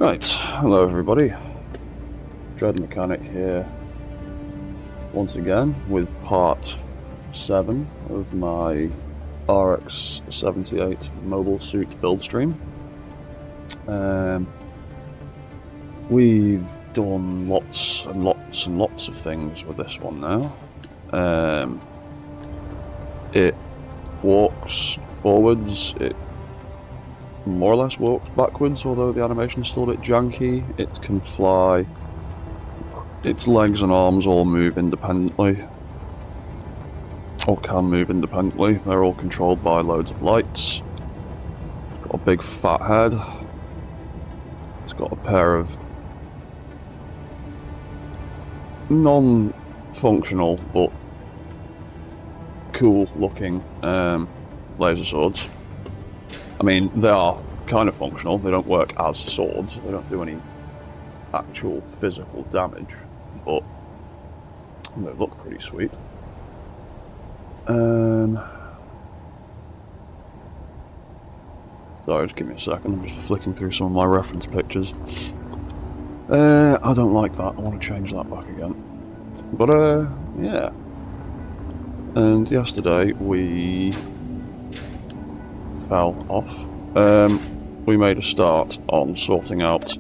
Right, hello everybody. Dread Mechanic here once again with part 7 of my RX-78 mobile suit build stream. We've done lots and lots of things with this one now. It walks forwards, it more or less walks backwards, although the animation's still a bit janky. It can fly. Its legs and arms all move independently, or can move independently. They're all controlled by loads of lights. It's got a big fat head. It's got a pair of non-functional but cool looking laser swords. I mean, they are kind of functional. They don't work as swords. They don't do any actual physical damage, but they look pretty sweet. Sorry, just give me a second. I'm just flicking through some of my reference pictures. I don't like that. I want to change that back again. But yeah. And yesterday we fell off. We made a start on sorting out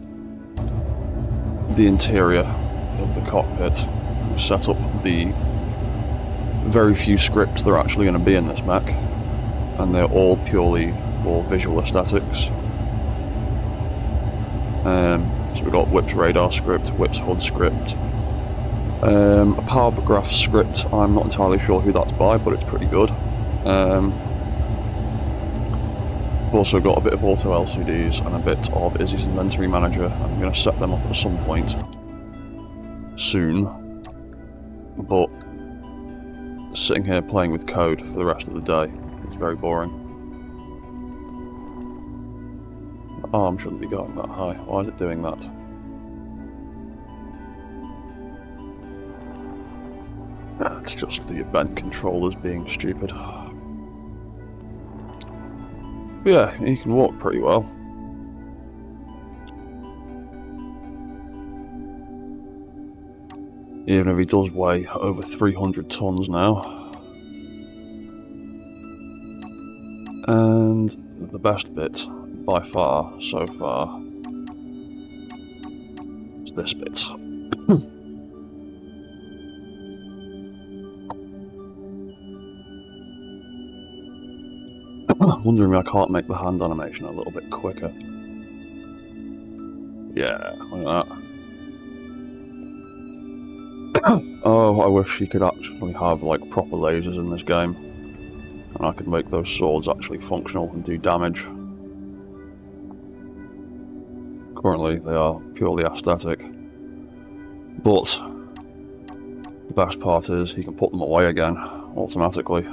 the interior of the cockpit. We set up the very few scripts that are actually going to be in this mech, and they're all purely for visual aesthetics. So we've got Whip's radar script, Whip's HUD script, a power graph script. I'm not entirely sure who that's by, but it's pretty good. We've also got a bit of auto LCDs and a bit of Izzy's inventory manager. I'm going to set them up at some point soon, but sitting here playing with code for the rest of the day is very boring. The arm shouldn't be going that high. Why is it doing that? It's just the event controllers being stupid. But yeah, he can walk pretty well. Even if he does weigh over 300 tons now. And the best bit, by far, so far, is this bit. Wondering if I can't make the hand animation a little bit quicker. Yeah, like that. Oh, I wish you could actually have like proper lasers in this game, and I could make those swords actually functional and do damage. Currently they are purely aesthetic, but the best part is you can put them away again automatically.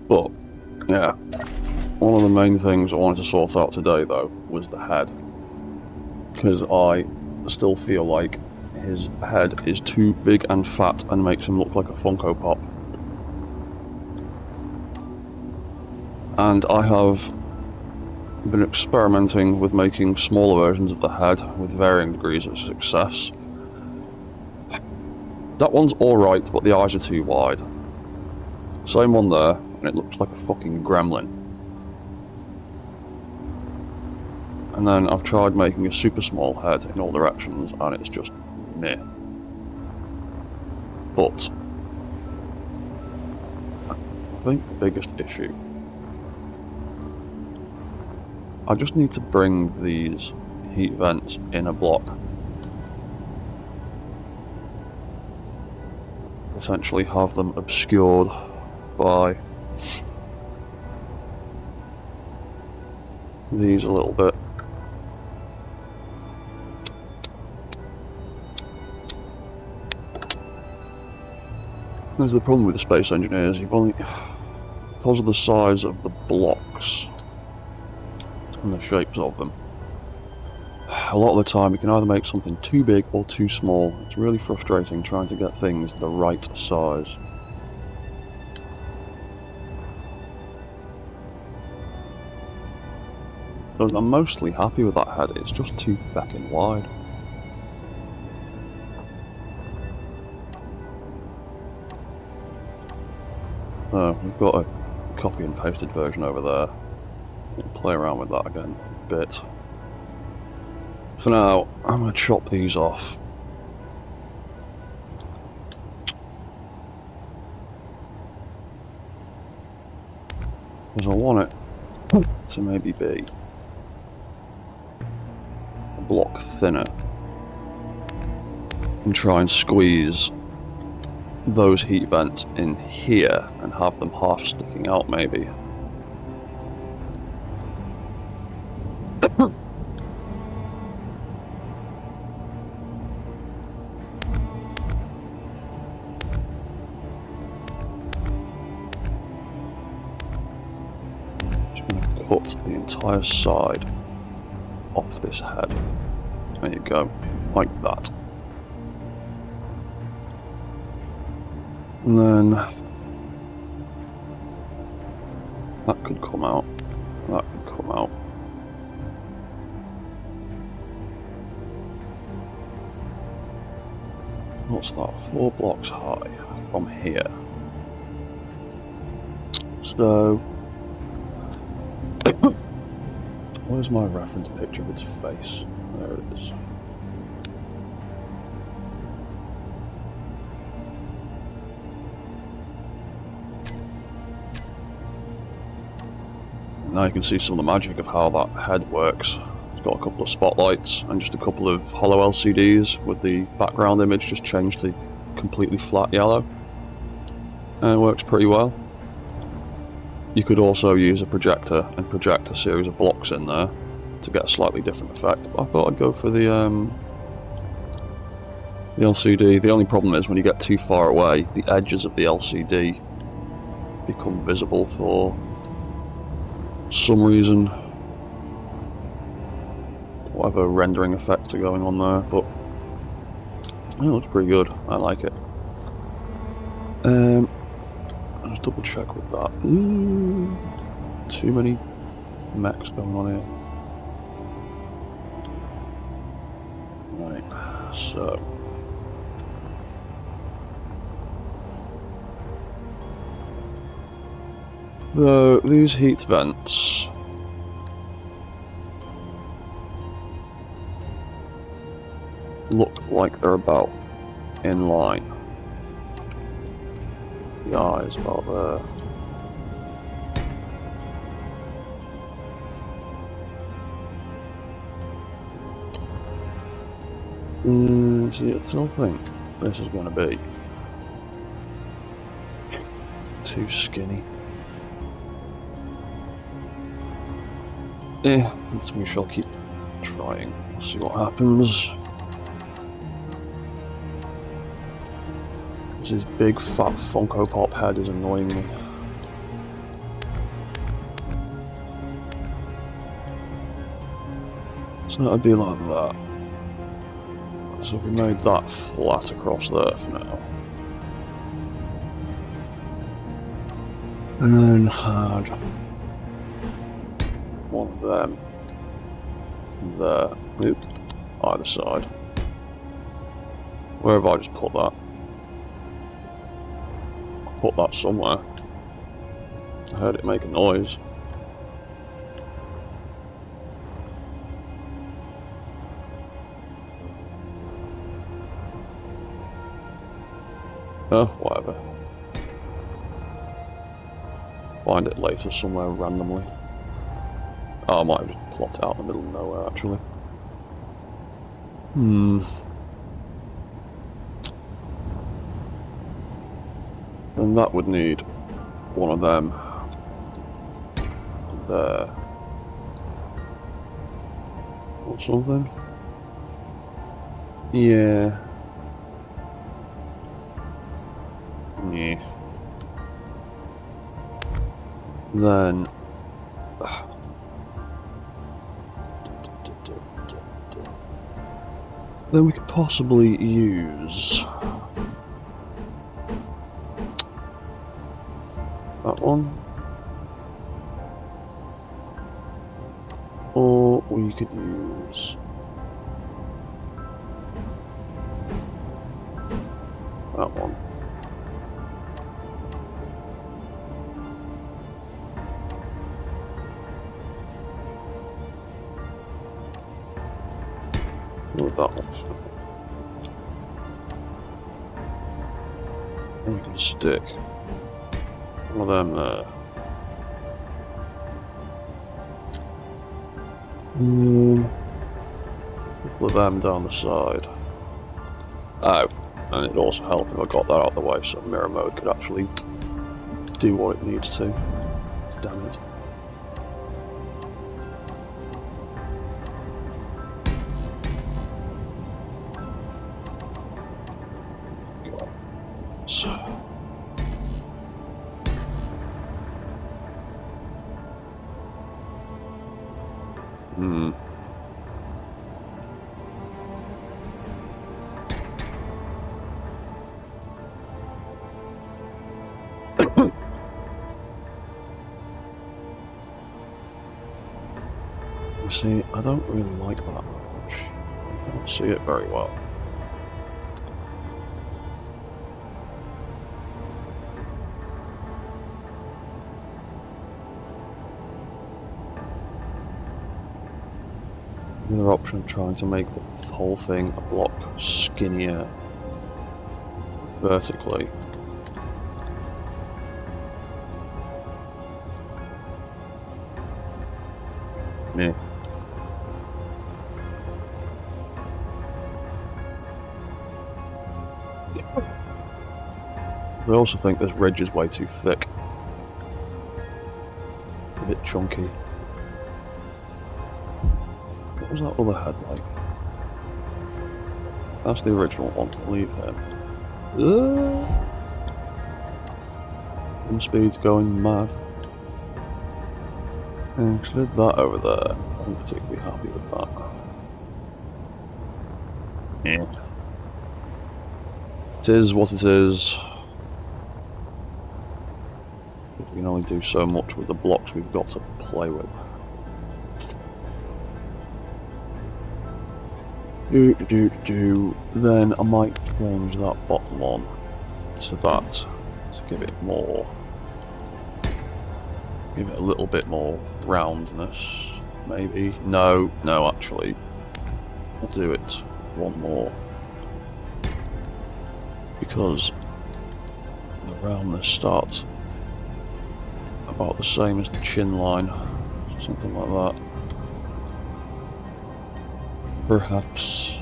But yeah, one of the main things I wanted to sort out today though was the head, because I still feel like his head is too big and fat and makes him look like a Funko Pop. And I have been experimenting with making smaller versions of the head with varying degrees of success. That one's alright, but the eyes are too wide. Same one there, and it looks like a fucking gremlin. And then I've tried making a super small head in all directions, and it's just meh. But I think the biggest issue, I just need to bring these heat vents in a block. Essentially have them obscured by these a little bit. There's the problem with the Space Engineers, you've only, because of the size of the blocks and the shapes of them, a lot of the time you can either make something too big or too small. It's really frustrating trying to get things the right size. I'm mostly happy with that head, it's just too feckin' wide. Oh, we've got a copy and pasted version over there. We'll play around with that again a bit. For now, I'm going to chop these off. Because I want it to maybe be a block thinner. And try and squeeze those heat vents in here and have them half sticking out maybe. Cut the entire side off this head. There you go, like that. And then that could come out, that could come out. What's that? 4 blocks high from here. So where's my reference picture of its face? There it is. Now you can see some of the magic of how that head works. It's got a couple of spotlights and just a couple of hollow LCDs with the background image just changed to completely flat yellow. And it works pretty well. You could also use a projector and project a series of blocks in there to get a slightly different effect, but I thought I'd go for the LCD. The only problem is when you get too far away, the edges of the LCD become visible for some reason. Whatever rendering effects are going on there, but it looks pretty good. I like it. Let's double check with that. Ooh, too many mechs going on here. Right, so these heat vents look like they're about in line. The eye is about there. See, I still think this is going to be too skinny. Yeah, we shall keep trying. We'll see what happens. His big fat Funko Pop head is annoying me. So that'd be like that. So we made that flat across there for now. And then had one of them there. Oop. Either side. Where have I just put that? Put that somewhere. I heard it make a noise. Oh, whatever. Find it later somewhere randomly. Oh, I might have just plopped it out in the middle of nowhere actually. And that would need one of them there or something. Yeah. Yeah. Then we could possibly use that one, or we could use that one. With that one. And you can stick one of them there. Couple of them down the side. Oh, and it'd also help if I got that out of the way so mirror mode could actually do what it needs to. Damn it. So. You see, I don't really like that much. I don't see it very well. Another option of trying to make the whole thing a block skinnier vertically. Yeah. I also think this ridge is way too thick. A bit chunky. What was that other head like? That's the original one, leave him. Wind speed's going mad. And she did that over there. I'm particularly happy with that. Yeah. It is what it is. We can only do so much with the blocks we've got to play with. Then I might change that bottom one to that to give it more, give it a little bit more roundness, maybe. No, actually, I'll do it one more because the roundness starts about the same as the chin line, something like that. Perhaps.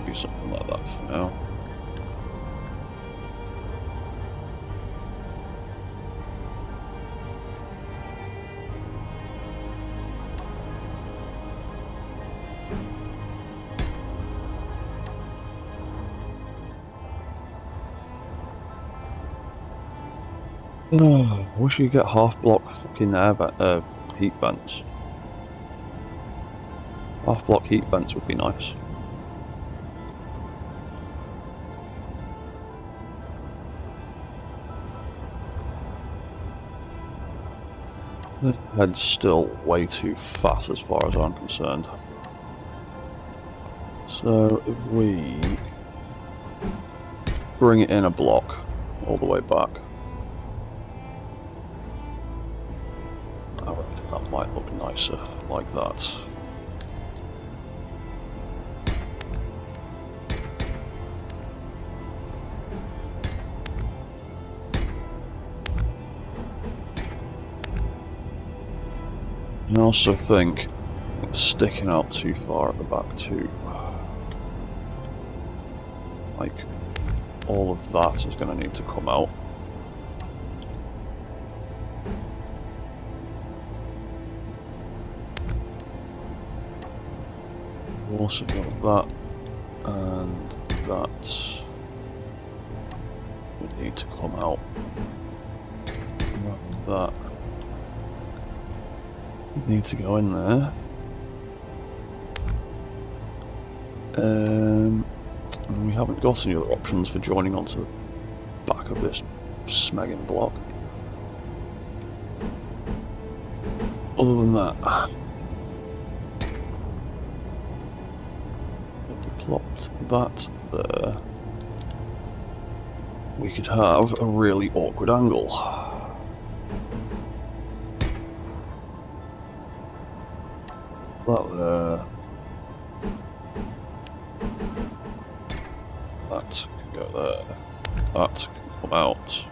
Do something like that for now. I wish you could get half block fucking heat vents. Half block heat vents would be nice. The head's still way too fat as far as I'm concerned. So if we bring it in a block all the way back, I reckon that might look nicer like that. I also think it's sticking out too far at the back too. Like, all of that is going to need to come out. We've also got that and that would need to come out. That would need to go in there. And we haven't got any other options for joining onto the back of this smegging block. Other than that, if we plopped that there, we could have a really awkward angle. That there. That can go there. That can come out.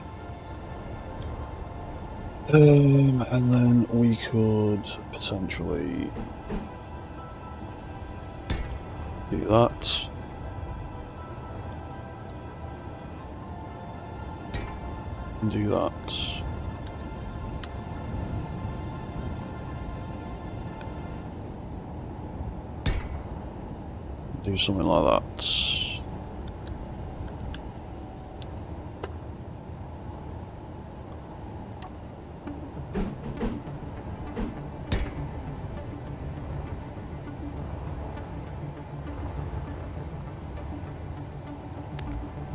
And then we could potentially do that. And do that. Do something like that.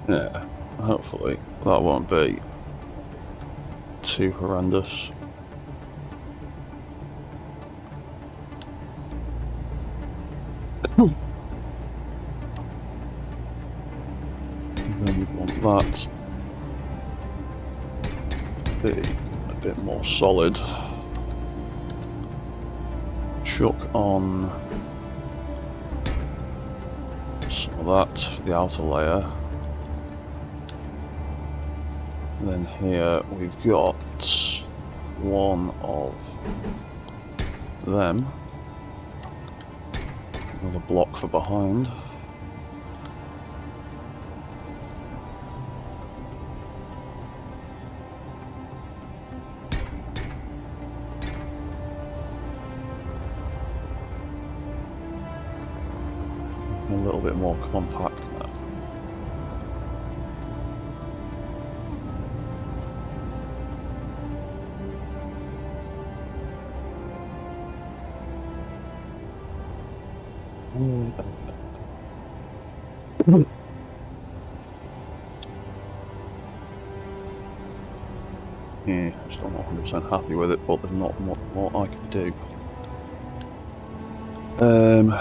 Yeah, hopefully that won't be too horrendous. And then we want that to be a bit more solid. Chuck on some of that for the outer layer. And then here we've got one of them, another block for behind. A little bit more compact now. Yeah, still not 100% happy with it, but there's not much more I can do. And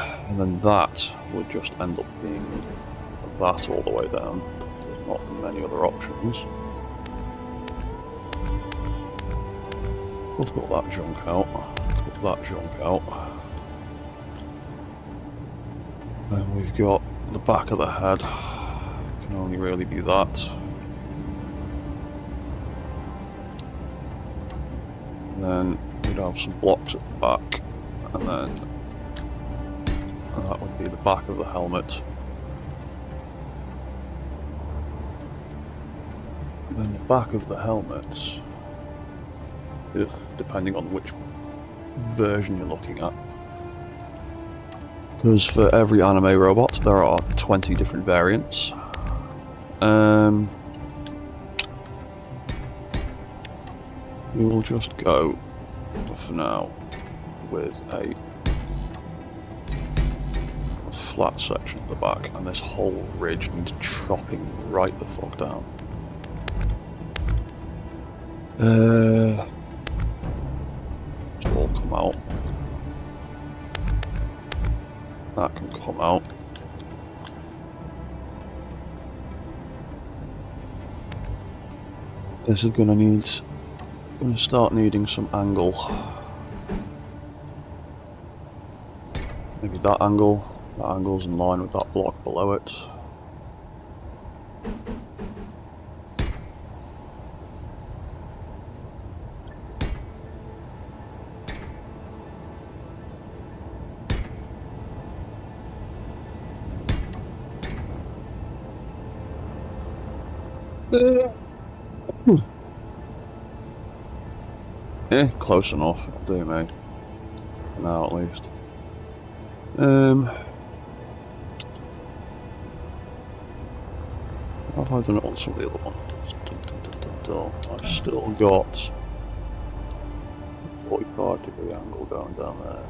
then that would just end up being that all the way down. There's not many other options. We'll put that junk out. Put that junk out. And we've got the back of the head. Can only really be that. And then we'd have some blocks at the back, and then that would be the back of the helmet. And then the back of the helmet, depending on which version you're looking at. Because for every anime robot there are 20 different variants. We will just go for now with a flat section at the back, and this whole ridge needs chopping right the fuck down. Just all come out. That can come out. This is gonna start needing some angle. Maybe that angle. That angle's in line with that block below it. Yeah, close enough. It'll do, mate. For now, at least. Have I done it on some of the other ones? I've still got 45-degree angle going down there.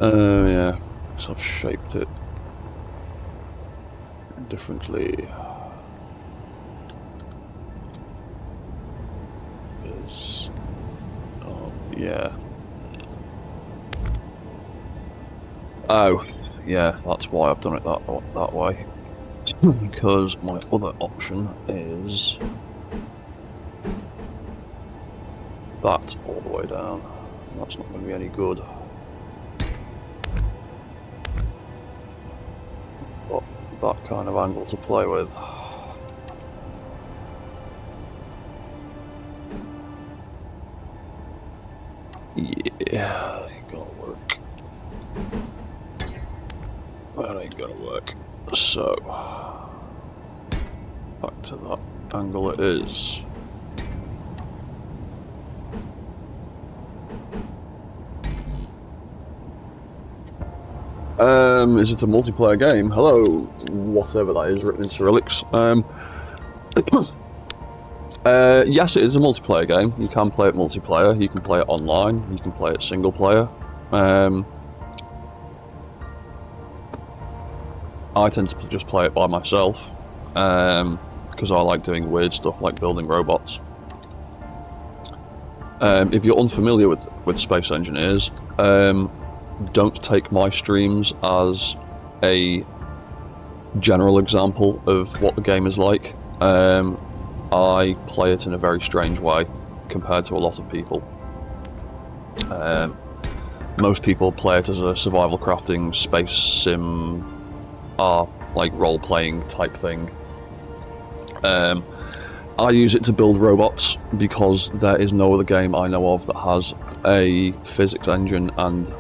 Yeah, so I've shaped it differently. Oh, yeah. Oh, yeah, that's why I've done it that way. Because my other option is that all the way down. That's not going to be any good. But that kind of angle to play with. Yeah, ain't gonna work. That ain't gonna work. So, back to that angle it is. Is it a multiplayer game? Hello, whatever that is written in Cyrillics. Yes, it is a multiplayer game. You can play it multiplayer, you can play it online, you can play it single player. I tend to just play it by myself, because I like doing weird stuff like building robots. If you're unfamiliar with Space Engineers, don't take my streams as a general example of what the game is like. I play it in a very strange way compared to a lot of people. Most people play it as a survival crafting, space sim, like role-playing type thing. I use it to build robots because there is no other game I know of that has a physics engine and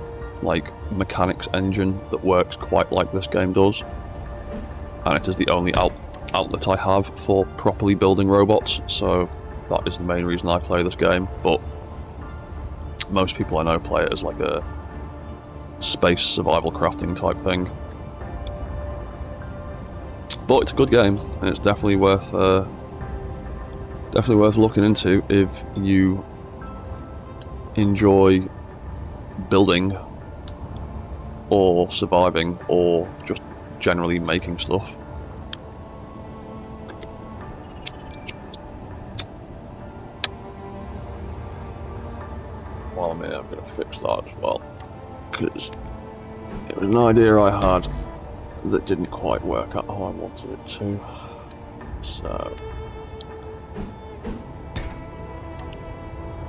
like mechanics engine that works quite like this game does, and it is the only outlet I have for properly building robots, so that is the main reason I play this game. But most people I know play it as like a space survival crafting type thing. But it's a good game, and it's definitely worth looking into if you enjoy building or surviving or just generally making stuff. While I'm here, I'm going to fix that as well, because it was an idea I had that didn't quite work out how I wanted it to. So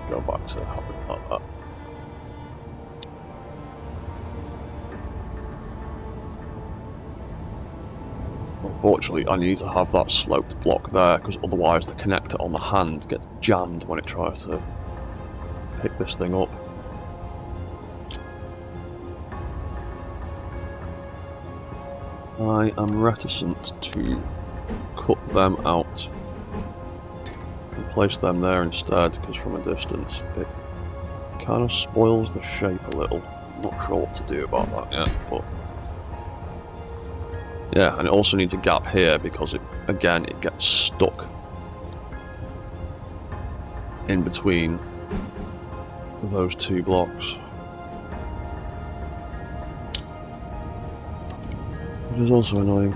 go back to having it like that. Unfortunately, I need to have that sloped block there, because otherwise the connector on the hand gets jammed when it tries to pick this thing up. I am reticent to cut them out and place them there instead, because from a distance it kind of spoils the shape a little. I'm not sure what to do about that yet, but yeah, and it also needs a gap here because it gets stuck in between those two blocks, which is also annoying.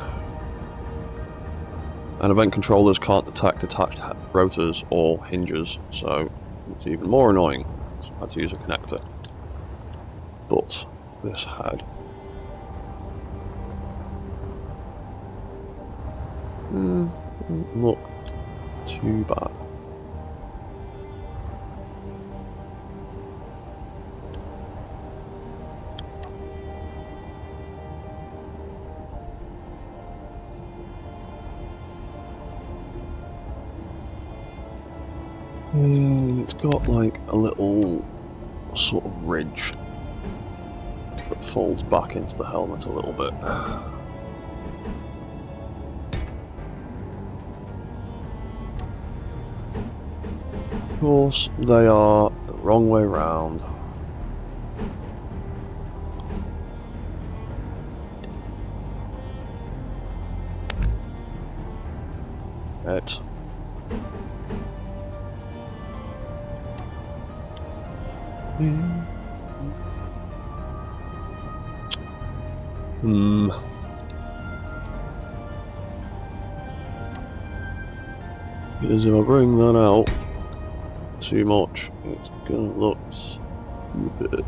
And event controllers can't detect attached rotors or hinges, so it's even more annoying. So I had to use a connector. But this had look too bad. It's got like a little sort of ridge that folds back into the helmet a little bit. Of course, they are the wrong way round. It. Because if I bring that out too much, it's gonna look stupid.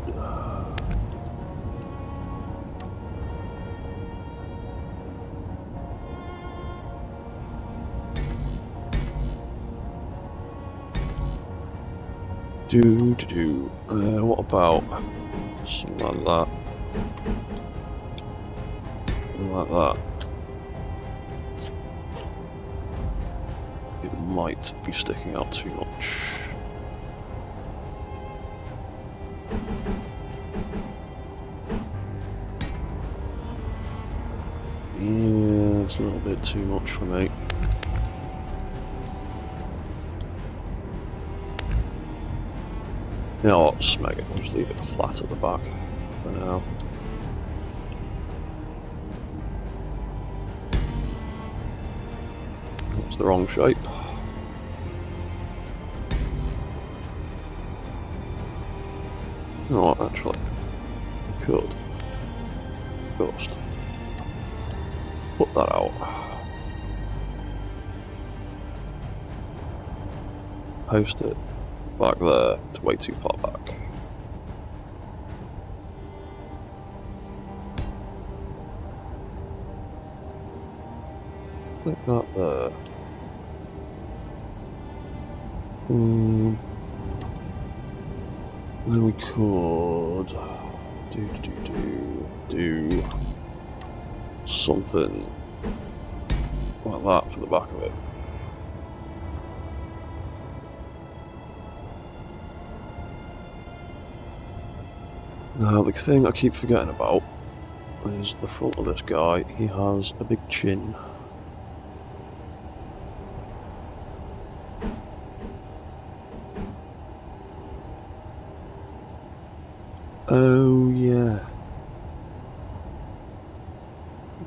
What about something like that? Something like that. It might be sticking out too much. Yeah, it's a little bit too much for me. You know what, just make it, I'll just leave it flat at the back for now. That's the wrong shape. You know what, actually, I could just put that out. Post it back there, it's way too far back. Click that there. Then we could do something like that for the back of it. Now the thing I keep forgetting about is the front of this guy. He has a big chin. Oh yeah.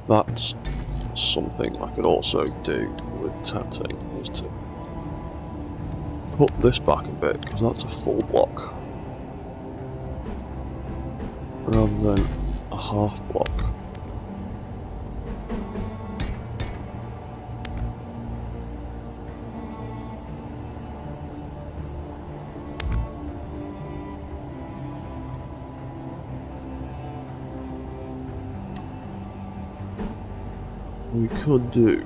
That's something I could also do with tatting, is to put this back a bit, because that's a full block rather than a half block. We could do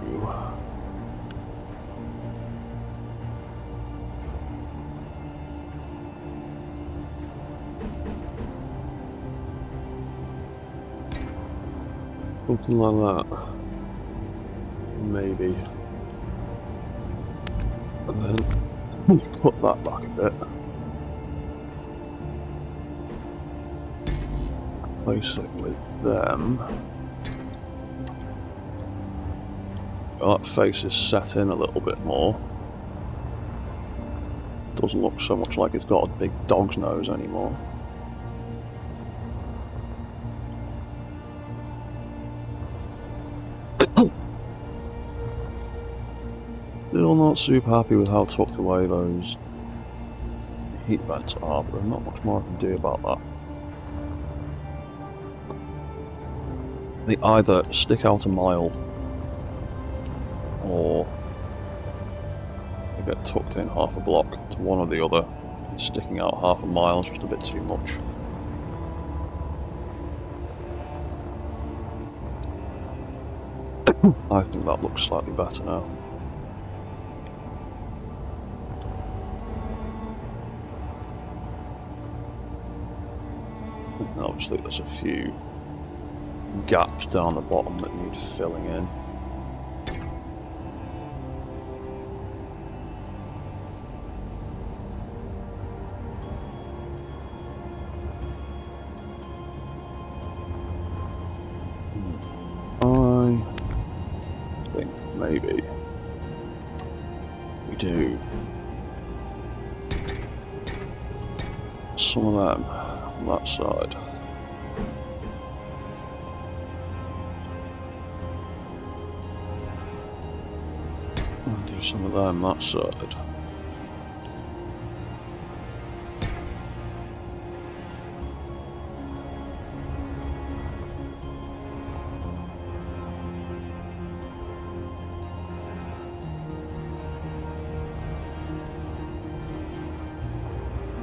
something like that, maybe, and then put that back a bit, place it with them. That face is set in a little bit more. Doesn't look so much like it's got a big dog's nose anymore. Still not super happy with how tucked away those heat vents are, but there's not much more I can do about that. They either stick out a mile or they get tucked in half a block. To one or the other. It's sticking out half a mile is just a bit too much. I think that looks slightly better now. And obviously there's a few gaps down the bottom that need filling in. I think maybe we do some of them on that side. And do some of them that side.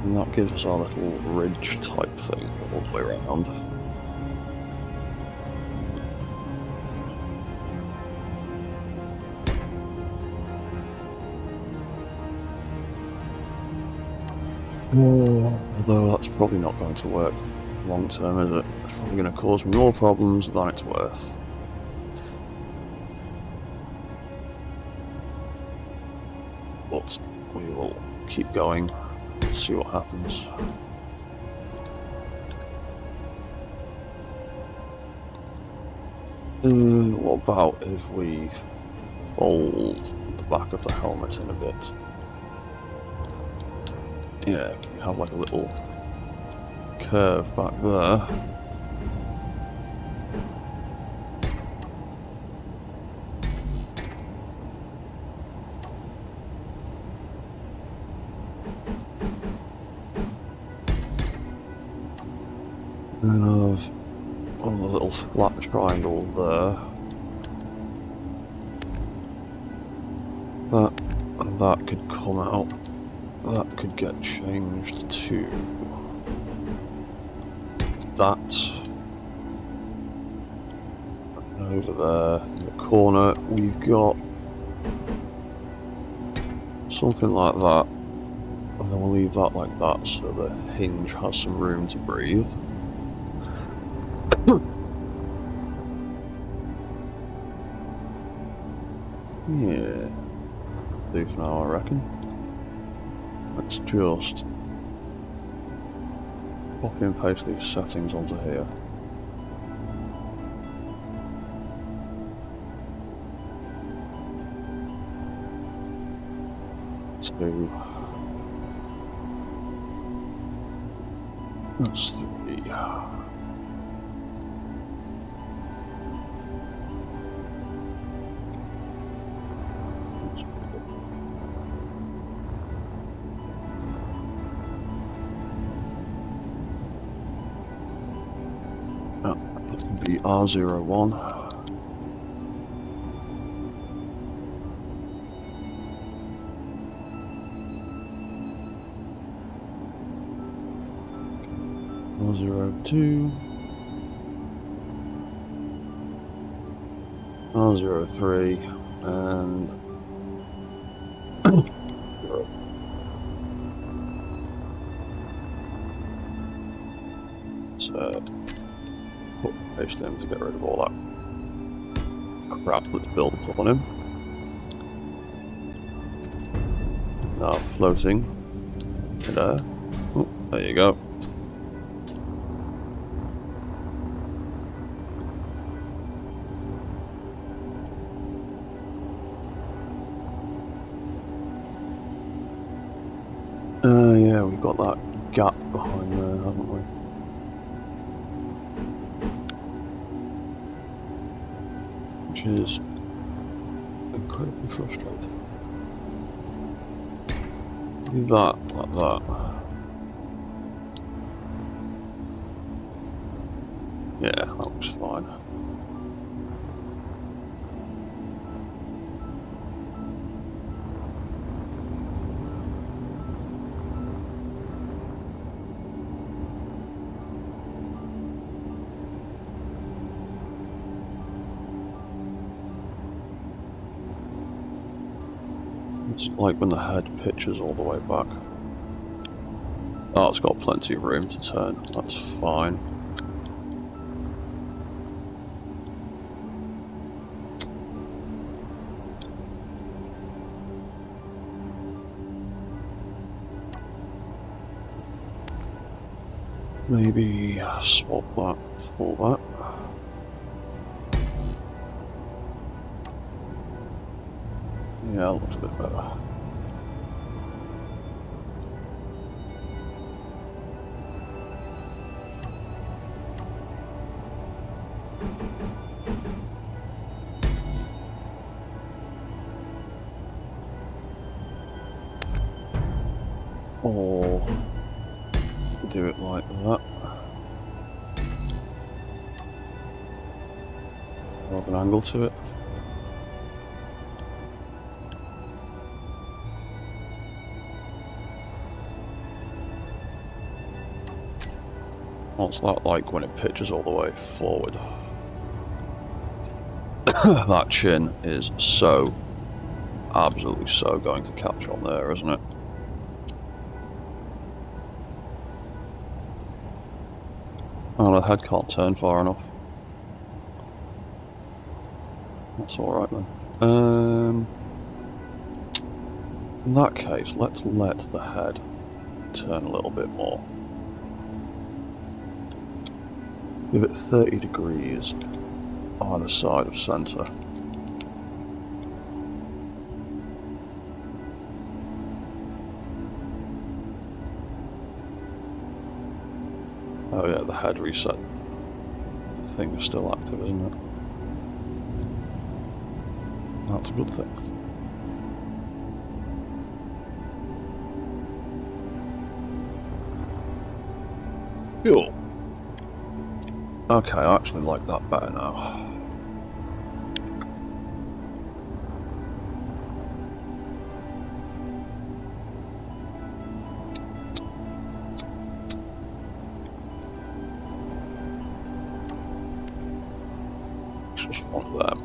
And that gives us our little ridge type thing all the way around. Although that's probably not going to work long term, is it? It's probably going to cause me more problems than it's worth. But we will keep going, see what happens. What about if we fold the back of the helmet in a bit? Yeah, we have like a little curve back there. And have a little flat triangle there. That could come out. That could get changed to that. And over there in the corner, we've got something like that. And then we'll leave that like that so the hinge has some room to breathe. Yeah, do for now, I reckon. Let's just copy and paste these settings onto here. That's the R01. R02. R03 and so put paste in to get rid of all that crap that's built up on him. Now floating in there. Oh, there you go. Yeah, we've got that gap behind there, haven't we? Which is incredibly frustrating. Do that like that. Yeah, that looks fine. It's like when the head pitches all the way back. Oh, it's got plenty of room to turn, that's fine. Maybe swap that for that. Yeah, that looks a bit better. Or do it like that. More of an angle to it. What's that like when it pitches all the way forward? That chin is so, absolutely so going to catch on there, isn't it? Oh, the head can't turn far enough. That's alright then. In that case, let's let the head turn a little bit more. Give it 30 degrees either side of centre. Oh yeah, the head reset thing is still active, isn't it? That's a good thing. Cool. Okay, I actually like that better now. Just one of them.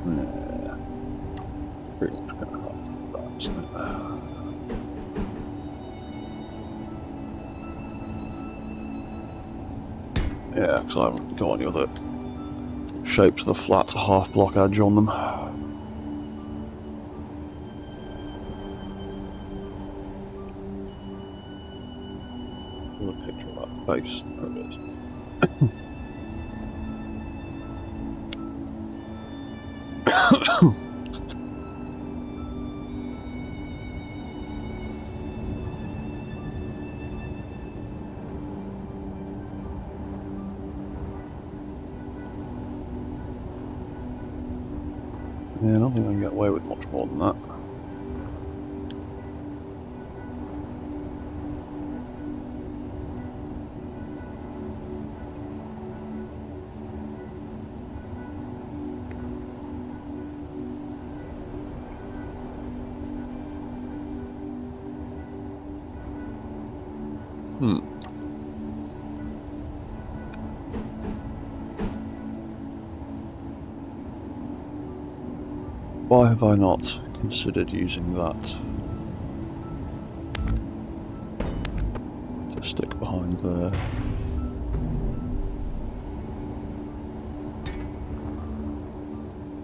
Yeah. Pretty much gonna have that, isn't it? Yeah, because I haven't got any other shapes of the flat half block edge on them. A picture of that face. There it is. Yeah, I don't think I can get away with much more than that. Why have I not considered using that to stick behind there?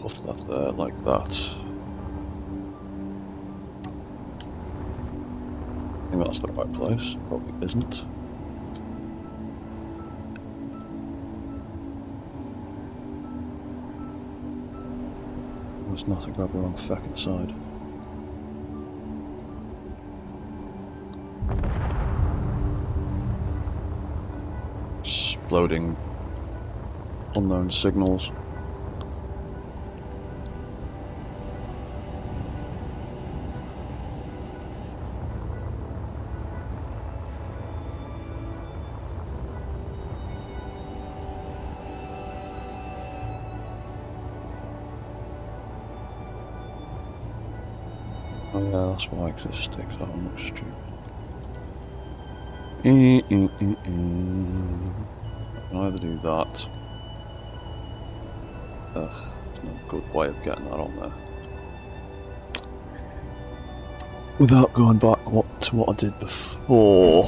Put that there like that. I think that's the right place. Probably isn't. It's not to grab the wrong fucking side. Exploding unknown signals. Oh yeah, that's why this sticks out. I'm not stupid. I can either do that. Ugh, there's no good way of getting that on there. Without going back to what I did before.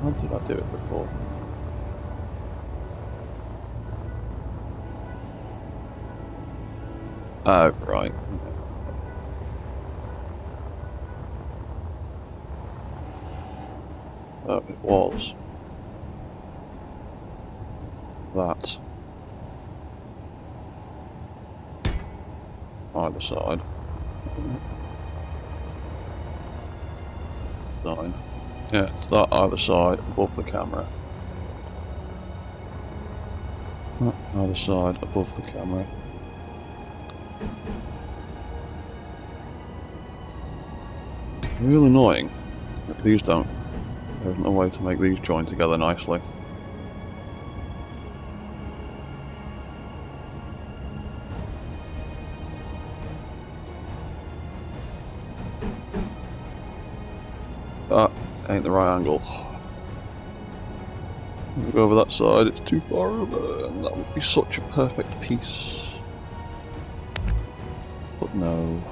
How did I do it before? Oh, right. Oh, it was that either side. Nine. Yeah, it's that either side above the camera. Either side, above the camera. Really annoying that these don't. There isn't a way to make these join together nicely. That ain't the right angle. We'll go over that side, it's too far over, and that would be such a perfect piece. But no.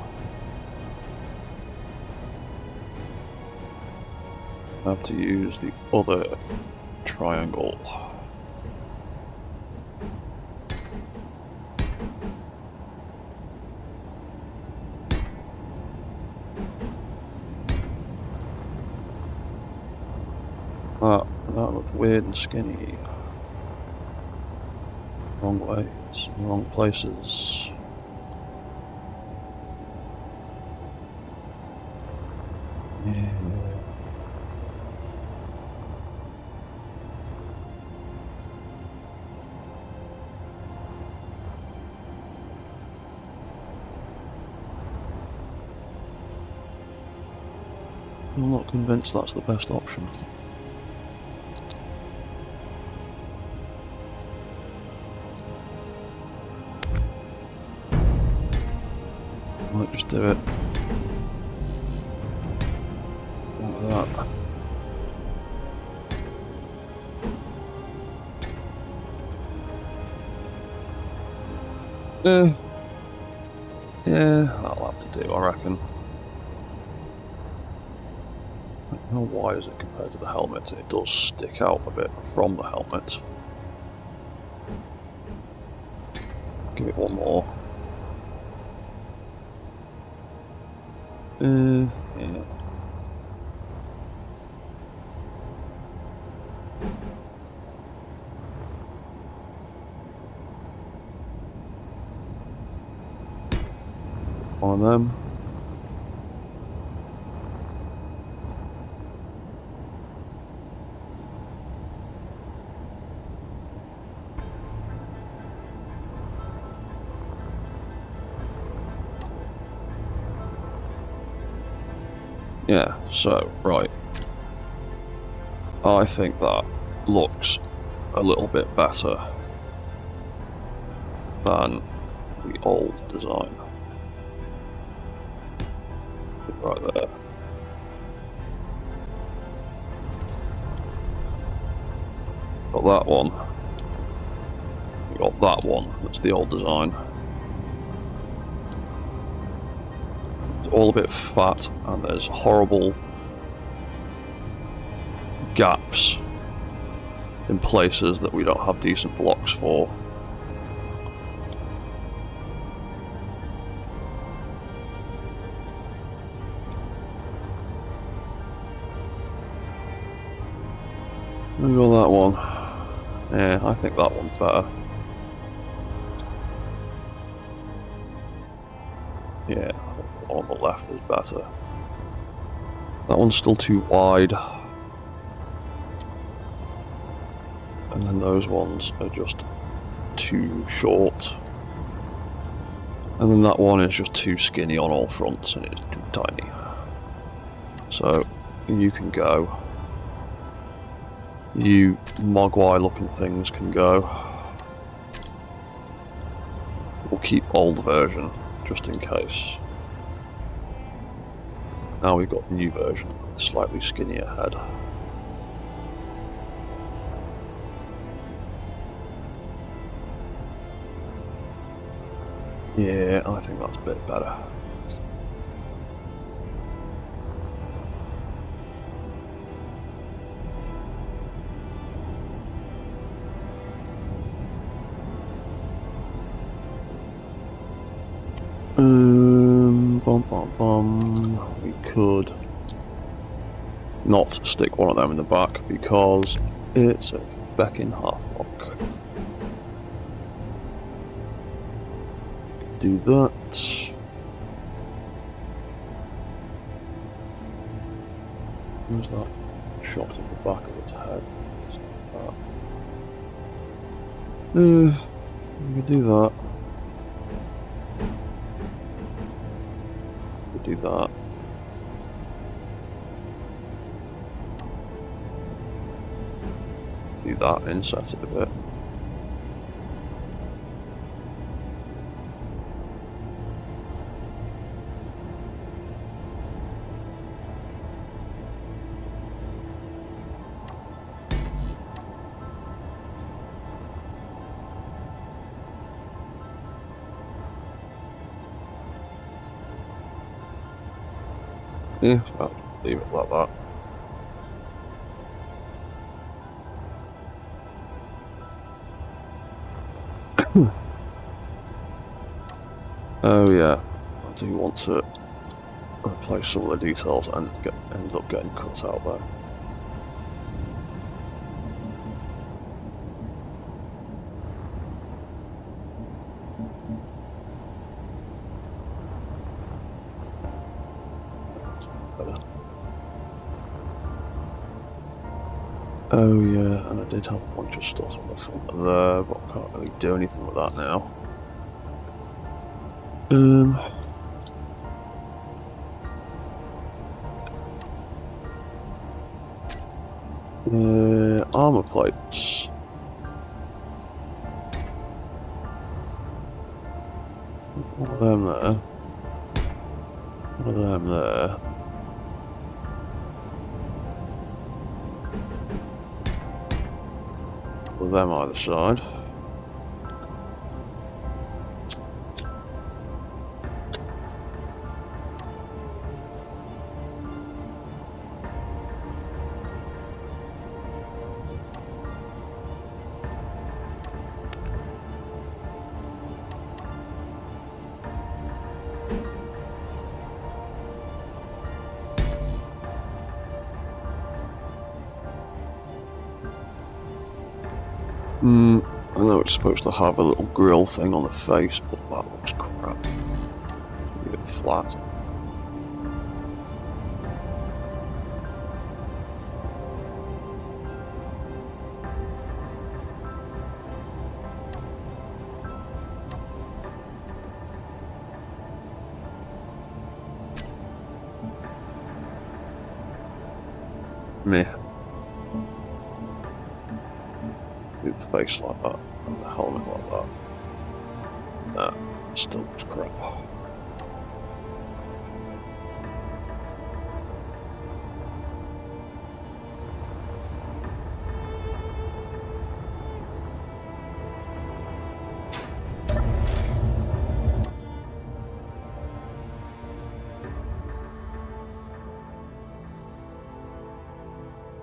I have to use the other triangle. That looked weird and skinny. Wrong ways, wrong places. Yeah. I'm not convinced that's the best option. Might just do it like that. Yeah, that'll have to do, I reckon. How wide is it compared to the helmet? It does stick out a bit from the helmet. Give it one more. Yeah. One of them. Yeah, so, right. I think that looks a little bit better than the old design. Right there. Got that one. We got that one, that's the old design. It's all a bit fat and there's horrible gaps in places that we don't have decent blocks for. We got that one. Yeah, I think that one's better. Yeah, I think the one on the left is better. That one's still too wide. And then those ones are just too short. And then that one is just too skinny on all fronts and it's too tiny. So, you can go. You mogwai looking things can go. We'll keep old version, just in case. Now we've got new version, slightly skinnier head. Yeah, I think that's a bit better. We could not stick one of them in the back because it's a feckin' half block. Do that. Where's that shot of the back of its head? We do that. We do that. Do that, inset it a bit. Yeah, I'll leave it like that. Oh yeah, I do want to replace some of the details and end up getting cut out there. Oh yeah, and I did have a bunch of stuff on the front of there, but I can't really do anything with that now. Armor plates. One of them there. One of them there. One of them either side. I know it's supposed to have a little grill thing on the face, but that looks crap. Leave it flat. Meh. Leave the face like that, and the helmet like that. Nah, still looks crap.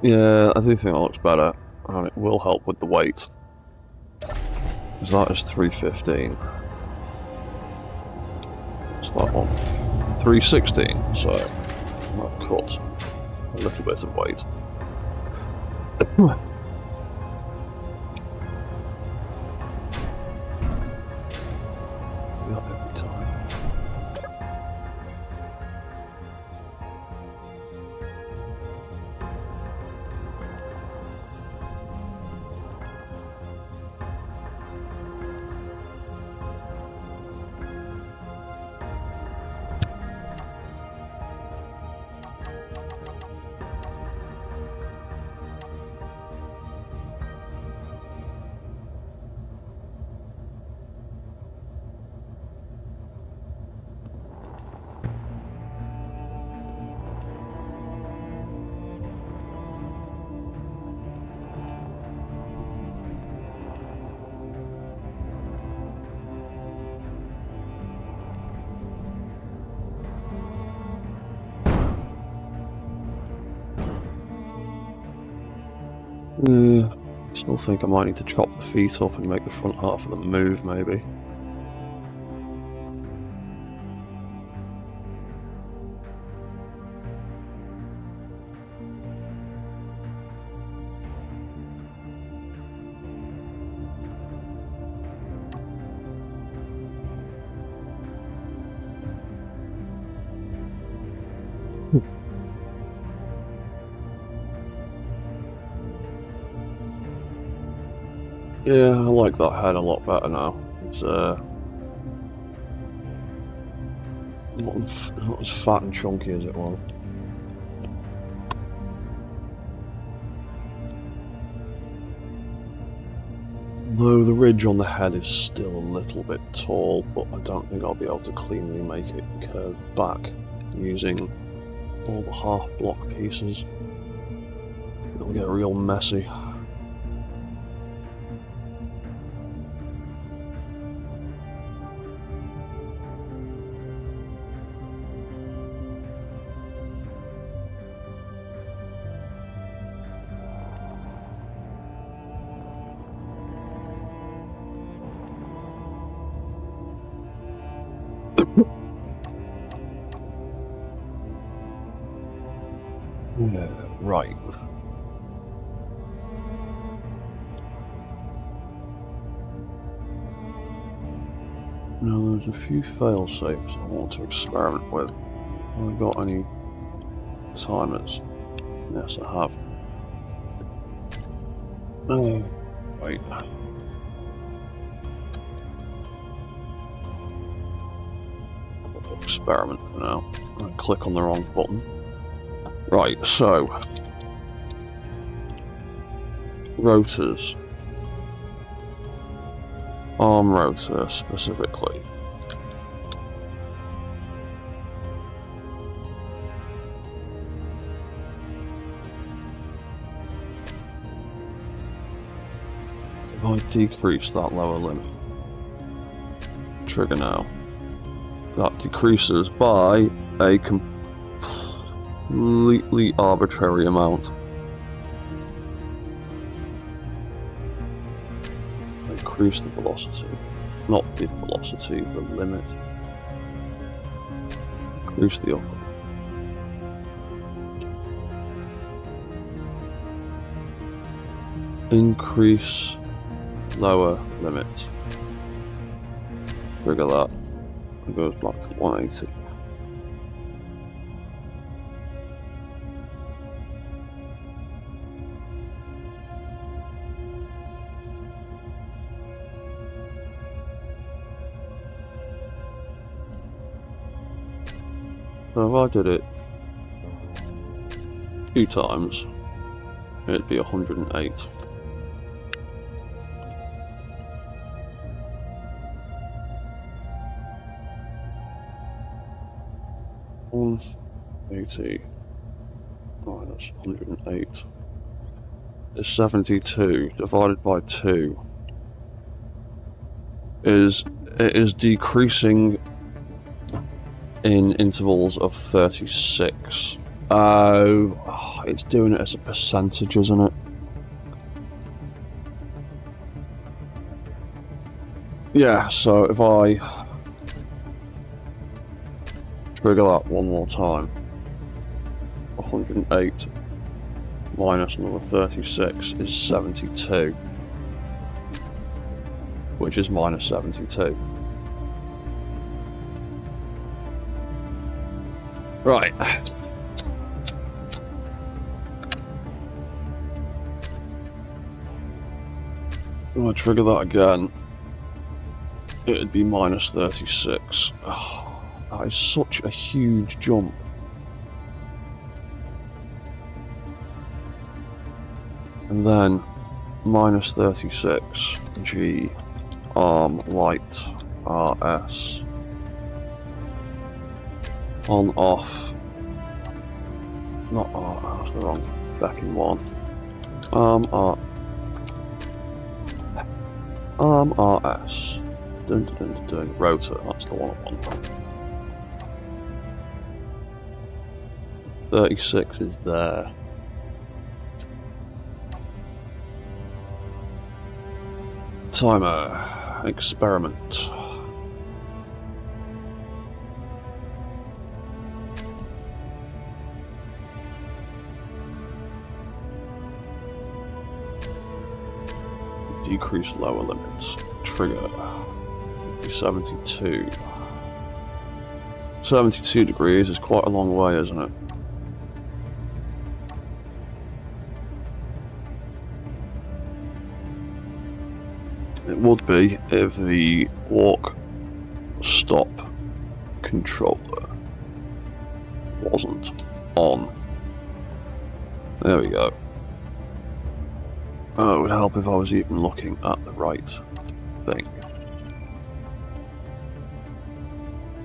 Yeah, I do think that looks better, and it will help with the weight. Because that is 315. What's that one? 316, so that cut a little bit of weight. Not every time. Still think I might need to chop the feet up and make the front half of them move, maybe. Yeah, I like that head a lot better now. It's not as fat and chunky as it was. Though the ridge on the head is still a little bit tall, but I don't think I'll be able to cleanly make it curve back using all the half block pieces. It'll get real messy. Right. Now there's a few fail-safes I want to experiment with. Have I got any timers? Yes, I have. Oh, wait. Experiment for now. I click on the wrong button. Right, so rotors. Arm rotor specifically. If I decrease that lower limit, trigger now, that decreases by a completely arbitrary amount. Increase the velocity, not the velocity, the limit. Increase the upper. Increase lower limit. Trigger that. It goes back to 180. So if I did it 2 times, it'd be 108. $180 minus 108 is 72 divided by 2 it is decreasing in intervals of 36. Oh, it's doing it as a percentage, isn't it? Yeah, so if I trigger that one more time, 108 minus another 36 is 72, which is minus 72. Right. If I trigger that again, it'd be minus 36. Oh, that is such a huge jump. And then minus 36 G arm light RS on off, not R, that's the wrong backing one. Arm RS dun, dun, dun, dun, dun. Rotor, that's the one I want. 36 is there. Timer experiment. Decrease lower limits. Trigger. 72. 72 degrees is quite a long way, isn't it? It would be if the walk stop controller wasn't on. There we go. Oh, it would help if I was even looking at the right thing.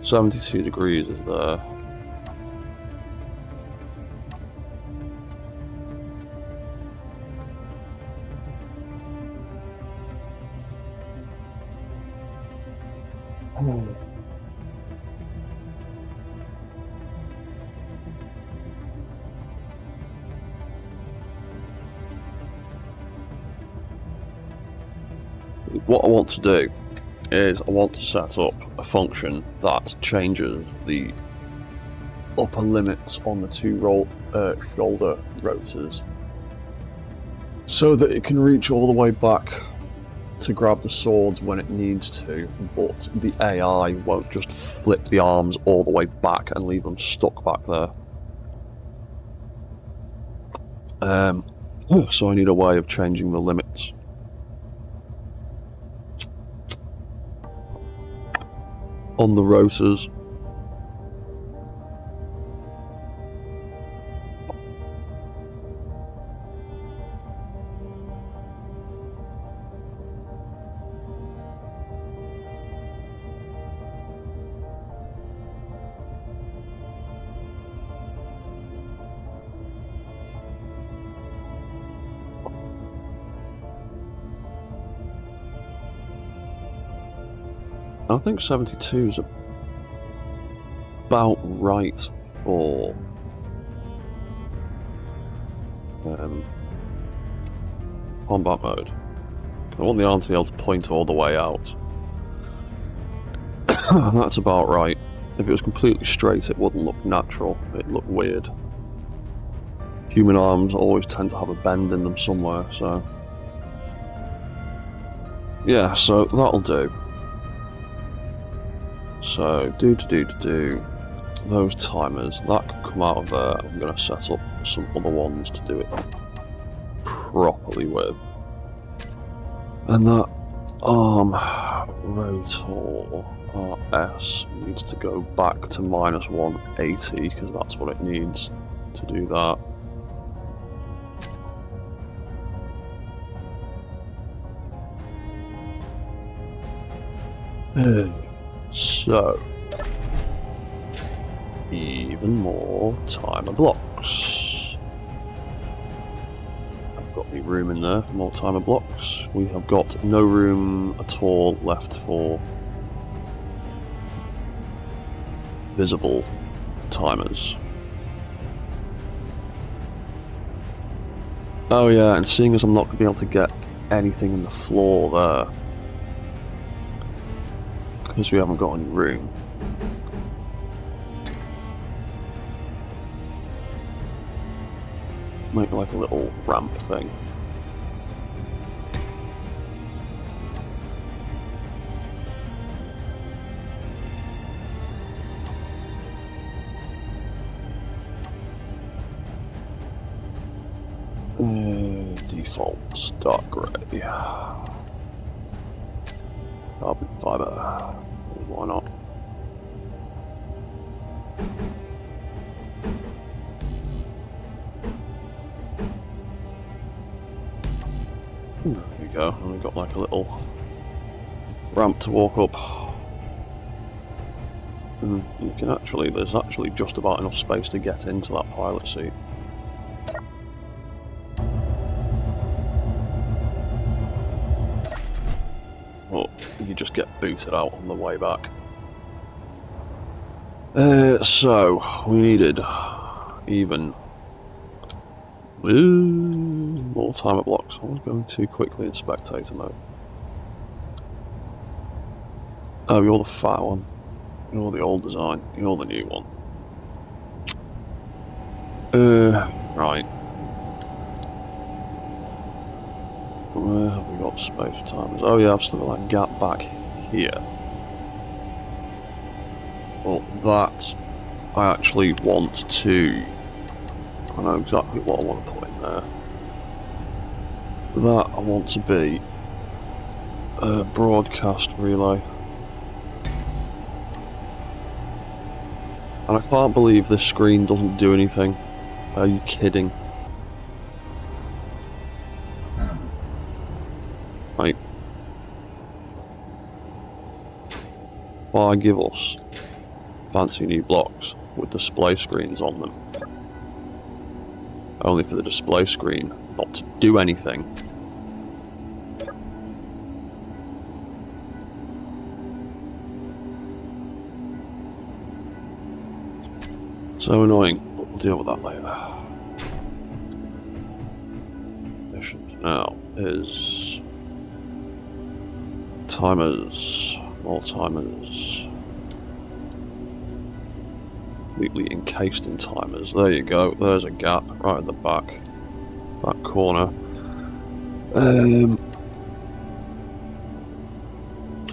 72 degrees is there. What I want to do is I want to set up a function that changes the upper limits on the two shoulder rotors so that it can reach all the way back to grab the swords when it needs to, but the AI won't just flip the arms all the way back and leave them stuck back there. So I need a way of changing the limits. On the rotors. I think 72 is about right for combat mode. I want the arm to be able to point all the way out. That's about right. If it was completely straight, it wouldn't look natural. It'd look weird. Human arms always tend to have a bend in them somewhere, so... yeah, so that'll do. So, do those timers, that can come out of there. I'm going to set up some other ones to do it properly with. And that arm rotor RS needs to go back to -180 because that's what it needs to do that. So, even more timer blocks. I've got the room in there for more timer blocks. We have got no room at all left for visible timers. Oh yeah, and seeing as I'm not going to be able to get anything in the floor there, because we haven't got any room. Make like a little ramp thing. Default dark grey. Carbon fiber. Why not? There we go. And we've got like a little ramp to walk up. And you can actually, there's actually just about enough space to get into that pilot seat. But you just get booted out on the way back. So we needed even more timer blocks. I was going too quickly in spectator mode. Oh, you're the fat one. You're the old design. You're the new one. Right. Where have we got space for timers? Oh yeah, I've still got that gap back here. Well, that I actually want to... I know exactly what I want to put in there. That I want to be broadcast relay. And I can't believe this screen doesn't do anything. Are you kidding? Like, why give us fancy new blocks with display screens on them? Only for the display screen not to do anything. So annoying, but we'll deal with that later. Mission now is timers, more timers. Completely encased in timers. There you go, there's a gap right in the back corner.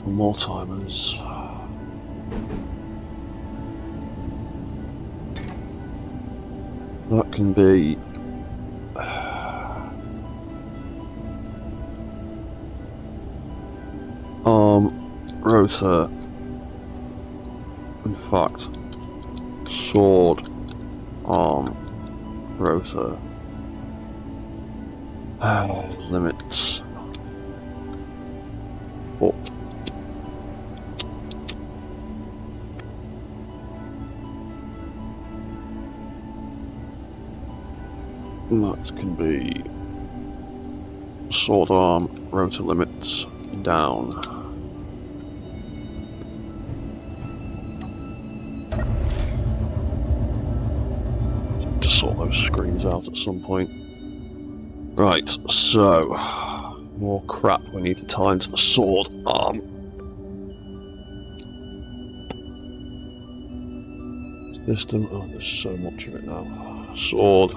More timers. That can be rotor, in fact, sword, arm, rotor, limits, oh. That can be sword arm, rotor limits, down. To sort those screens out at some point. Right, so more crap we need to tie into the sword arm. System, oh there's so much of it now. Sword.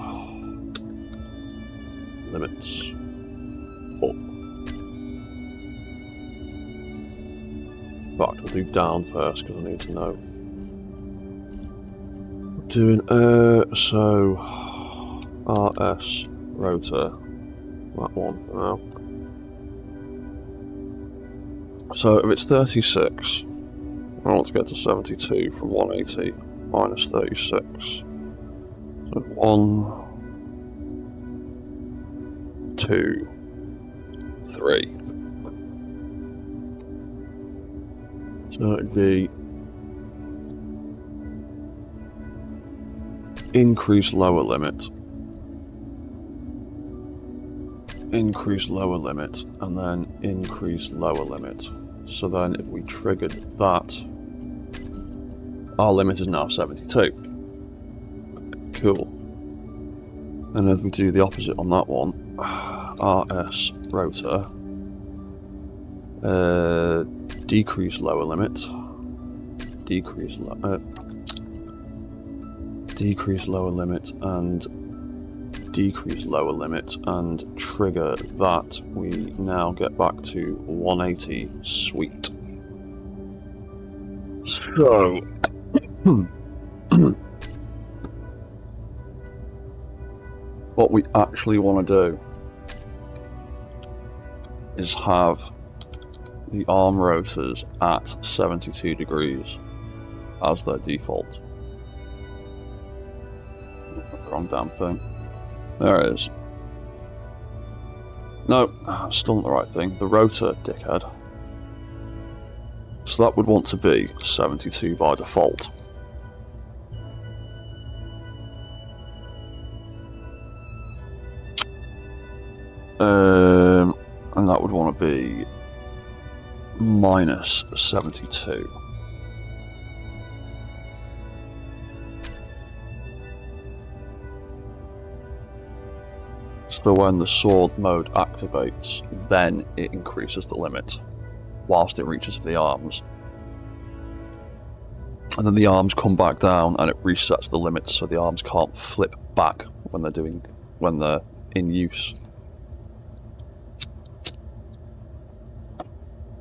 Limits. Up. In fact, we'll do down first because I need to know. Doing so RS rotor, that one for now. So if it's 36, I want to get to 72 from 180 minus 36. So 1, 2, 3. So it'd be increase lower limit, increase lower limit, and then increase lower limit. So then if we triggered that, our limit is now 72. Cool. And if we do the opposite on that one, RS rotor, decrease lower limit, decrease lower limit, and decrease lower limit, and trigger that, we now get back to 180. Sweet. So what we actually want to do is have the arm rotors at 72 degrees as their default. Wrong damn thing. There it is. No, still not the right thing. The rotor, dickhead. So that would want to be 72 by default. And that would want to be minus 72. So when the sword mode activates, then it increases the limit, whilst it reaches for the arms. And then the arms come back down and it resets the limits so the arms can't flip back when they're in use.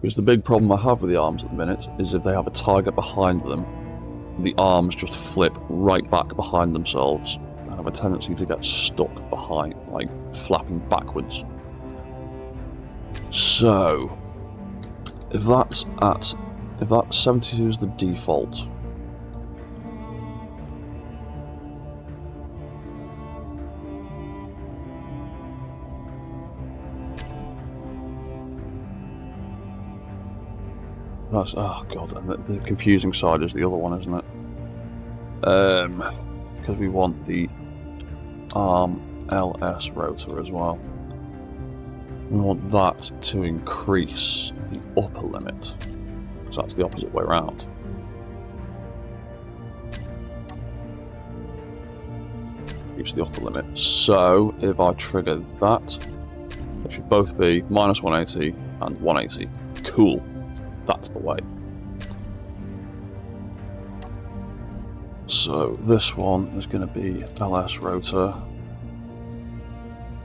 Because the big problem I have with the arms at the minute is if they have a target behind them, the arms just flip right back behind themselves and have a tendency to get stuck behind, like flapping backwards. So if that 72 is the default, that's, oh god, and the confusing side is the other one, isn't it? Because we want the ARM LS rotor as well. We want that to increase the upper limit, because that's the opposite way around. Increase the upper limit. So if I trigger that, they should both be minus 180 and 180. Cool. That's the way. So this one is going to be LS rotor,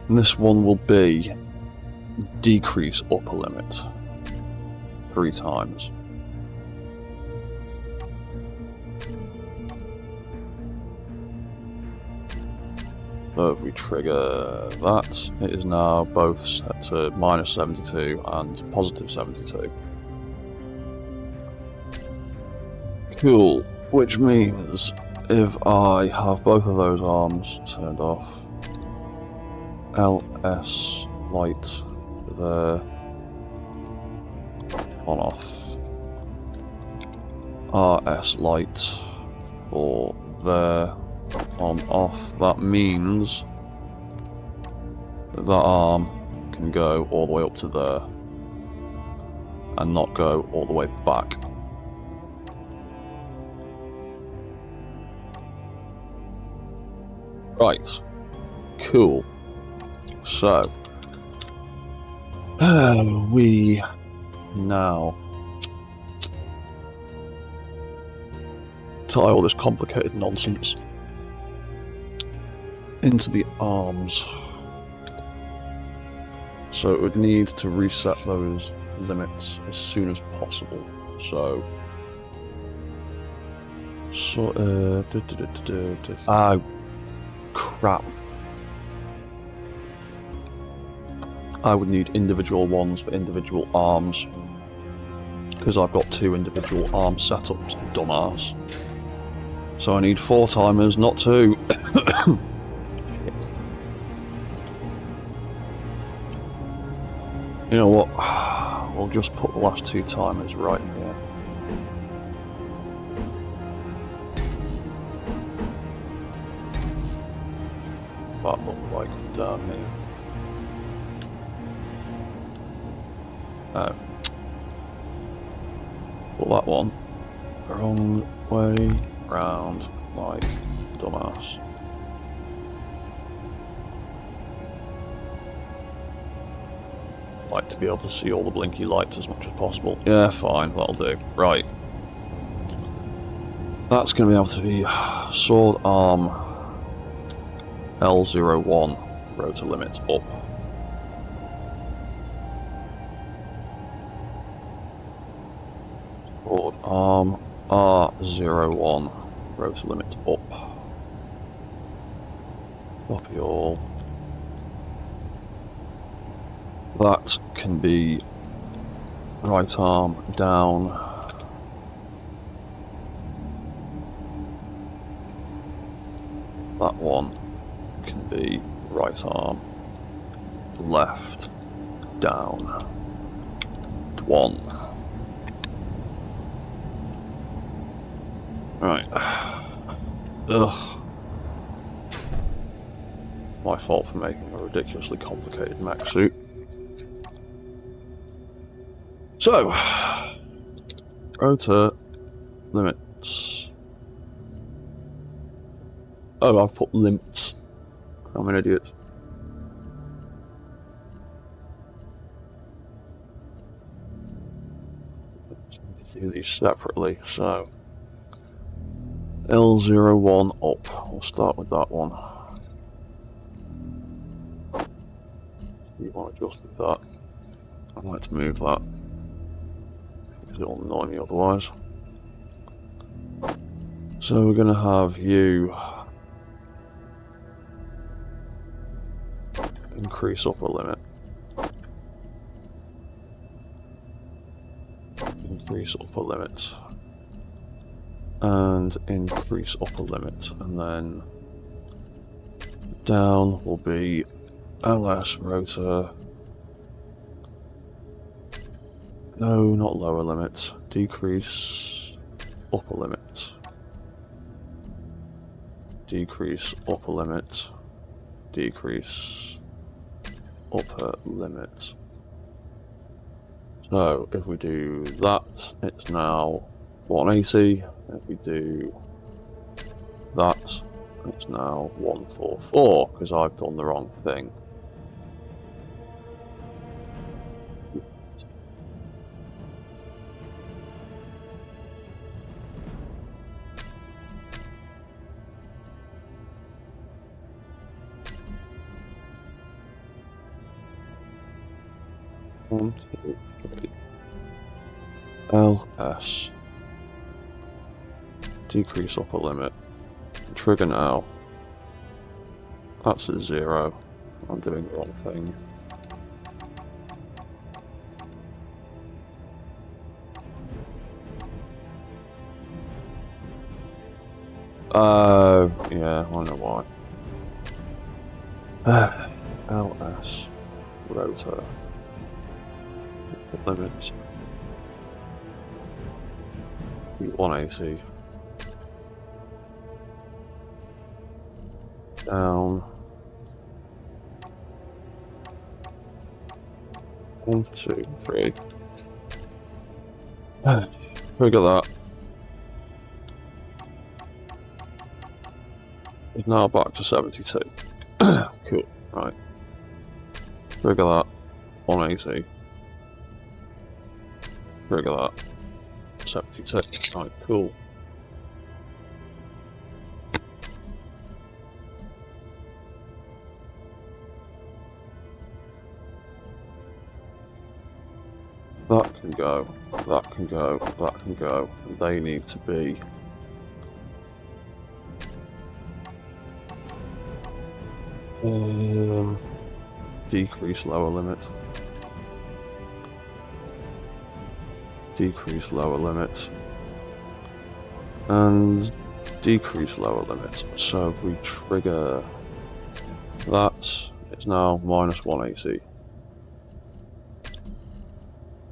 and this one will be decrease upper limit 3 times. So if we trigger that, it is now both set to minus 72 and positive 72. Cool. Which means if I have both of those arms turned off, LS light there, on off, RS light or there, on off, that means that arm can go all the way up to there and not go all the way back. Right, cool. So, we now tie all this complicated nonsense into the arms. So it would need to reset those limits as soon as possible. So, crap. I would need individual ones for individual arms, because I've got 2 individual arm setups, dumbass. So I need 4 timers, not 2. You know what? We'll just put the last 2 timers right here. That looked like down here. Put that one the wrong way round, like dumbass. Like to be able to see all the blinky lights as much as possible. Yeah, fine, that'll do. Right. That's going to be able to be sword arm L01 rotor limit up. Sword arm R01 rotor limit up. Copy all. That can be right arm down. That one can be right arm left down. 1. Right. Ugh. My fault for making a ridiculously complicated mech suit. So, rotor limits. Oh, I've put limits. I'm an idiot. Let's do these separately. So, L01 up. We'll start with that one. You want to adjust that. I'd like to move that, because it'll annoy me otherwise. So we're going to have you increase upper limit. increase upper limit, and increase upper limit, and then down will be LS rotor. No, not lower limit. Decrease upper limit. Decrease upper limit. Decrease upper limit. So if we do that, it's now 180. If we do that, it's now 144, because I've done the wrong thing. One, two, three. LS. Decrease upper limit. Trigger now. That's at 0. I'm doing the wrong thing. Yeah, I know why. LS. Rotor. Limits. 180. Down. 1, 2, 3. Trigger that. It's now back to 72. Cool. Right. Trigger that. 180. Trigger that. 72. Right, cool. That can go, that can go, that can go, and they need to be decrease lower limit. Decrease lower limit. And decrease lower limit. So if we trigger that, it's now minus 180.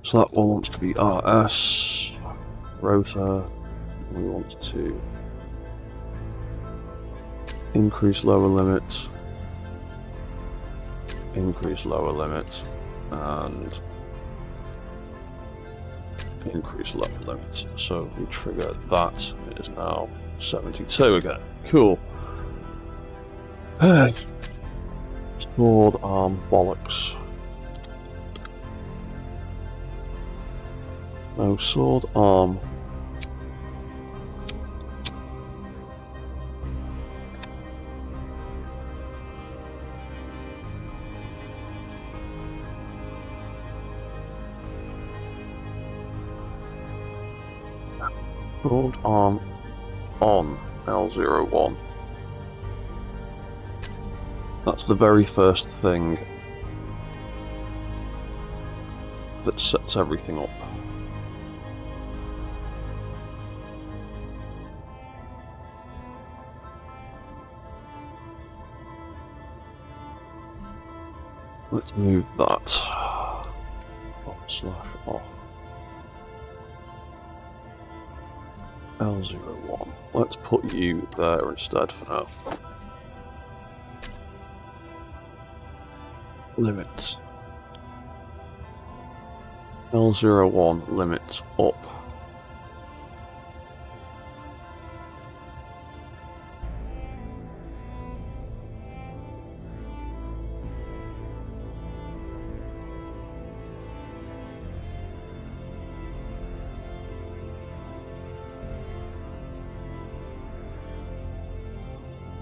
So that one wants to be RS, rotor, we want to increase lower limit, increase lower limit, and increase lower limit. So if we trigger that, it is now 72 again. Cool. Sword arm bollocks. No, sword arm. Sword arm on L01. That's the very first thing that sets everything up. Let's move that /off L01. Let's put you there instead for now. Limits. L01 limits up.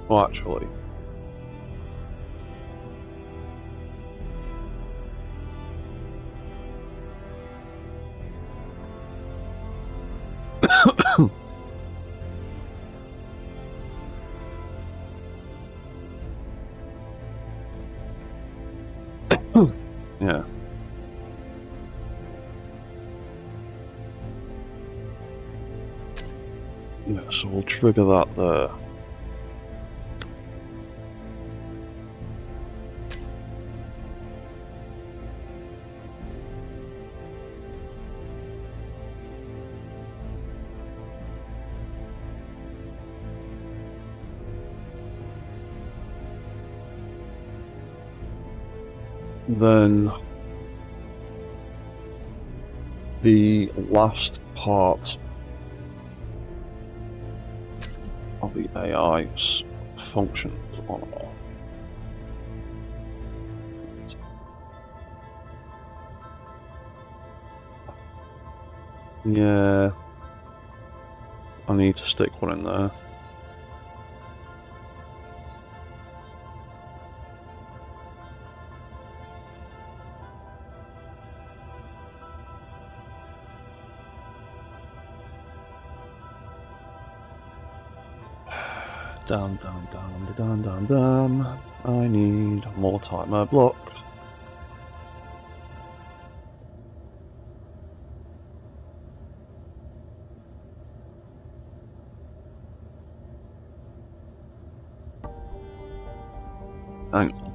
Well, actually, yeah. Yeah, so we'll trigger that there. Then the last part of the AI's functions on and off. Yeah, I need to stick one in there. Down, down, down, down, down, down. I need more timer blocks. Hang on.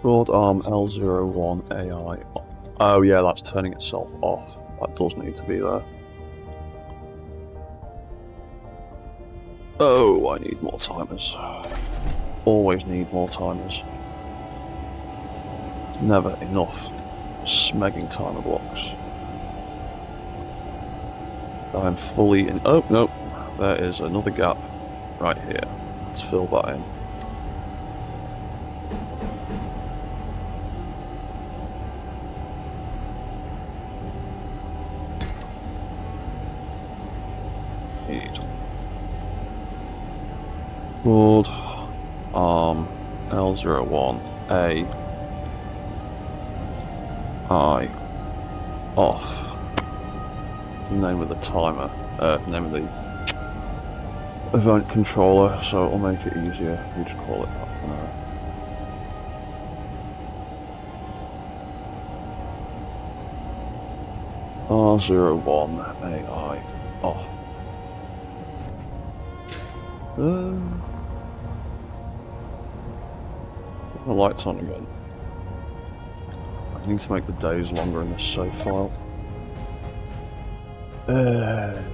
Broad arm L01 AI. Oh yeah, that's turning itself off. That does need to be there. Oh, I need more timers. Always need more timers. Never enough smegging timer blocks. I'm fully in. Oh no, there is another gap right here. Let's fill that in. Need broad arm L01 A I off. Name of the timer, name of the event controller, so it'll make it easier if we just call it that for now. R01 AI off. Put the lights on again. I need to make the days longer in this save file.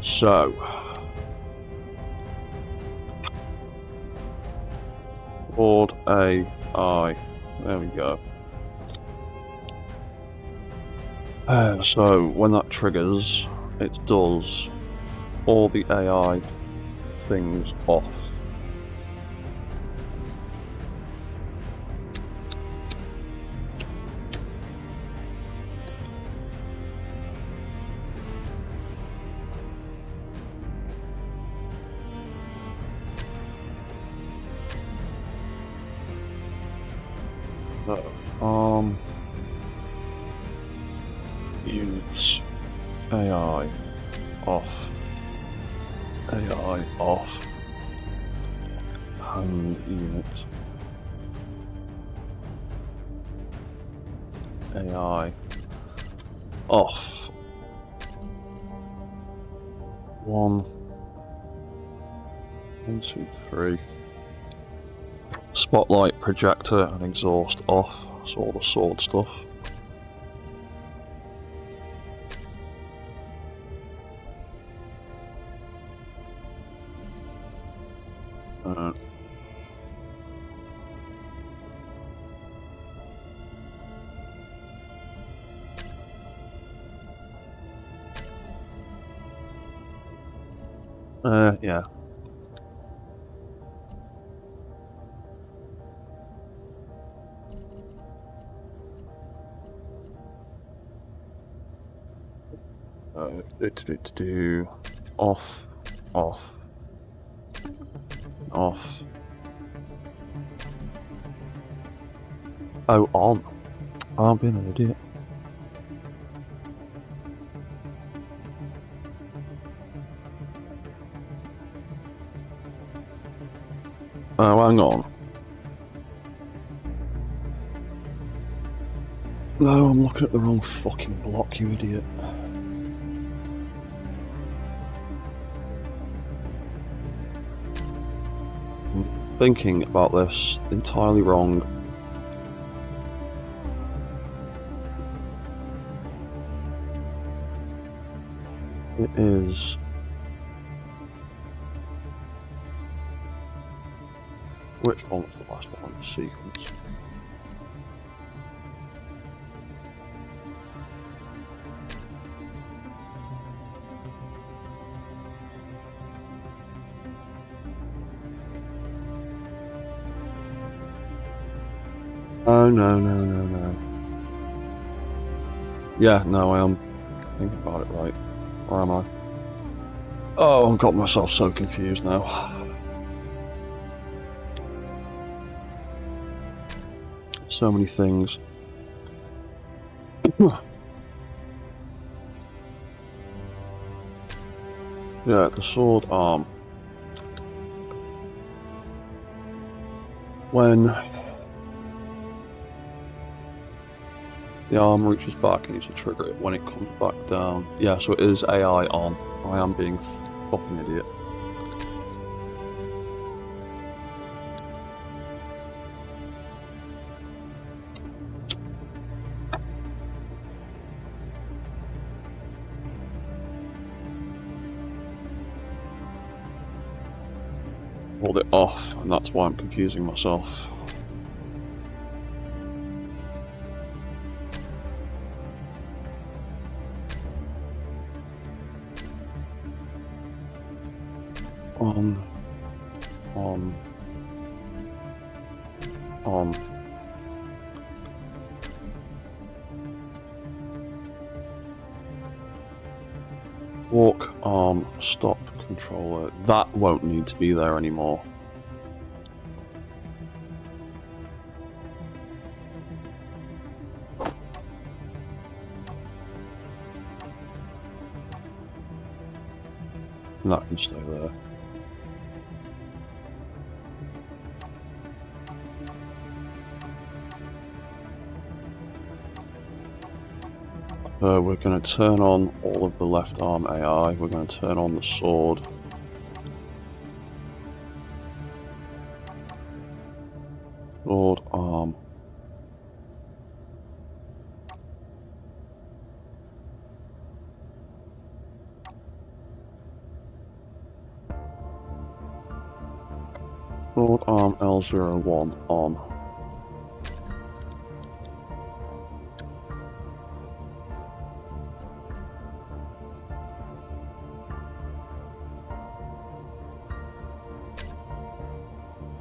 So board AI, there we go. So when that triggers, it does all the AI things off. Units AI off. AI off. Hand unit. AI off. 1, 2, 3. Spotlight, projector, and exhaust off. That's all the sword stuff. Yeah. Do off, off, off. Oh, on. I'm being an idiot. Oh, hang on. No, I'm looking at the wrong fucking block, you idiot. I'm thinking about this entirely wrong. It is... Which one was the last one in the sequence? Oh, no. Yeah, no, I am thinking about it right. Or am I? Oh, I've got myself so confused now. So many things. Yeah, the sword arm. When the arm reaches back, you need to trigger it when it comes back down. Yeah, so it is AI on. I am being a fucking idiot. Hold it off, and that's why I'm confusing myself. On. Walk, arm, stop, controller. That won't need to be there anymore. And that can stay there. We're going to turn on all of the left arm AI. We're going to turn on the sword. Sword arm. Sword arm L01 on.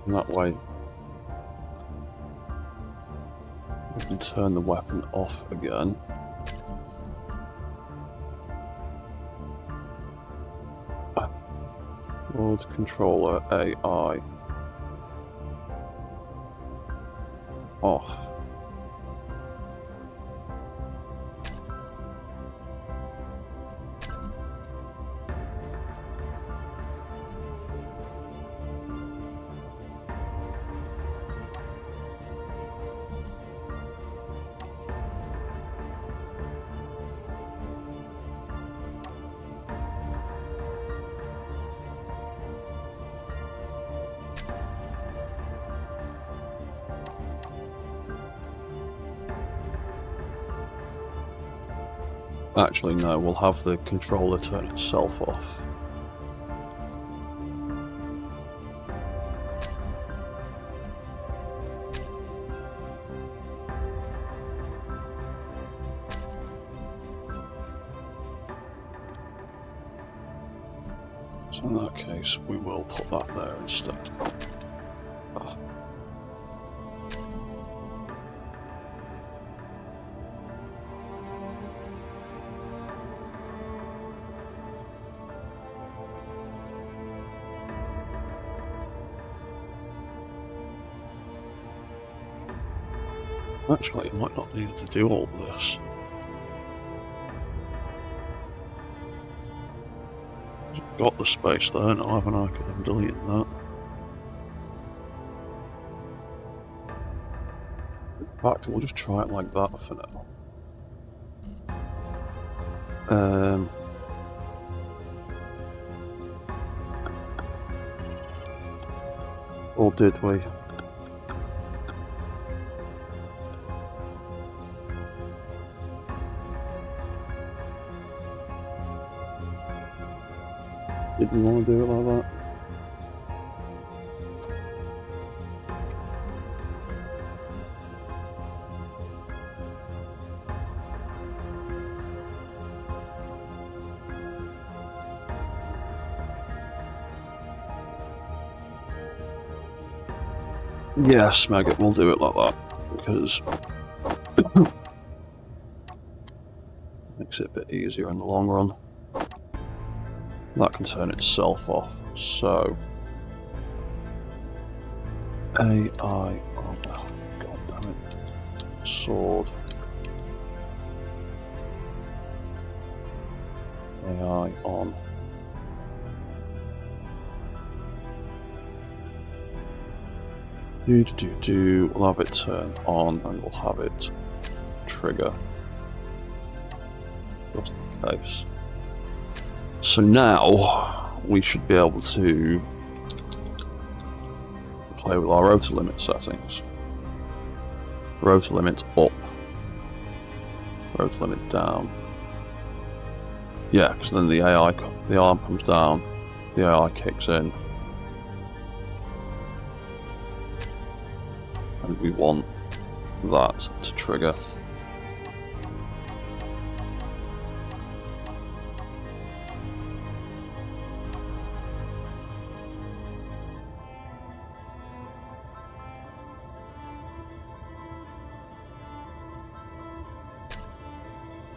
And that way we can turn the weapon off again. Sword controller AI off. Actually, no, we'll have the controller turn itself off. So in that case, we will put that there instead. Actually, I might not need to do all this. I've got the space there now, haven't I? Because I'm deleting that. fact, we'll just try it like that for now. Or did we? Didn't want to do it like that. Yes, Maggot, we'll do it like that, because makes it a bit easier in the long run. That can turn itself off, so AI, oh god damn it, sword, AI on. We'll have it turn on and we'll have it trigger. Just in case. So now we should be able to play with our rotor limit settings. Rotor limit up, rotor limit down. Yeah, because then the arm comes down, the AI kicks in. And we want that to trigger.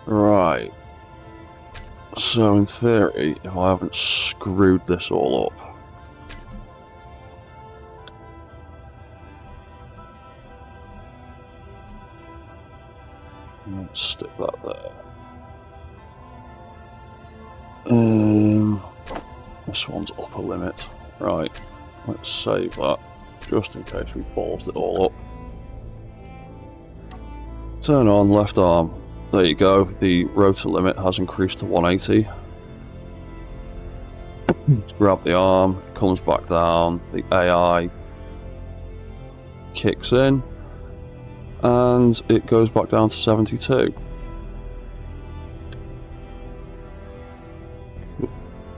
Right. So in theory, if I haven't screwed this all up, let's stick that there. This one's upper limit. Right, let's save that, just in case we ballsed it all up. Turn on left arm. There you go, the rotor limit has increased to 180. Grab the arm, comes back down, the AI kicks in, and it goes back down to 72.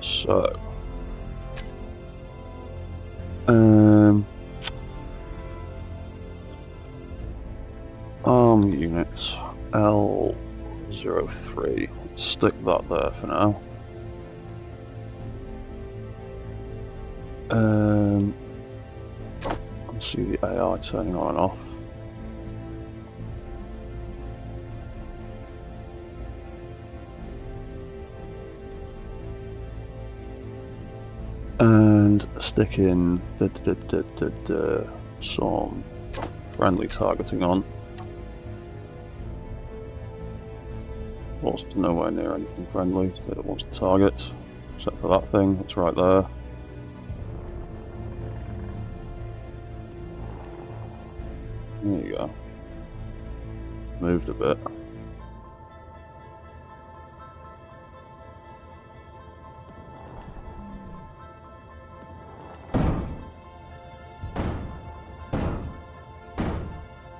So, arm unit L03. Let's stick that there for now. Let's see the AI turning on and off. And stick in some friendly targeting on. Well, it's nowhere near anything friendly that it wants to target, except for that thing that's right there. There you go. Moved a bit.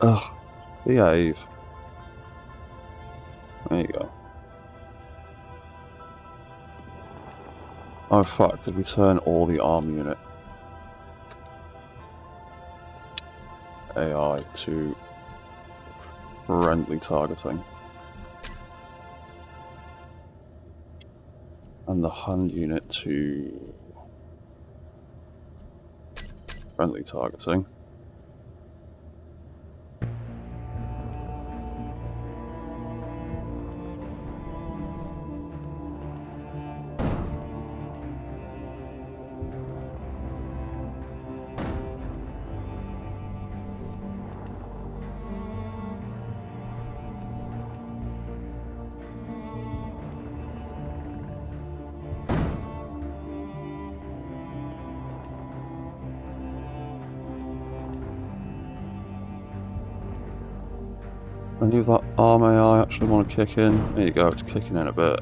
Ugh, behave. There you go. Oh, in fact, if we turn all the arm unit AI to friendly targeting, and the hand unit to friendly targeting. Any of that arm AI actually want to kick in? There you go, it's kicking in a bit.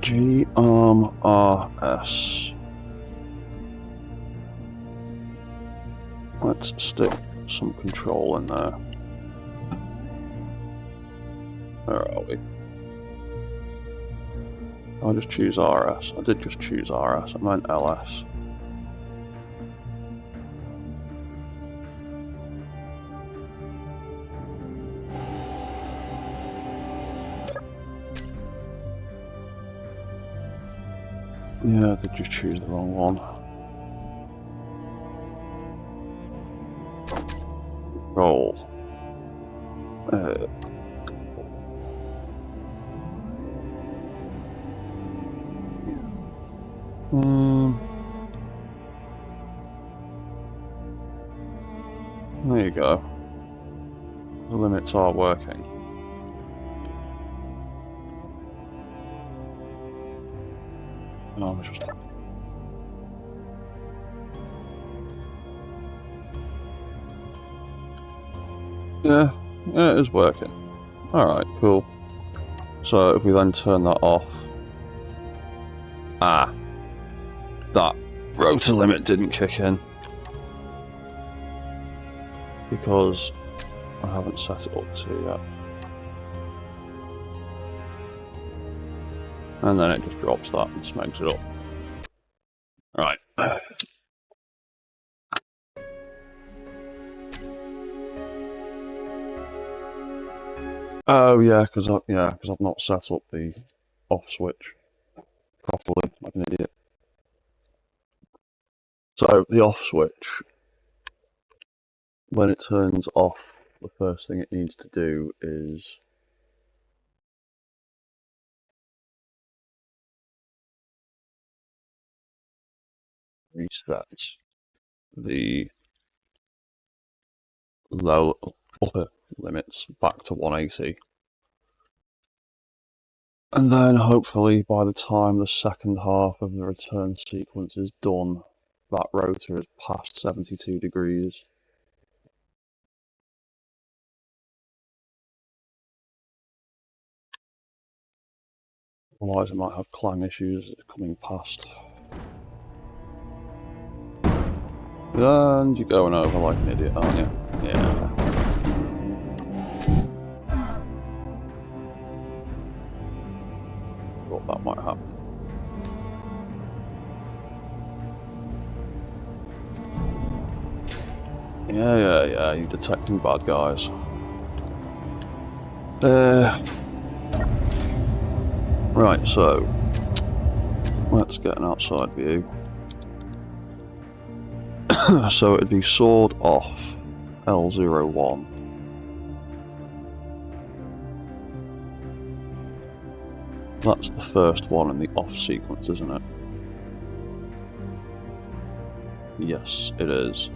G-Arm RS. Let's stick some control in there. Where are we? I'll just choose RS. I did just choose RS, I meant LS. Yeah, I did just choose the wrong one. Roll. There you go. The limits are working. No, it's just... Yeah, it is working. Alright, cool. So if we then turn that off... Ah! That rotor limit didn't kick in. Because I haven't set it up to yet. And then it just drops that and smegs it up. Right. Oh yeah, because I've not set up the off switch properly, like an idiot. So the off switch, when it turns off, the first thing it needs to do is reset the upper limits back to 180. And then hopefully by the time the second half of the return sequence is done, that rotor is past 72 degrees. Otherwise it might have clang issues coming past. And you're going over like an idiot, aren't you? Yeah. Thought that might happen. Yeah, you're detecting bad guys. Right, so let's get an outside view. So it'd be sword off L01. That's the first one in the off sequence, isn't it? Yes, it is.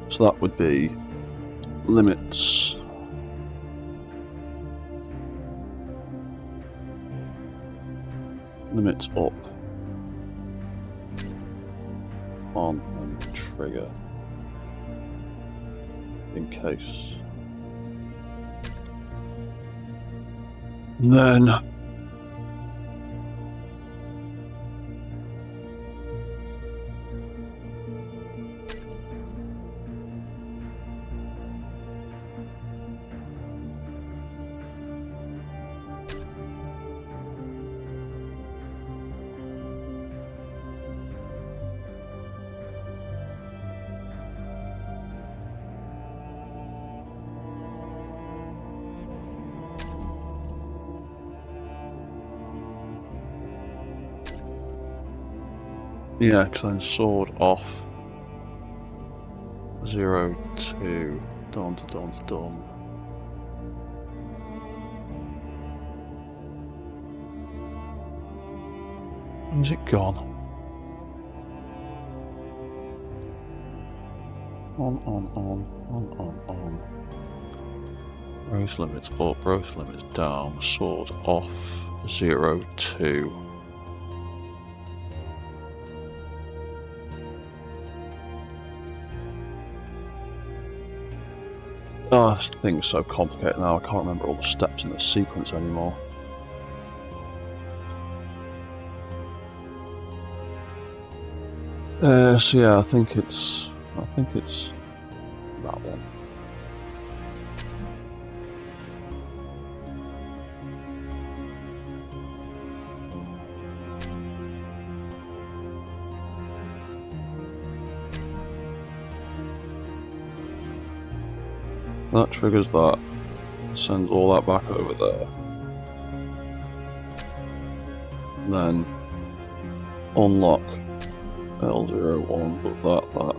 So that would be limits up on and trigger in case. And then yeah, because then sword off 02 done. Where's it gone? On. Growth limits up, growth limits down, sword off, 0, 2. Oh, this thing's so complicated now, I can't remember all the steps in the sequence anymore. So yeah, I think it's that one. That triggers that, sends all that back over there. And then unlock L01, but that.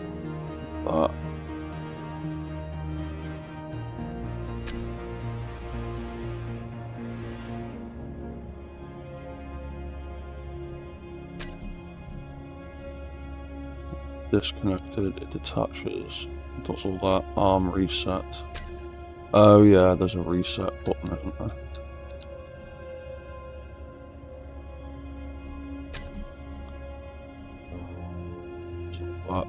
Disconnected, it detaches, it does all that, arm reset. Oh yeah, there's a reset button, isn't there? That.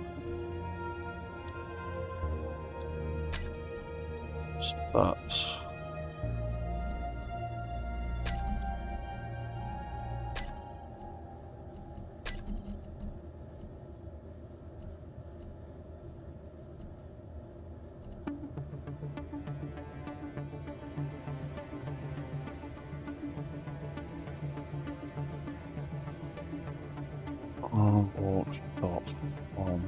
Watch.on.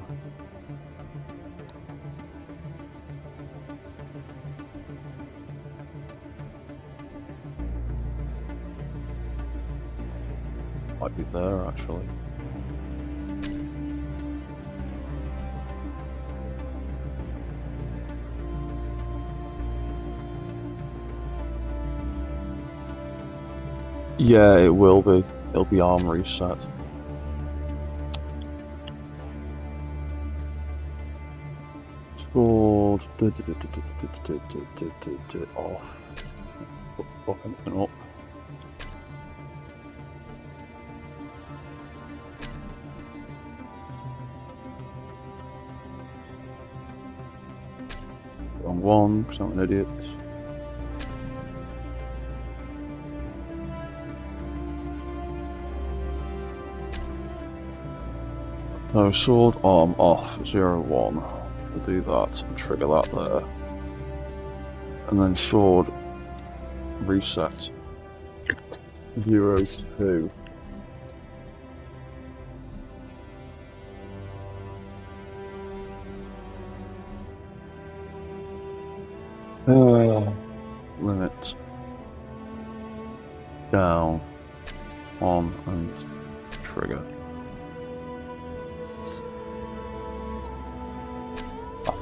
Might be there actually. Yeah, it will be. It'll be arm reset. Scored. Off. Fuck anything up. Wrong one, because I'm an idiot. No, sword arm off, 0-1. We'll do that and trigger that there. And then sword reset, 0-2. Limit down, on, and trigger.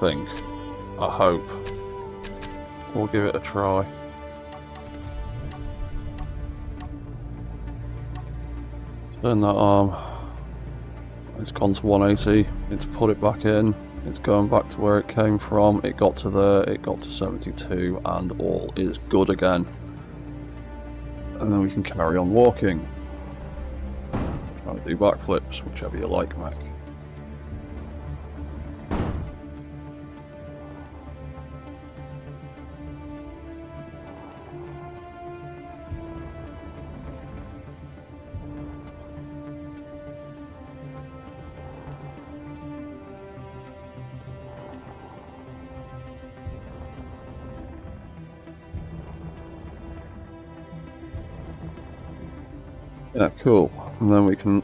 I hope. We'll give it a try. Turn that arm. It's gone to 180. It's put it back in. It's going back to where it came from. It got to there. It got to 72, and all is good again. And then we can carry on walking. Try to do backflips, whichever you like, Mac. Yeah, cool. And then we can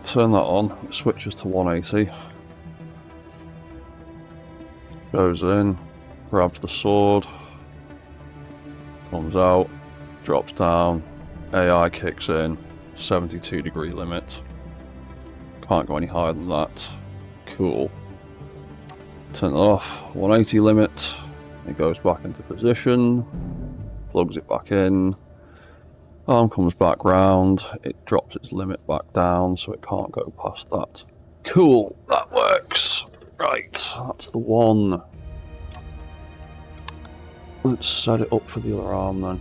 turn that on. It switches to 180. Goes in, grabs the sword, comes out, drops down, AI kicks in, 72-degree limit. Can't go any higher than that. Cool. Turn it off, 180 limit. It goes back into position, plugs it back in. Arm comes back round, it drops its limit back down so it can't go past that. Cool, that works. Right, that's the one. Let's set it up for the other arm then.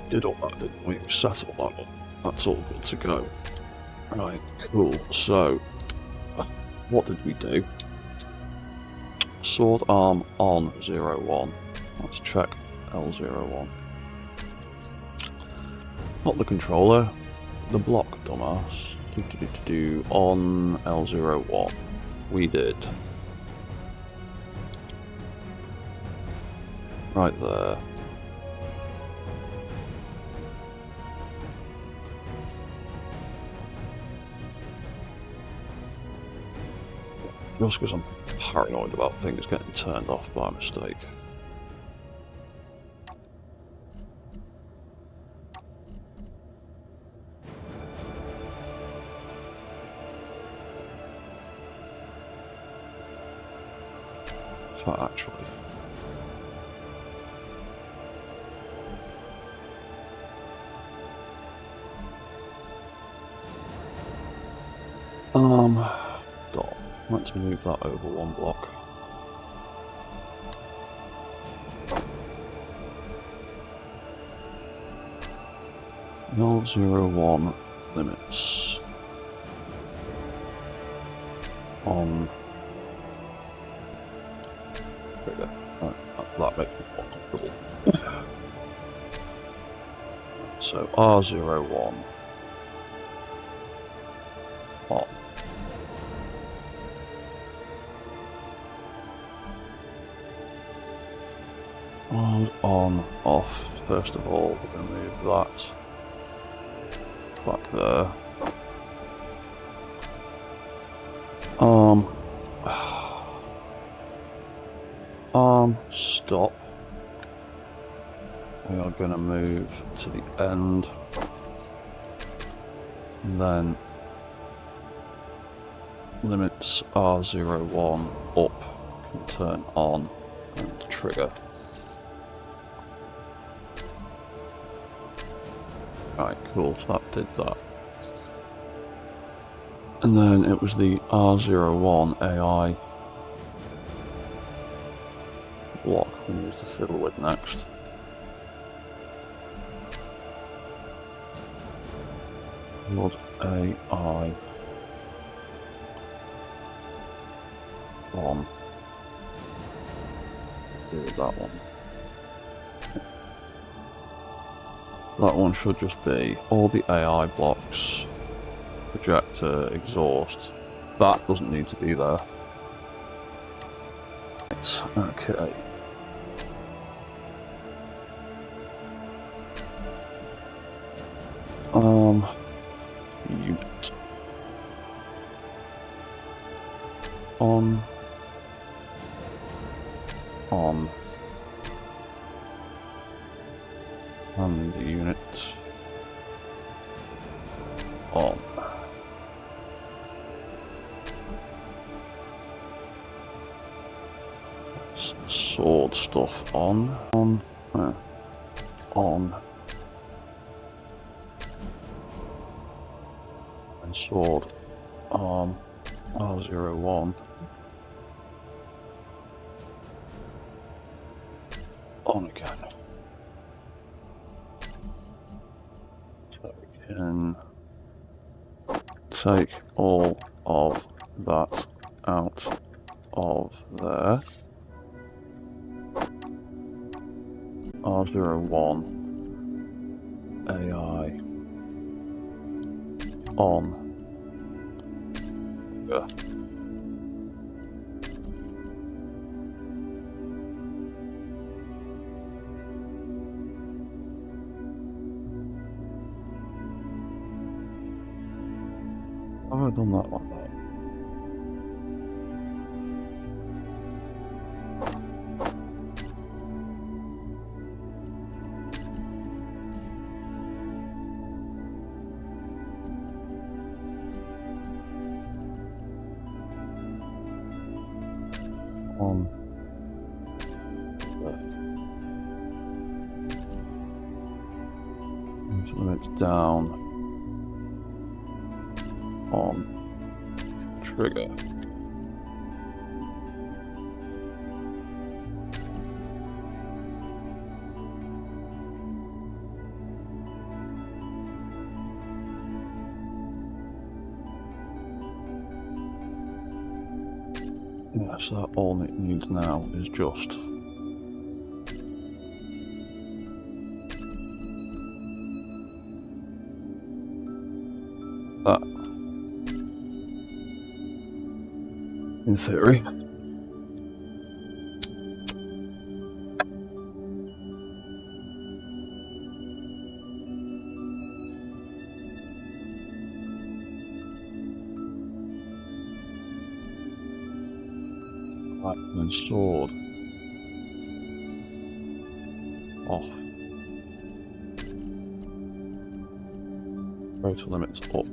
Did all that, didn't we? We set all that up. That's all good to go. Right, cool. So, what did we do? Sword arm on 01. Let's check L01. Not the controller, the block, dumbass. On L01. We did. Right there. Just because I'm paranoid about things getting turned off by mistake. So actually, stop. Let's move that over one block. L01 limits on trigger. That makes me more comfortable. So R01 on. On, off. First of all, we're going to move that back there. Stop. We are going to move to the end. And then limits R01 up can turn on and trigger. Right, cool, so that did that. And then it was the R01 AI block we need to fiddle with next. Mod AI on. Do that one. That one should just be all the AI blocks, projector, exhaust. That doesn't need to be there. Right, okay. Unit. On. And the unit on. Sword stuff on. On. And sword arm R01. On again. So we can take all of that out of there. R01 AI on. Yeah. Have I done that one? On. limits down on trigger. Yeah, so that all it needs now is just that, in theory. Right, and then sword off. Rotor limits up.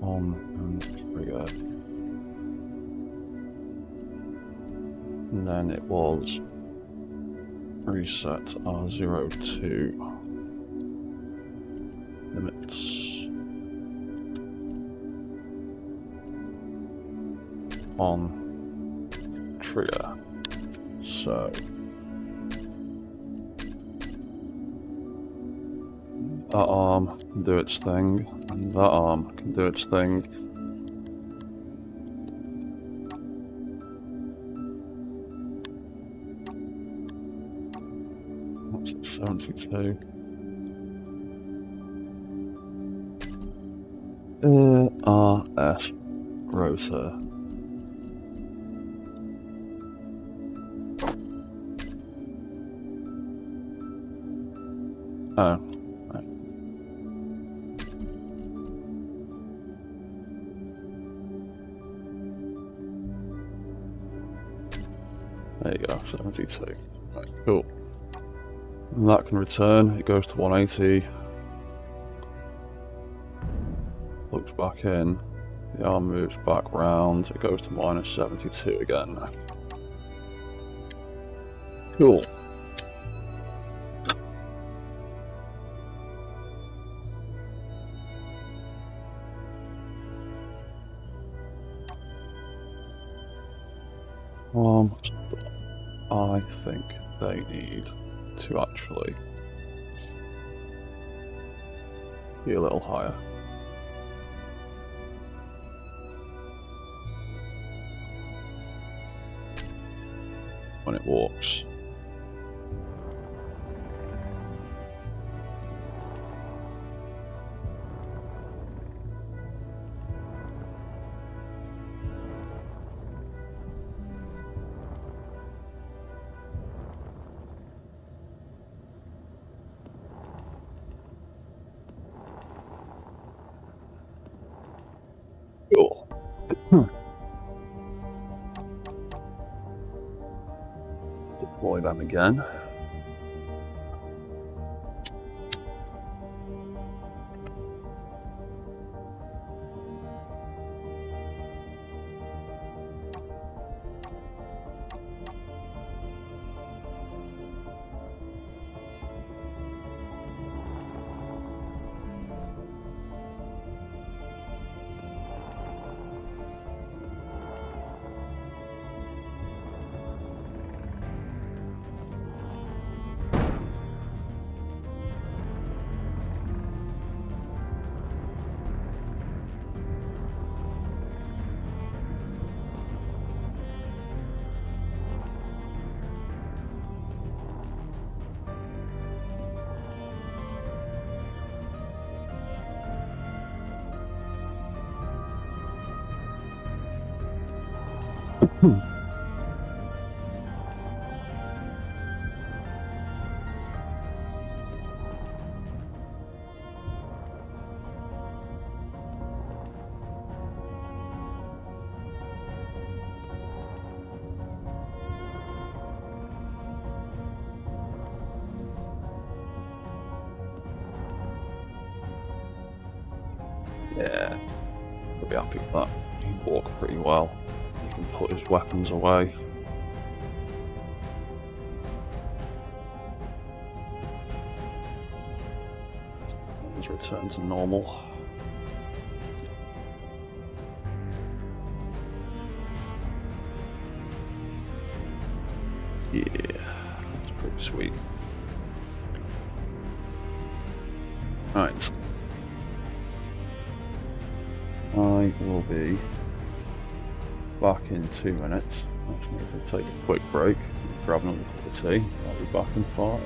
On and trigger. And then it was reset R02 limits on trigger. So that arm can do its thing, and that arm can do its thing. That's at 72. RS rotor. Oh. There you go, 72. Right, cool. And that can return, it goes to 180. Looks back in, the arm moves back round, it goes to minus 72 again. Cool. I think they need to actually be a little higher. When it walks. Cool. Deploy them again. Yeah, I'll be happy with that. You walk pretty well. You and put his weapons away. Let's return to normal. Yeah, that's pretty sweet. Right. I will be back in 2 minutes. I just need to take a quick break, grab another cup of tea. I'll be back in 5.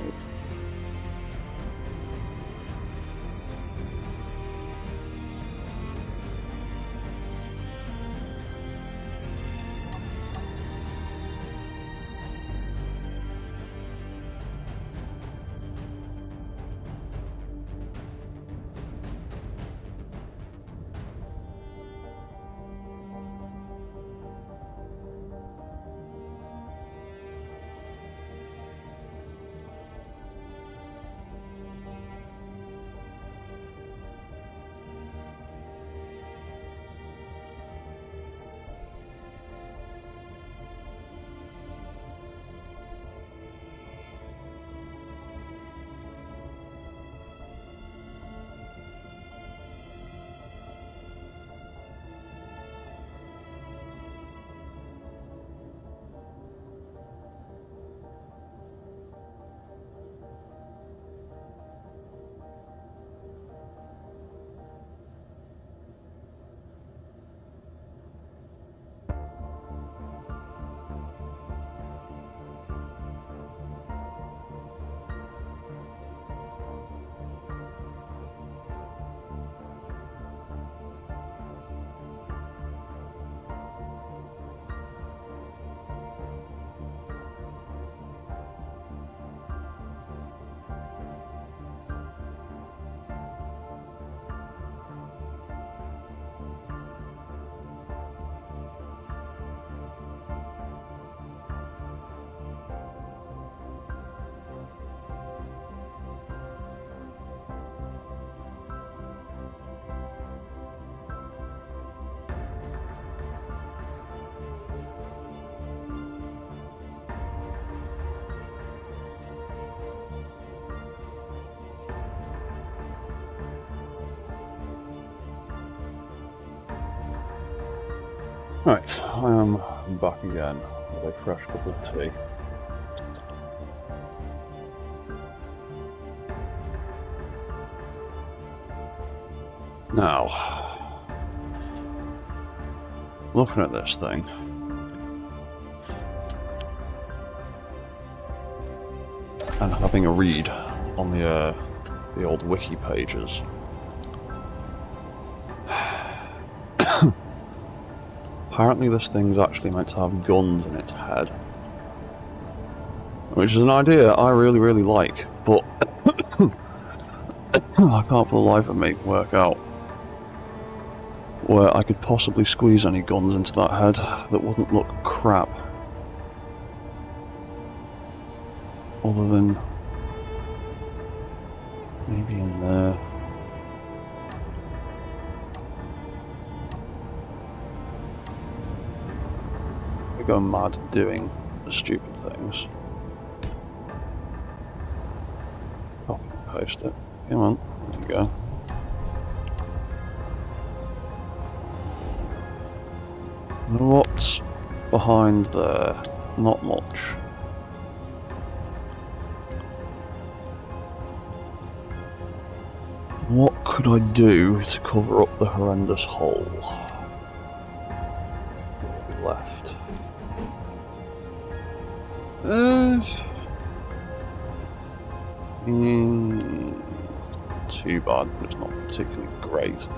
Right, I am back again with a fresh cup of tea. Now, looking at this thing, and having a read on the old wiki pages, apparently this thing's actually meant to have guns in its head, which is an idea I really like, but I can't for the life of me work out where I could possibly squeeze any guns into that head that wouldn't look crap. Other than maybe in there. I go mad doing stupid things. Copy and paste it. Come on, there you go. What's behind there? Not much. What could I do to cover up the horrendous hole left? Too bad, but it's not particularly great.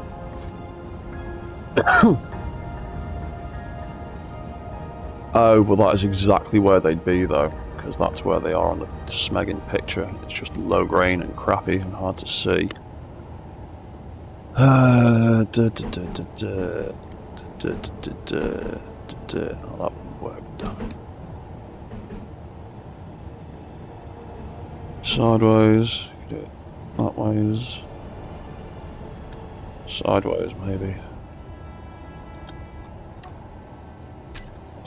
Oh, well that is exactly where they'd be though, because that's where they are on the smegging picture. It's just low grain and crappy and hard to see. Oh, that wouldn't work, damn it. Sideways, do it that ways. Sideways maybe.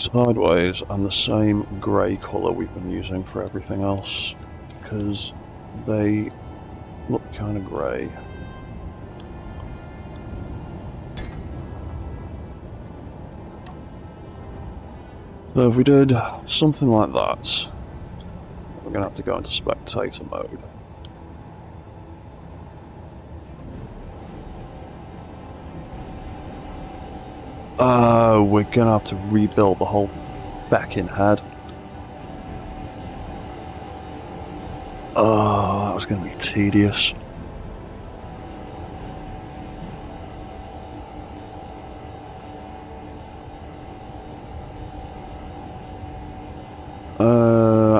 sideways and the same grey colour we've been using for everything else, because they look kind of grey. So if we did something like that, we're going to have to go into spectator mode. We're going to have to rebuild the whole backing head. Oh, that was going to be tedious.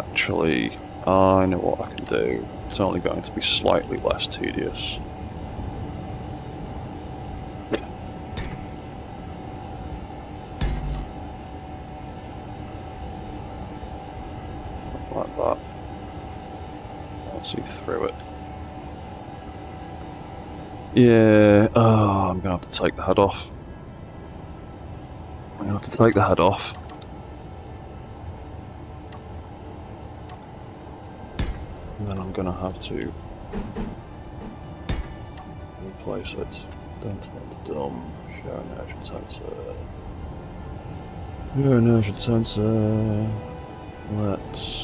Actually, I know what I can do. It's only going to be slightly less tedious. Like that. I'll see through it. Yeah, I'm gonna have to take the head off. I'm gonna have to take the head off. And then I'm gonna have to replace it. Don't let the dumb show inertia tensor. Show inertia tensor. Let's.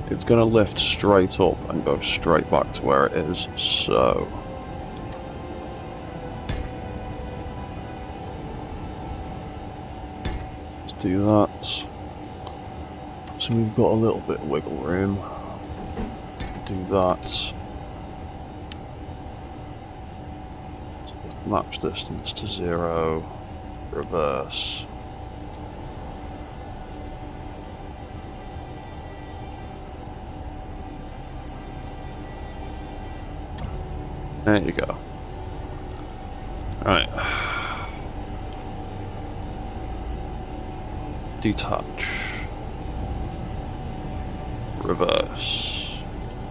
It's gonna lift straight up and go straight back to where it is, so. Let's do that. So we've got a little bit of wiggle room. Do that. Match distance to 0. Reverse. There you go. Right. Detach. Reverse.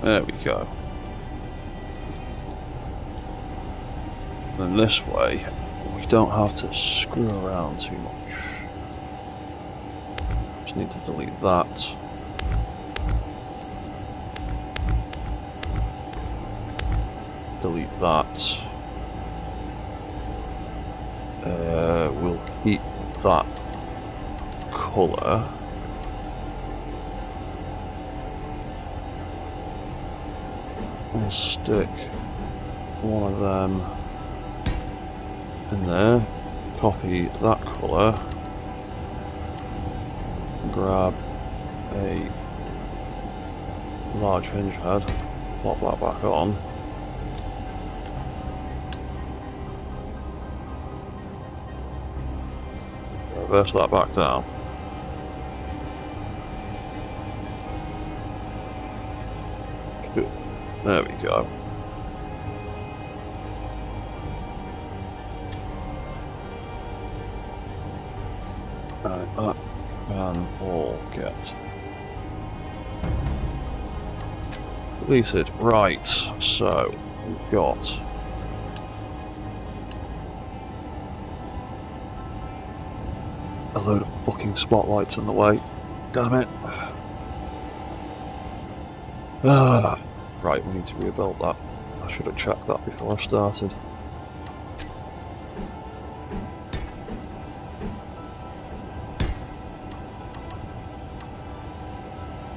There we go. Then this way, we don't have to screw around too much. Just need to delete that. Delete that. We'll keep that colour. We'll stick one of them in there, copy that colour, grab a large hinge head, plop that back on, reverse that back down. There we go. Right, that can all get deleted. Right, so we've got a load of fucking spotlights in the way. Damn it. Right, we need to rebuild that. I should have checked that before I started.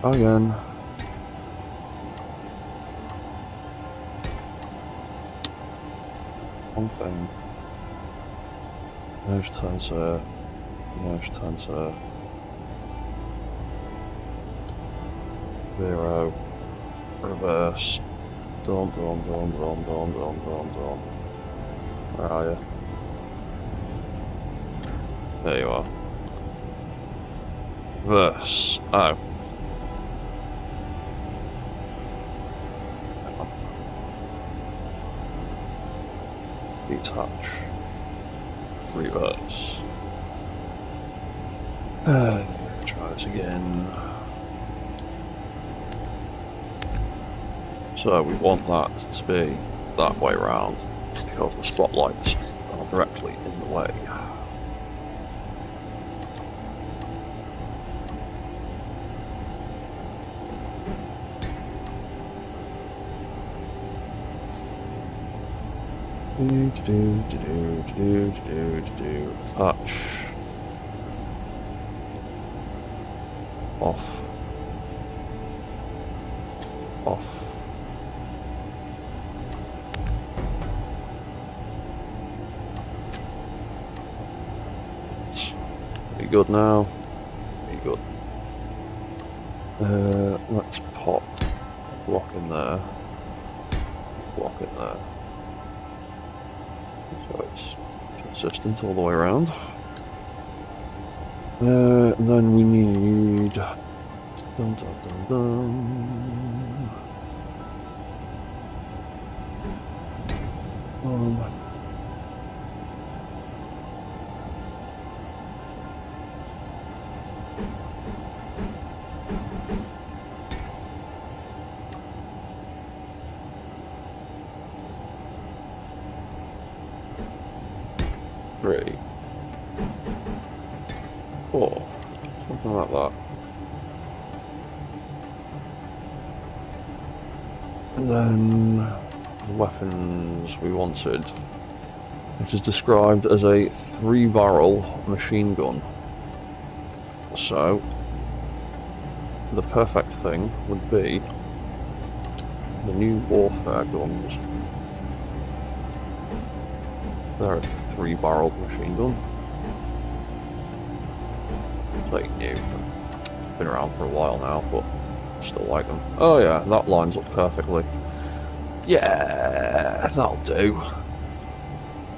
Again. One thing. Inertia tensor. Inertia tensor. 0. Reverse. Dum. Where are you? There you are. Reverse. Oh. Detach. Reverse. Try this again. So we want that to be that way round because the spotlights are directly in the way. Attach. Off. Off. Be good now. Be good. Let's pop a block in there. Block in there. So it's consistent all the way around. And then we need. Dun, dun, dun, dun. Three, 4, something like that. And then the weapons we wanted. It is described as a 3-barrel machine gun. So the perfect thing would be the new warfare guns. They're a 3-barrel machine gun. It's like new. Been around for a while now, but still like them. Oh yeah, that lines up perfectly. Yeah, that'll do.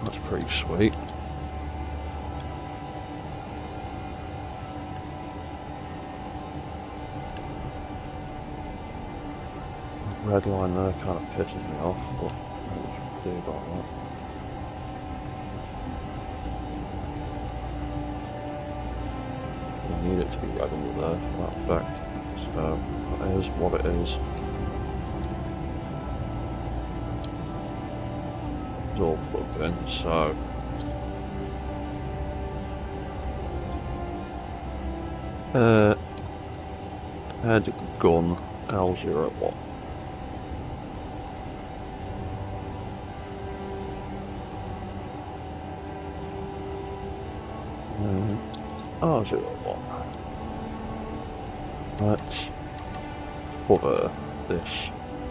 That's pretty sweet. Red line there kind of pisses me off, but what should we do about that? We need it to be red under there for that effect. So that is what it is. It's all plugged in, so head gun L01. R01. Let's cover this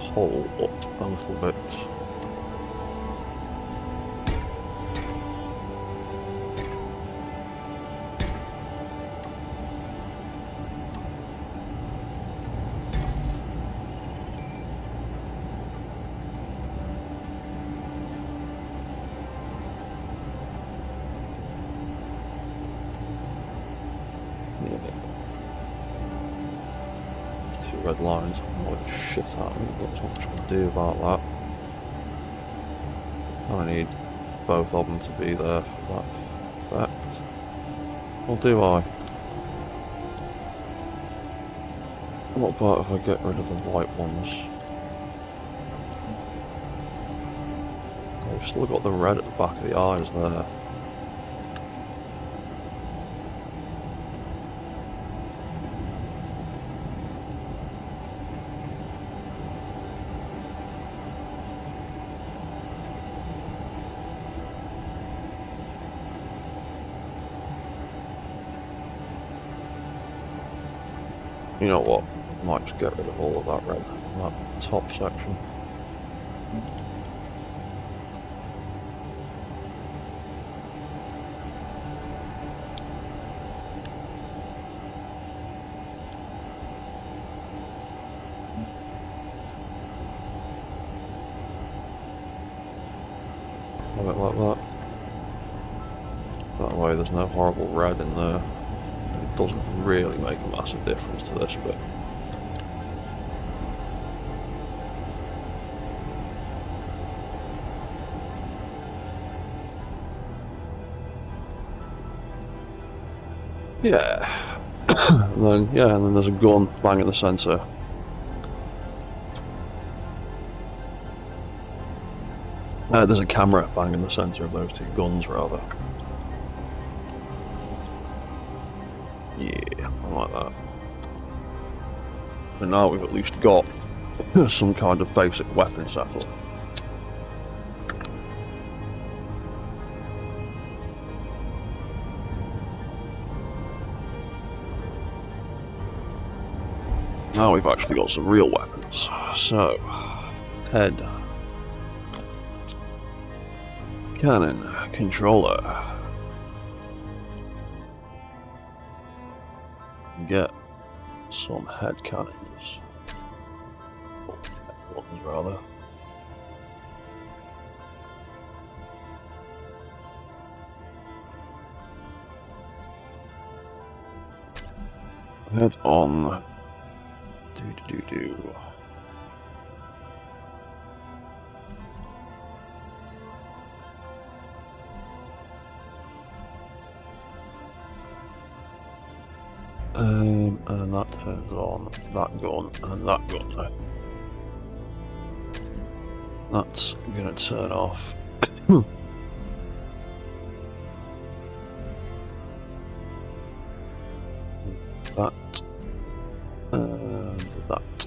hole up a little bit. Red lines, what shit at me, but there's not much I can do about that. I need both of them to be there for that effect. Or do I? What about if I get rid of the white ones? I've still got the red at the back of the eyes there. You know what? I might just get rid of all of that red, that top section. Have it like that. That way there's no horrible red in there. It doesn't really make a massive difference to this bit. Yeah. And then there's a gun bang in the centre. There's a camera bang in the centre of those two guns, rather. Yeah, I like that. And now we've at least got some kind of basic weapon setup. Now we've actually got some real weapons. So, head, cannon, controller. Get some head cannons. Head guns, rather. Head on. Do. And that turns on that gun and that gun. That's gonna turn off. That and that.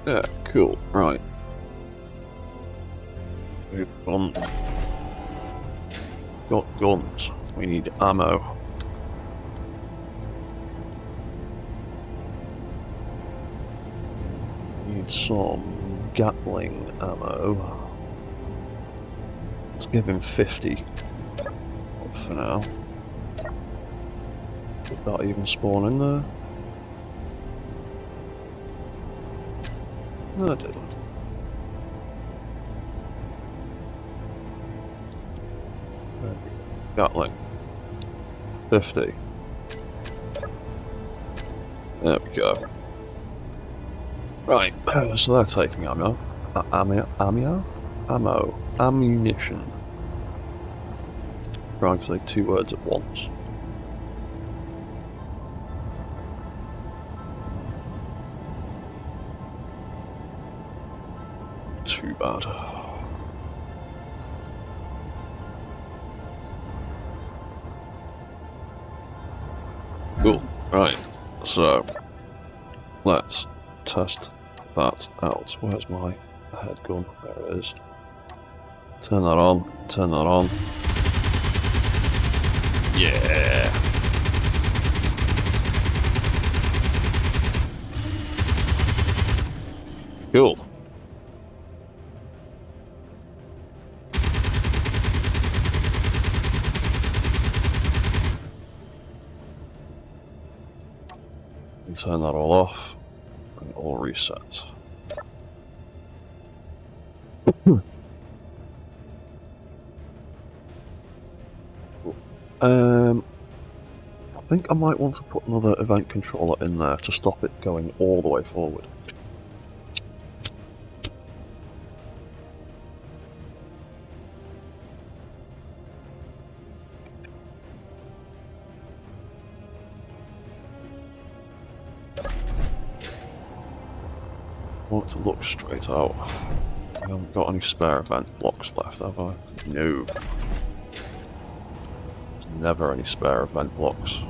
Yeah, cool. Right. We've got guns. We need ammo. Need some Gatling ammo. Let's give him 50 for now. Did that even spawn in there? No, it didn't. Gatling. 50. There we go. Right, so they're taking ammo. Ammunition. Trying to say two words at once. Too bad. Cool. Right, so let's test that out. Where's my head gun? There it is. Turn that on, turn that on. Yeah! Cool. Turn that all off and all reset. I think I might want to put another event controller in there to stop it going all the way forward. I want it to look straight out. I haven't got any spare event blocks left, have I? No. There's never any spare event blocks.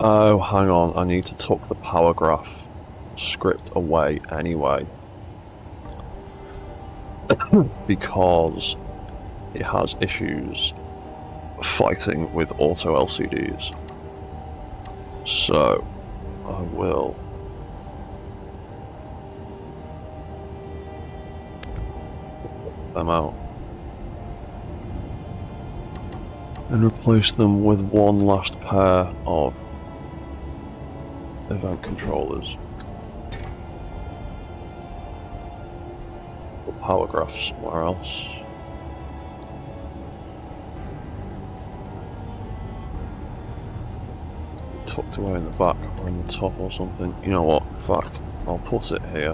Oh, hang on, I need to tuck the power graph script away anyway. Because it has issues fighting with auto LCDs. So, I will put them out and replace them with one last pair of event controllers. Put power graphs somewhere else. tucked away in the back or in the top or something. You know what? In fact, I'll put it here.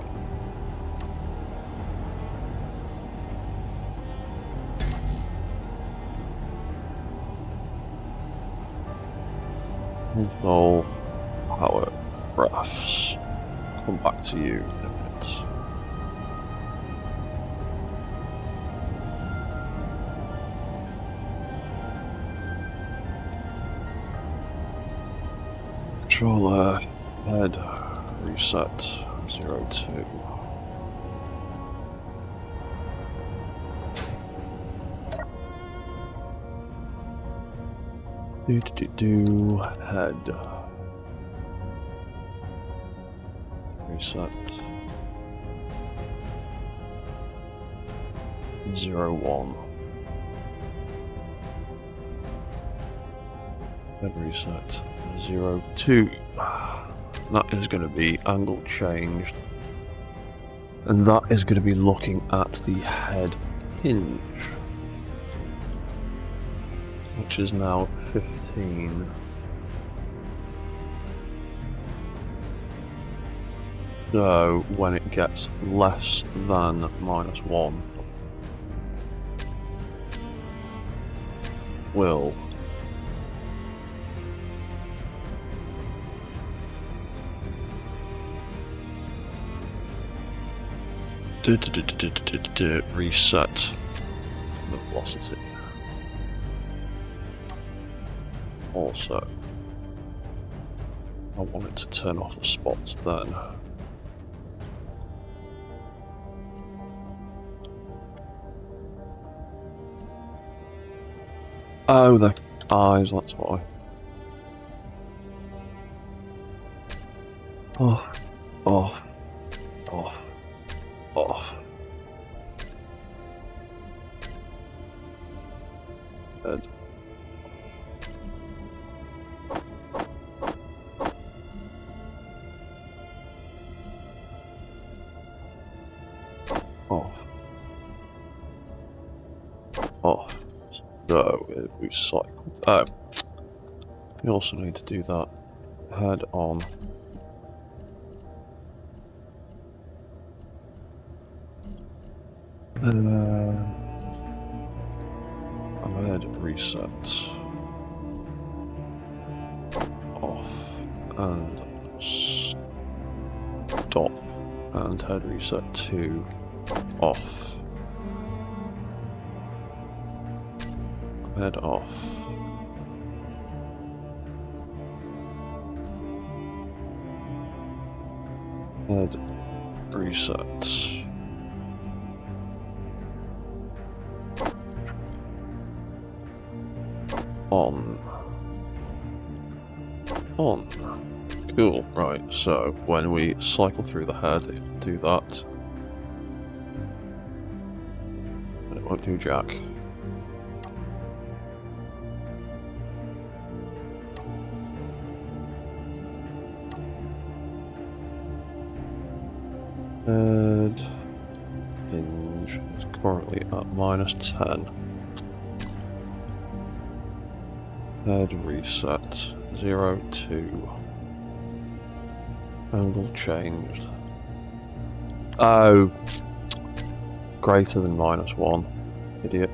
Control power graphs. Come back to you in a minute. Controller head reset 02. Head reset 01. Head reset 02. That is going to be angle changed, and that is going to be looking at the head hinge, which is now 15. So when it gets less than -1, will reset the velocity. Also, I want it to turn off the spots then. Oh, the eyes, that's why. Off, off, off, off. Head. Off. Off. So, if we cycled. Oh. We also need to do that. Head on. Head reset. Off. And stop. And head reset to off. Head off. Head reset. On. Cool, right, so when we cycle through the head, if we do that, then it won't do jack. Head hinge is currently at -10. Head reset 02. Angle changed. Oh, greater than -1. Idiot.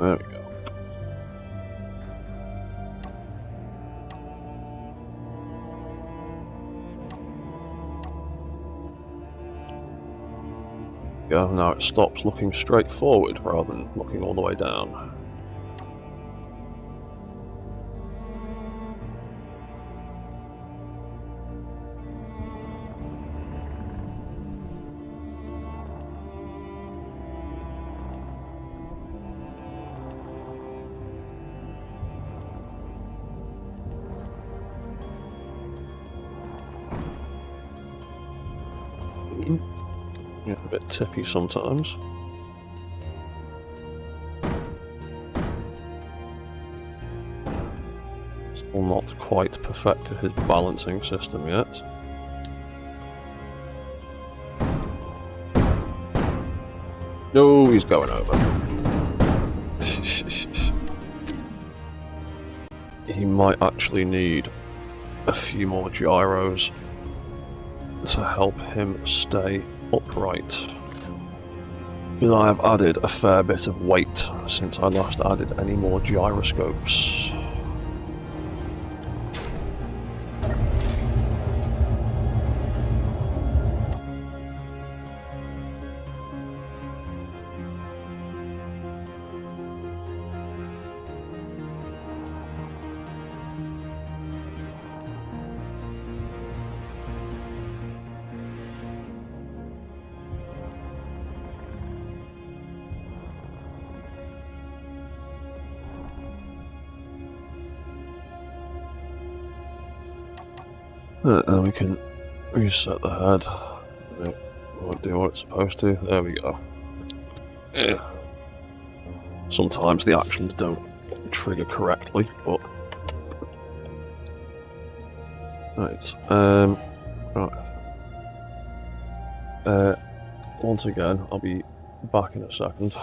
There we go. Now it stops looking straight forward rather than looking all the way down. Yeah, a bit tippy sometimes. still not quite perfected his balancing system yet. No, he's going over. He might actually need a few more gyros to help him stay upright. Because I have added a fair bit of weight since I last added any more gyroscopes. And we can reset the head. It won't do what it's supposed to. There we go. Yeah. Sometimes the actions don't trigger correctly, but... Right. Right. Once again, I'll be back in a second.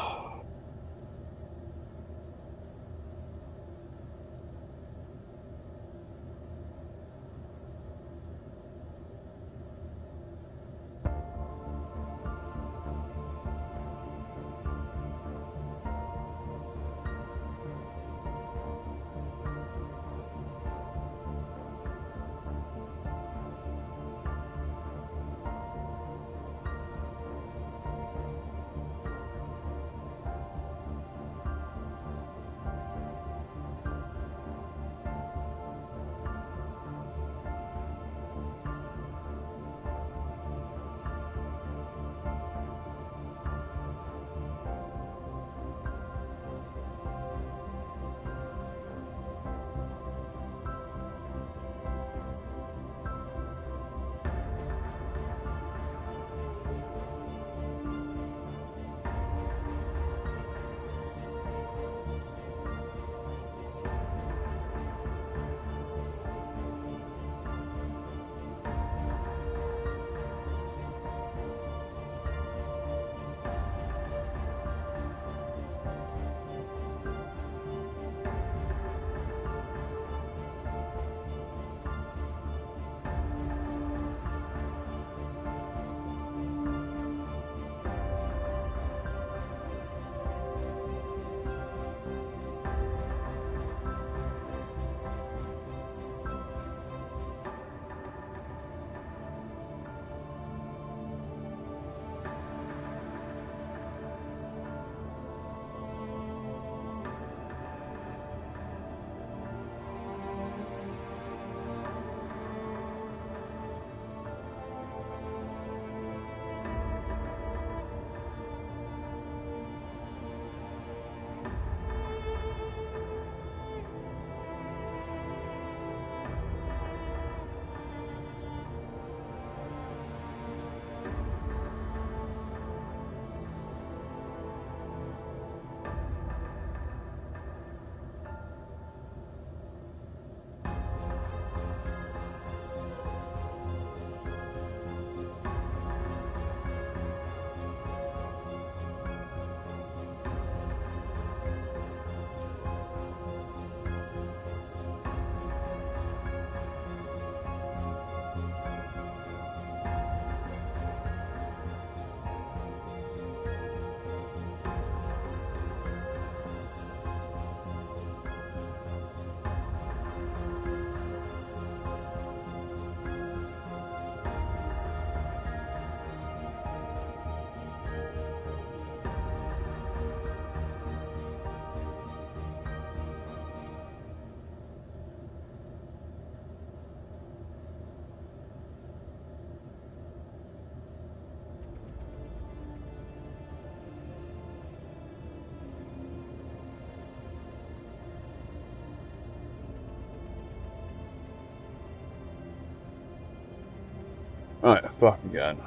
Right, back again.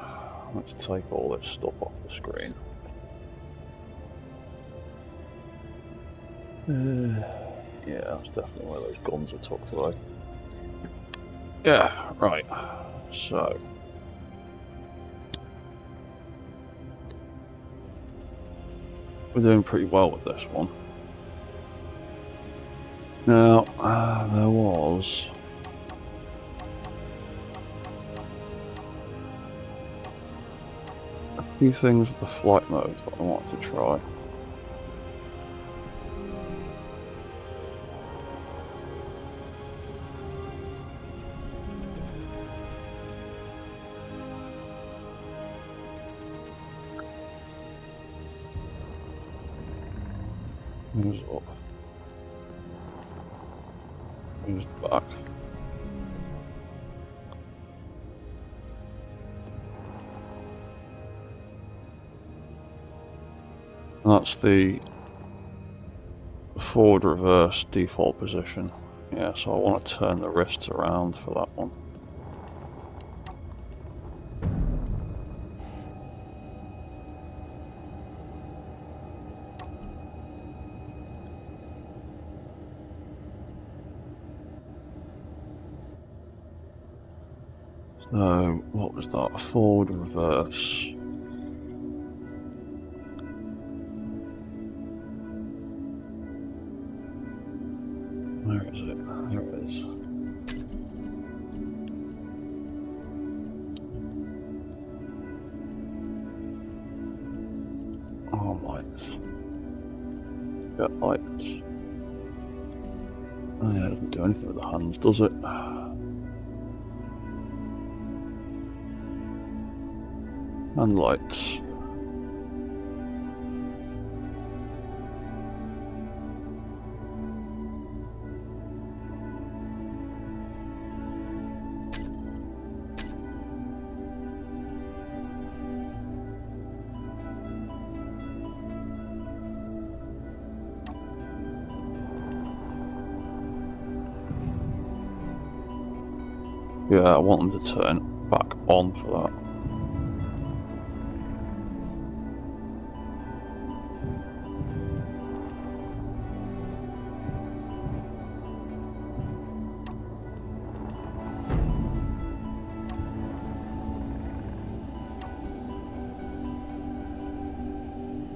Let's take all this stuff off the screen. Yeah, that's definitely where those guns are tucked away. Yeah, right. So. We're doing pretty well with this one. Now, there was... a few things with the flight mode that I wanted to try. Who's up? Who's back? That's the forward reverse default position. Yeah, so I want to turn the wrists around for that one. So, what was that? Forward reverse. Where is it? There it is. Oh, lights. Get lights. Oh yeah, it doesn't do anything with the hands, does it? And lights. Yeah, I want them to turn back on for that.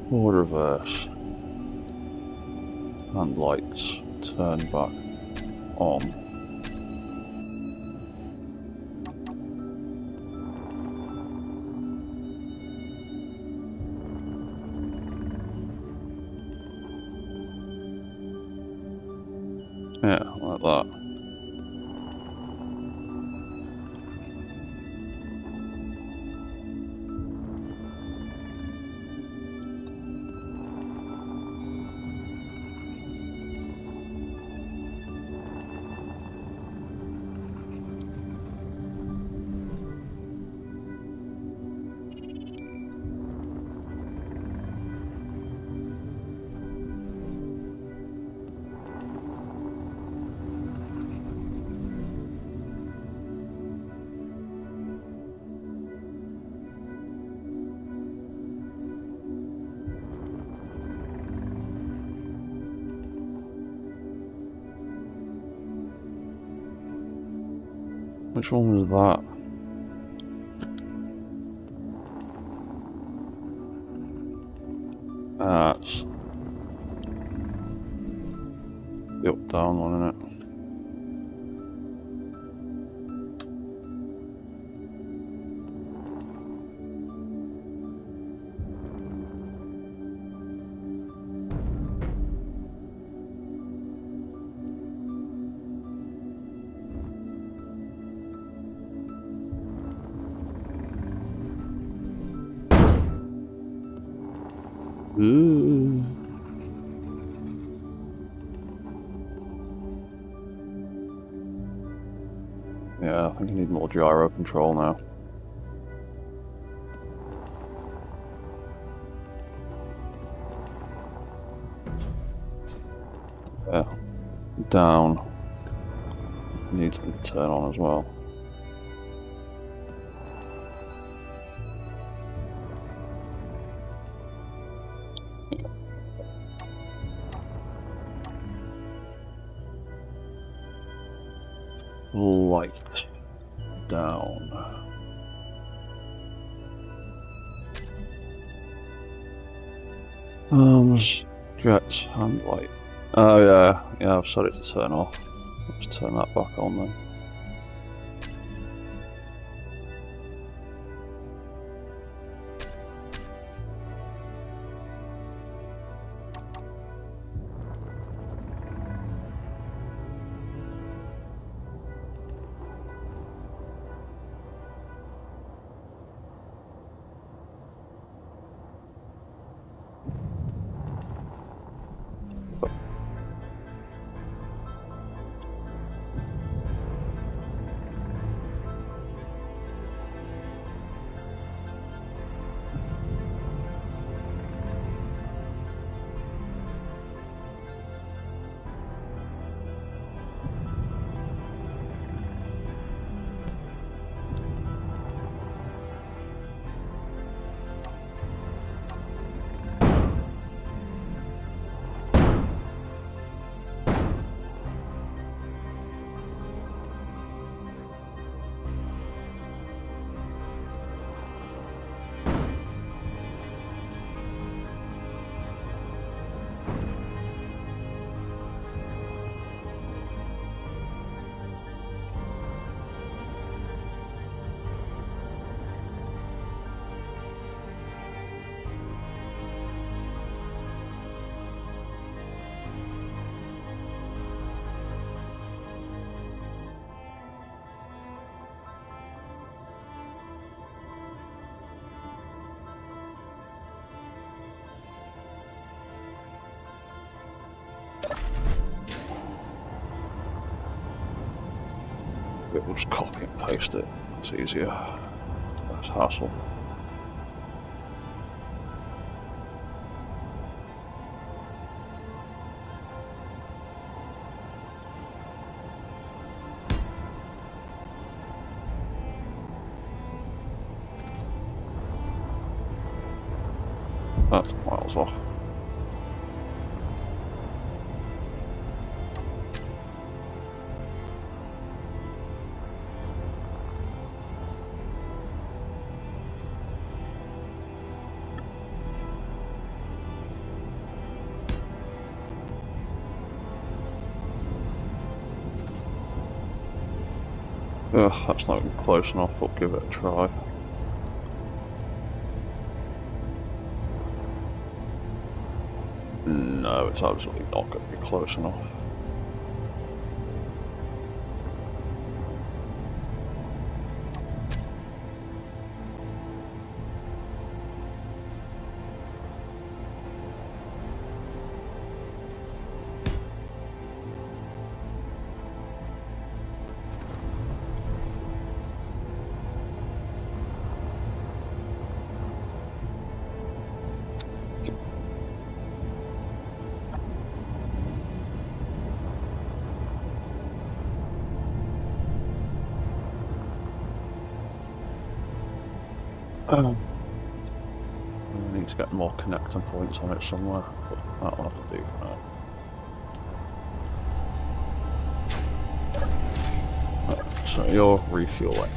Forward reverse. And lights turn back on. Yeah, like that. Which one was that? That's the up down one, isn't it? Ooh. Yeah, I think I need more gyro control now. Yeah, down needs to turn on as well. light down. Arms, jets, hand light. Oh yeah, I've set it to turn off. Let's turn that back on then. We'll just copy and paste it. It's easier. Less hassle. That's miles off. Ugh, that's not even close enough, but give it a try. No, it's absolutely not going to be close enough. I need to get more connecting points on it somewhere, but that'll have to do for now. Right, so you're refueling.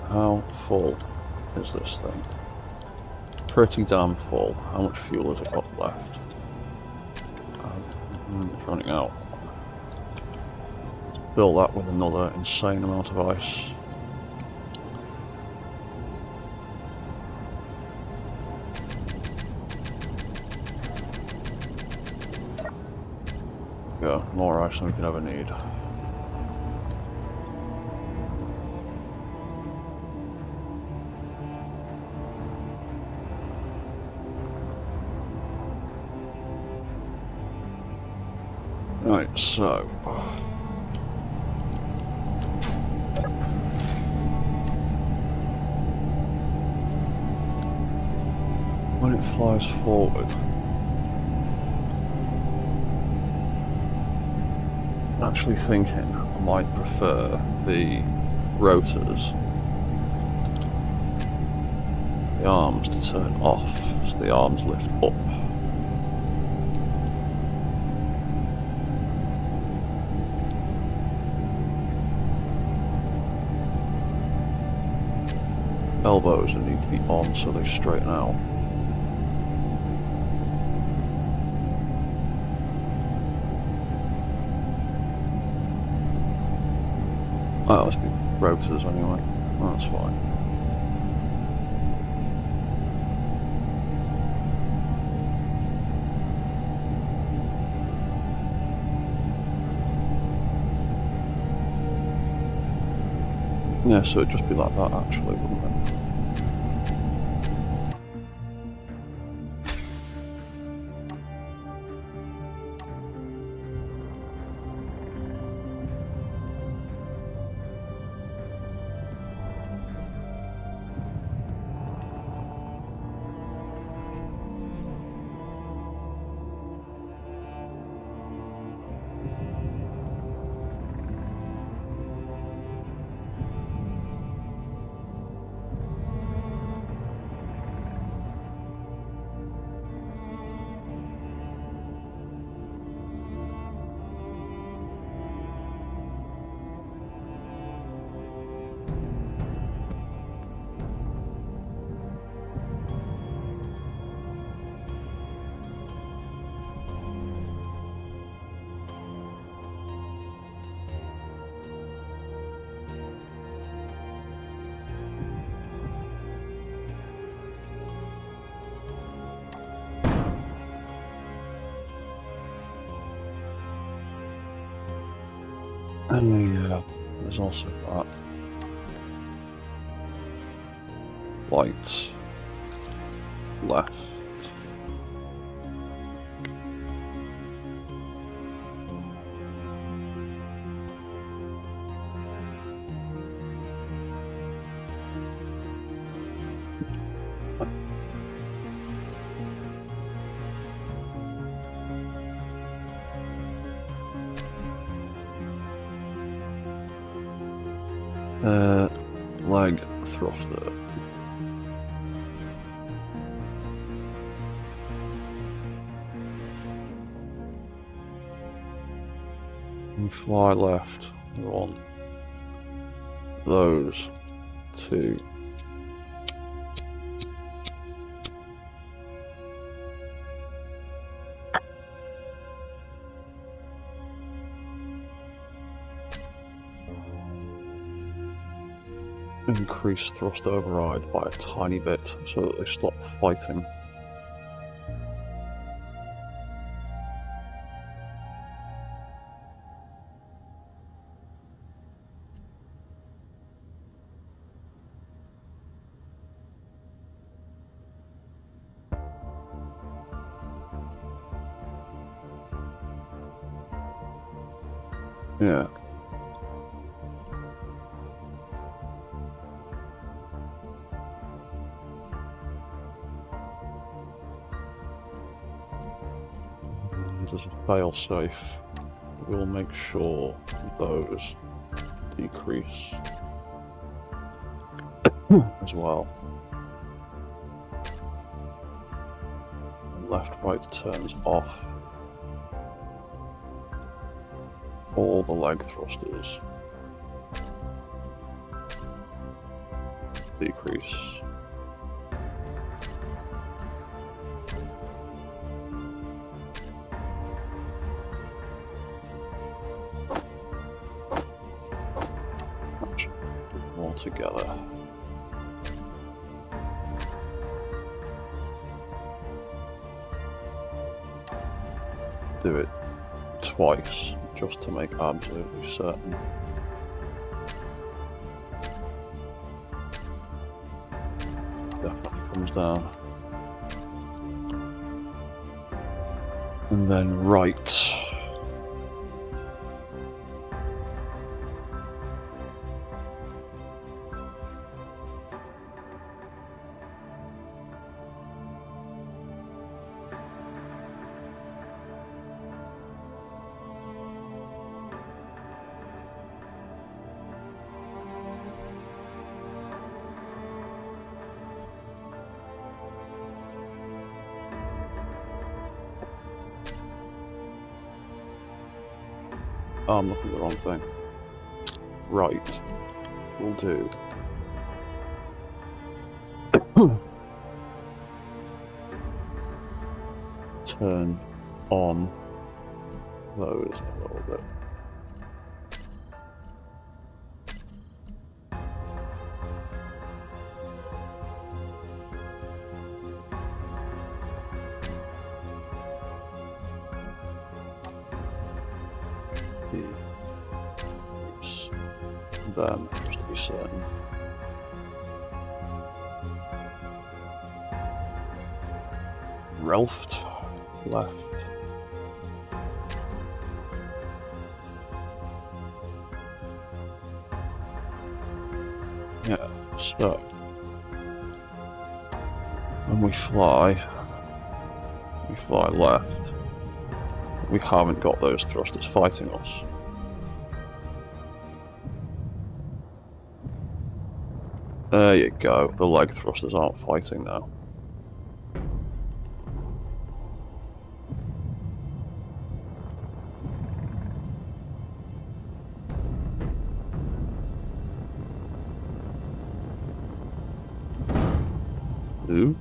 How full is this thing? Pretty damn full. How much fuel has it got left? It's running out. Let's fill that with another insane amount of ice. Yeah, more ice than we could ever need. Right, so when it flies forward, I'm actually thinking I might prefer the rotors, the arms to turn off, so the arms lift up. elbows and need to be on so they straighten out. Oh, that's the rotors anyway. That's fine. Yeah, so it'd just be like that actually, wouldn't it? And there's also that light left. Leg thruster. And fly left. We want those two. Increase thrust override by a tiny bit so that they stop fighting. Yeah. There's a fail-safe. We'll make sure those decrease as well. Left-right turns off. All the leg thrusters decrease. All together. Do it twice just to make absolutely certain. Definitely comes down. And then right. Oh, I'm looking at the wrong thing. Right. We'll do turn on those a little bit. Them, just to be certain. Ralphed, left. Yeah, so when we fly left. We haven't got those thrusters fighting us. There you go, the leg thrusters aren't fighting now. Ooh.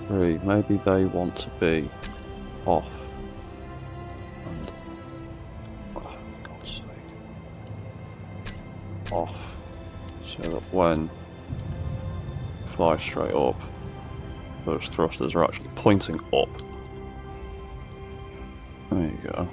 Three. Maybe they want to be off. And oh, God's sake. Off. So that when we fly straight up, those thrusters are actually pointing up. There you go.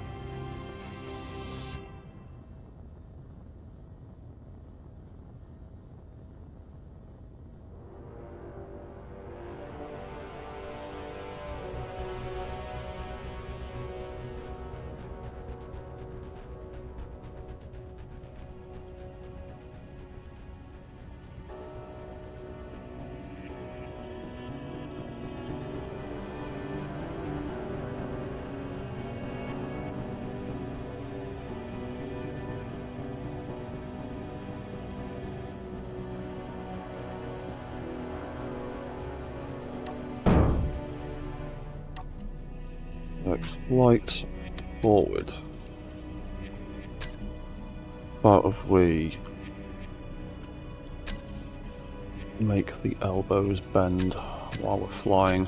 Flight forward. But if we make the elbows bend while we're flying.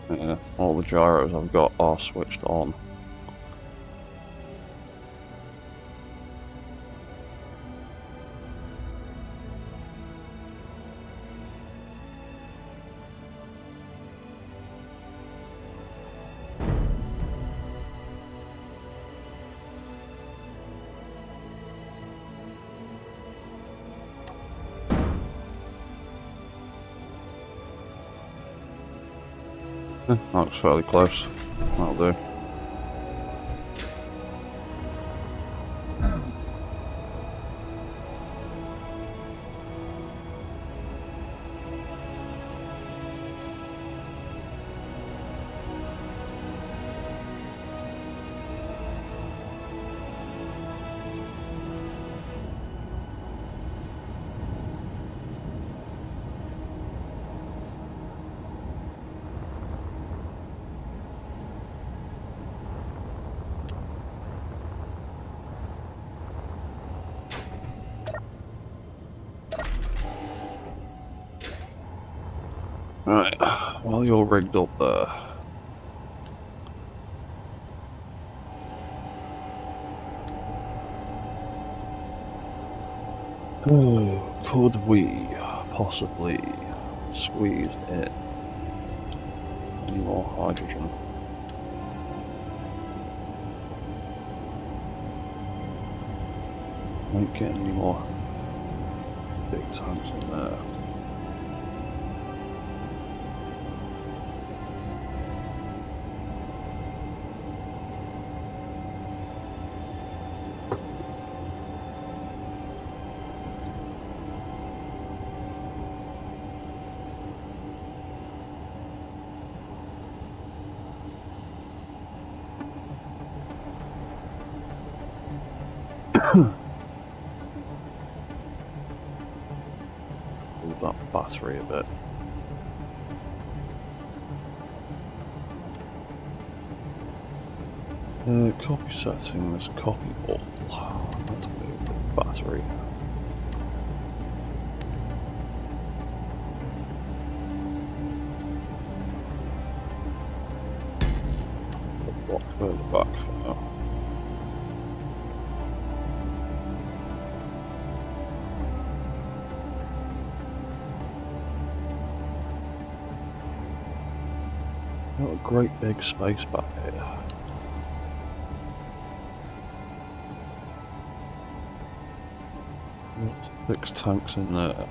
Yeah, all the gyros I've got are switched on. That looks fairly close. That'll do. Right, while you're rigged up there, could we possibly squeeze in any more hydrogen? Won't get any more big tanks in there. Move that battery a bit. Copy settings, copy all. Let's move the battery. A block further back for now. Got a great big space back here. Got 6 tanks in there.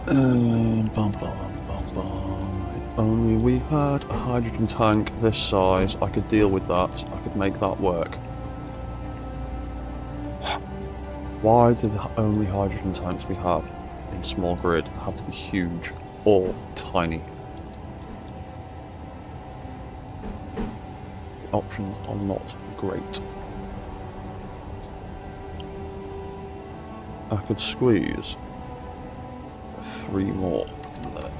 Bum, bum, bum, bum. If only we had a hydrogen tank this size, I could deal with that. I could make that work. Why do the only hydrogen tanks we have in small grid have to be huge or tiny? The options are not great. I could squeeze 3 more in there.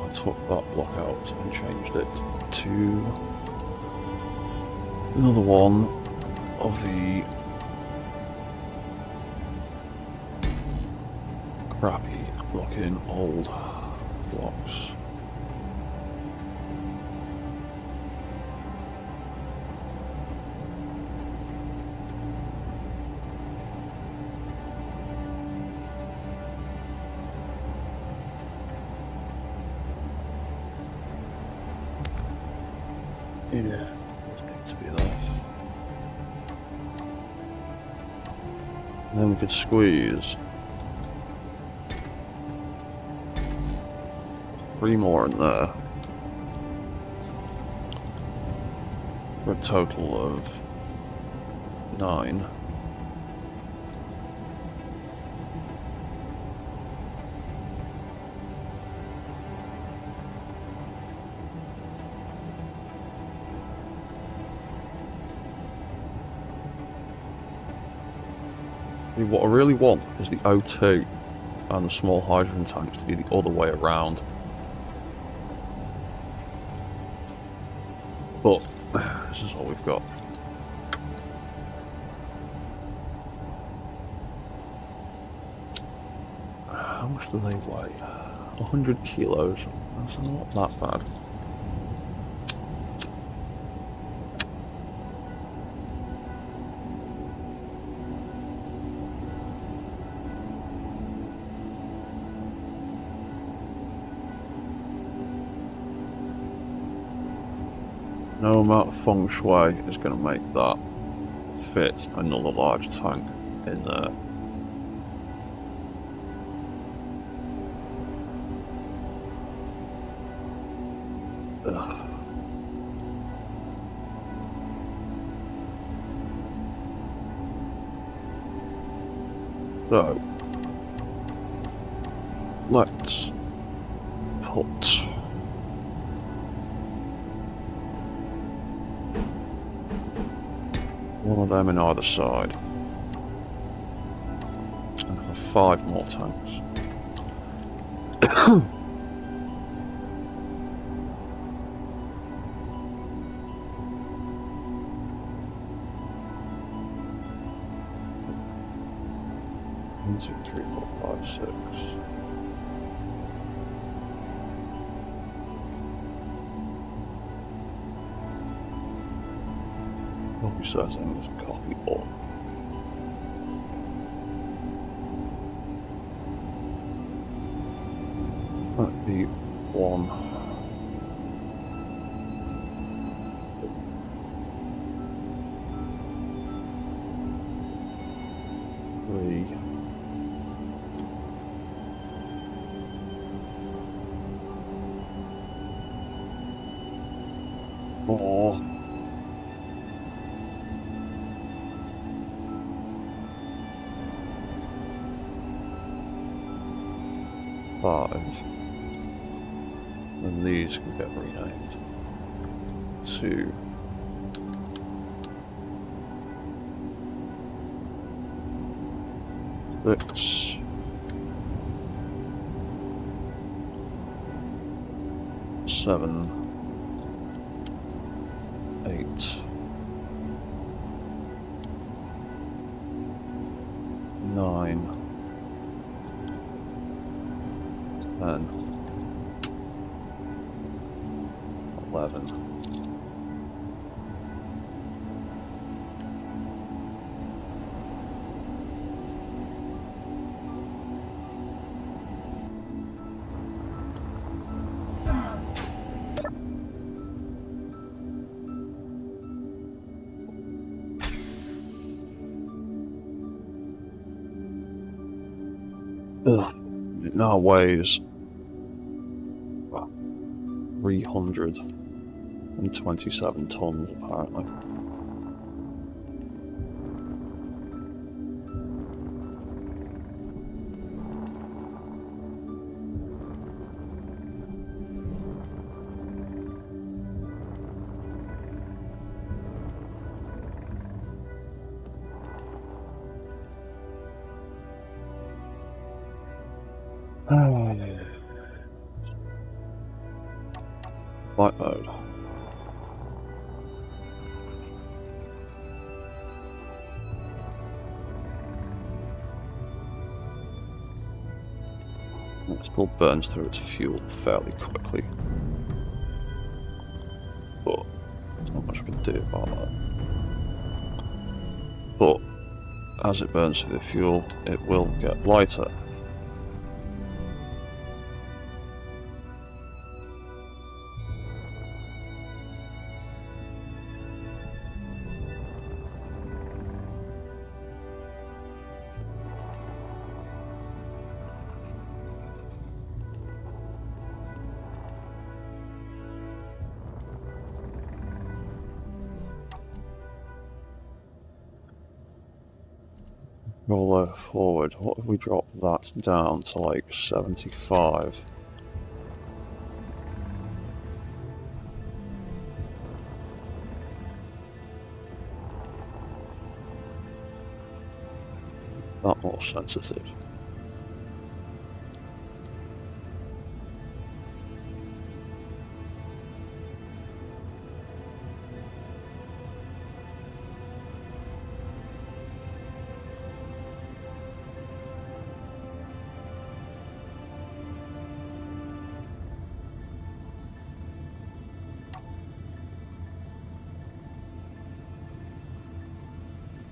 I took that block out and changed it to another one of the crappy looking old blocks. Yeah, doesn't need to be that. And then we could squeeze 3 more in there for a total of 9. What I really want is the O2 and the small hydrogen tanks to be the other way around. But this is all we've got. How much do they weigh? 100 kilos. That's not that bad. No amount of feng shui is going to make that fit another large tank in there. Ugh. So, let's put one of them in either side. And have 5 more tanks. One, two, three, four, five, six. Copy settings, copy all. That'd be 1. 3. 4. 5. And these can get renamed. 2. 6. 7. 8. 9. 10. 11. Ugh. It now weighs 327 tons apparently. Flight mode. It still burns through its fuel fairly quickly, but there's not much we can do about that. But as it burns through the fuel, it will get lighter. Roll forward. What if we drop that down to like 75? That more sensitive.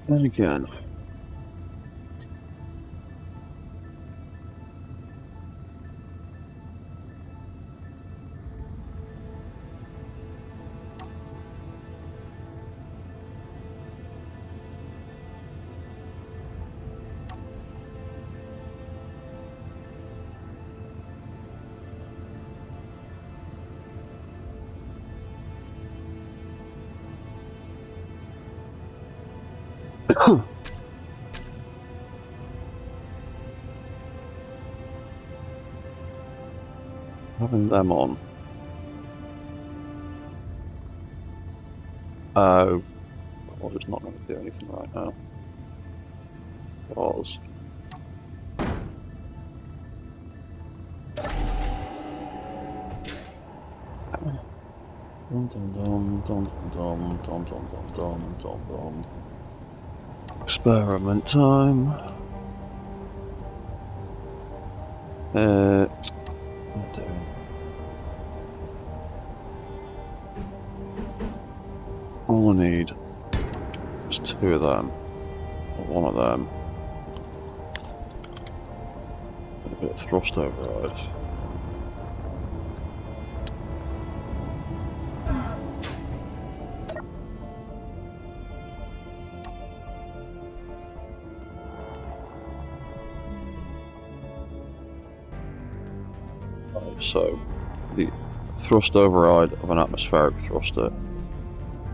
Then again, Having them on. Oh, well, it's not going to do anything right now. Because dum dum dum dum dum dum dum dum dum dum. Experiment time. What am I doing? All I need is 2 of them, or 1 of them, and a bit of thrust override. So, the thrust override of an atmospheric thruster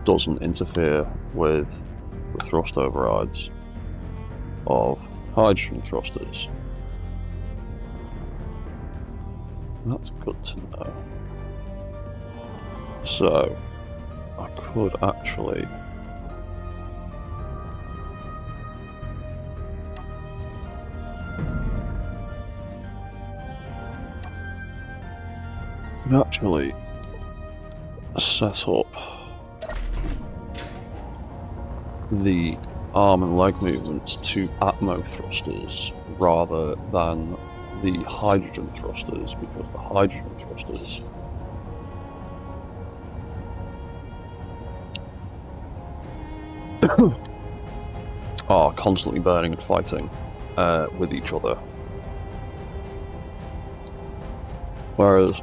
doesn't interfere with the thrust overrides of hydrogen thrusters. That's good to know. So, I could actually set up the arm and leg movements to atmo thrusters rather than the hydrogen thrusters, because the hydrogen thrusters are constantly burning and fighting with each other. Whereas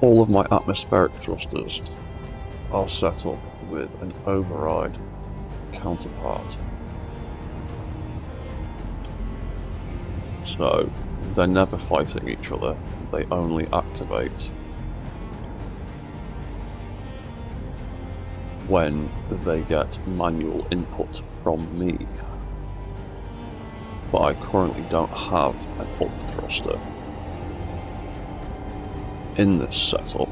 all of my atmospheric thrusters are set up with an override counterpart. So they're never fighting each other, they only activate when they get manual input from me. But I currently don't have an up thruster in this setup.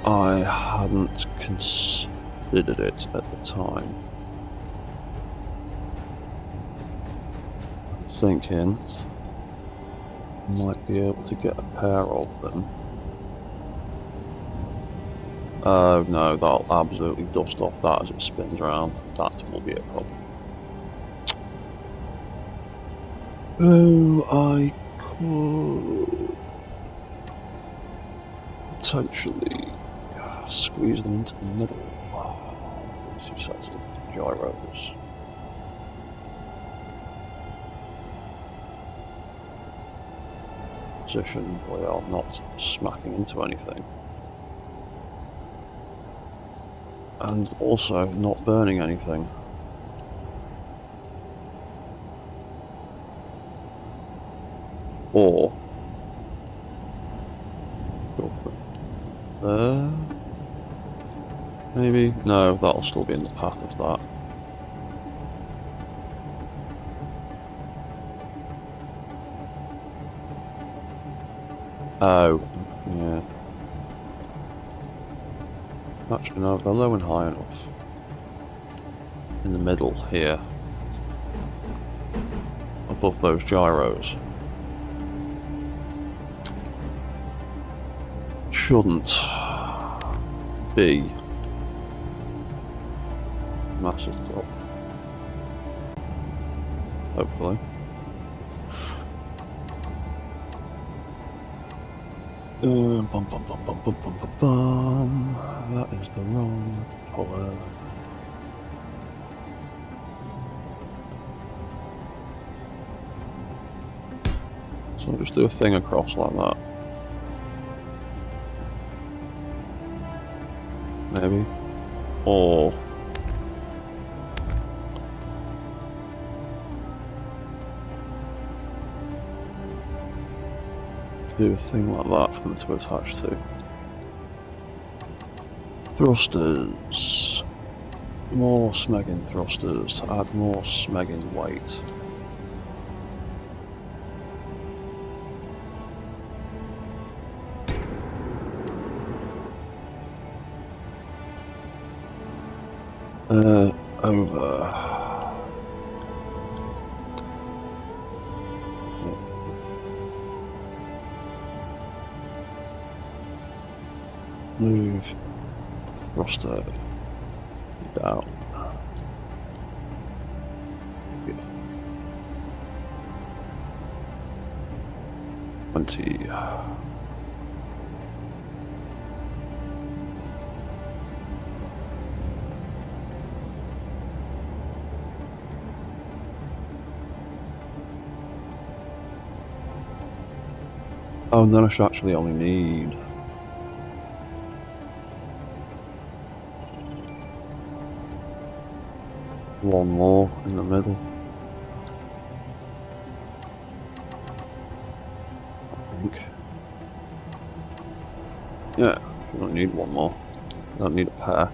I hadn't considered it at the time. I'm thinking I might be able to get a pair of them. Oh no, that'll absolutely dust off that as it spins around. That will be a problem. Oh, I could potentially squeeze them into the middle. Two sets of gyros. Position where they are not smacking into anything. And also not burning anything. Or there, maybe? No, that'll still be in the path of that. Oh, yeah. Actually, no, they're low and high enough. In the middle here. Above those gyros. Shouldn't be massive drop. Hopefully. Bum, bum, bum, bum, bum, bum, bum, bum. That is the wrong color. So just do a thing across like that. Maybe. Or do a thing like that for them to attach to. Thrusters. More smegging thrusters to add more smegging weight. Over. Move thruster down. 20. Oh, and then I should actually only need one more in the middle. I think. Yeah, you don't need one more. You don't need a pair.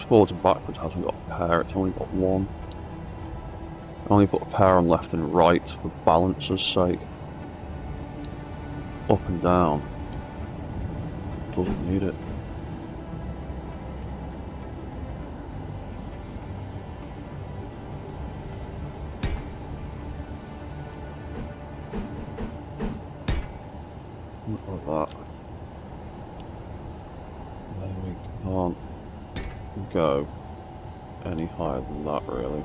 Forwards and backwards hasn't got a pair, it's only got one. I only put a pair on left and right for balance's sake. Up and down doesn't need it. Not like that. Then we can't go any higher than that, really.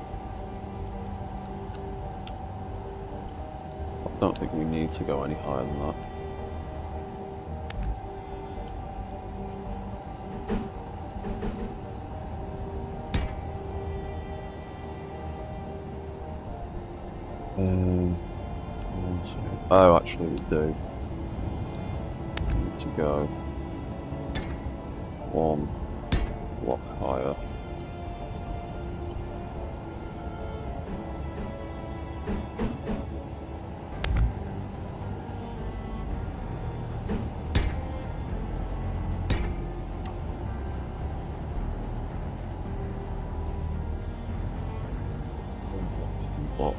I don't think we need to go any higher than that. Oh, actually we do. We need to go one block higher. Block.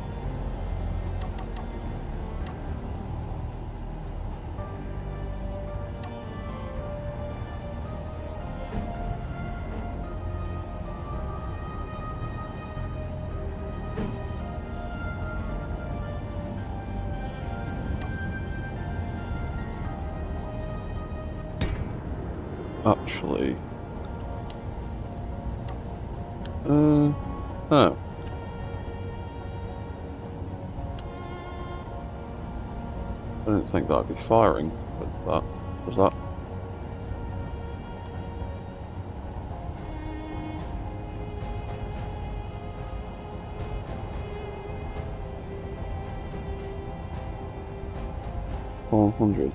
Actually, oh. I didn't think that'd be firing with that. Was that? $400.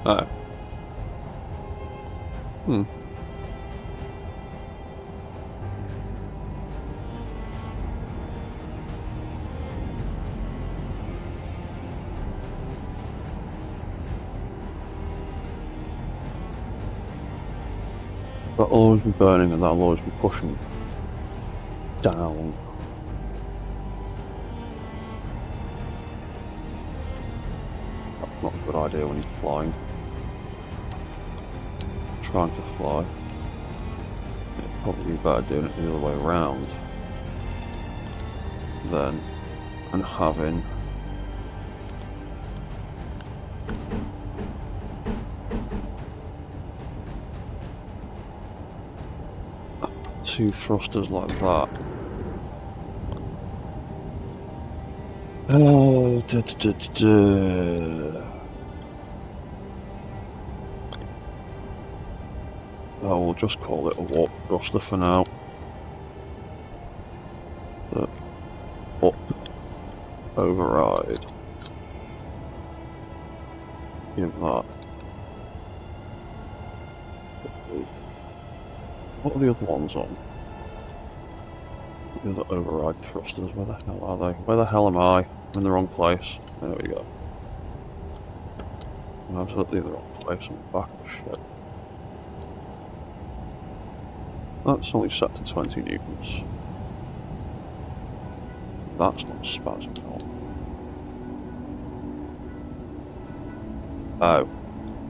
Oh. Hmm. That'll always be burning and that'll always be pushing down. That's not a good idea when you're flying. Trying to fly. It'd probably be better doing it the other way around then and having two thrusters like that. Oh, oh, we'll just call it a warp thruster for now. The up override. Give that. What are the other ones on? The other override thrusters, where the hell are they? Where the hell am I? I'm in the wrong place. There we go. I'm absolutely in the wrong place. I'm back of the ship. That's only set to 20 newtons. That's not spasming at all. Oh,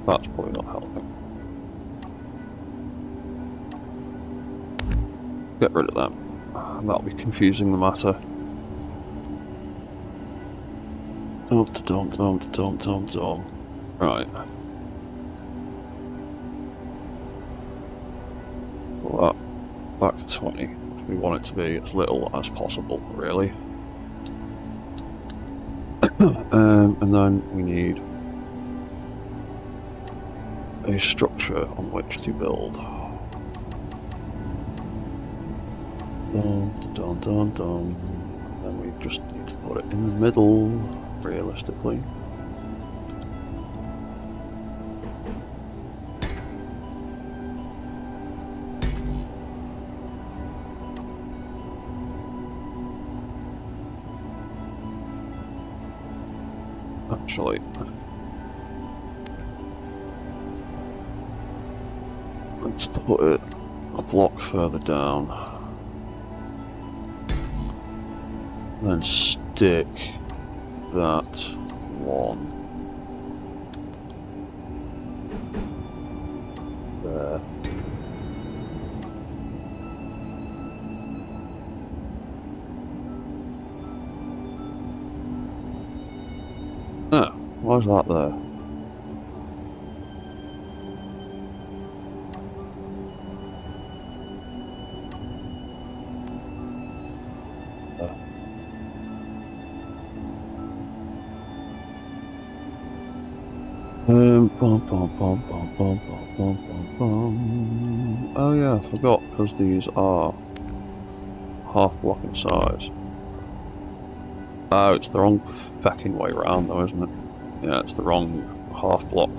that's probably not helping. Get rid of them. That'll be confusing the matter. Dum. Right. Well, back to 20. We want it to be as little as possible, really. And then we need a structure on which to build. Dum. And then we just need to put it in the middle, realistically. Actually, let's put it a block further down. Then stick that one there. Oh, why is that there? Oh yeah, I forgot, because these are half block in size. Oh, it's the wrong fucking way round though, isn't it? Yeah, it's the wrong half block.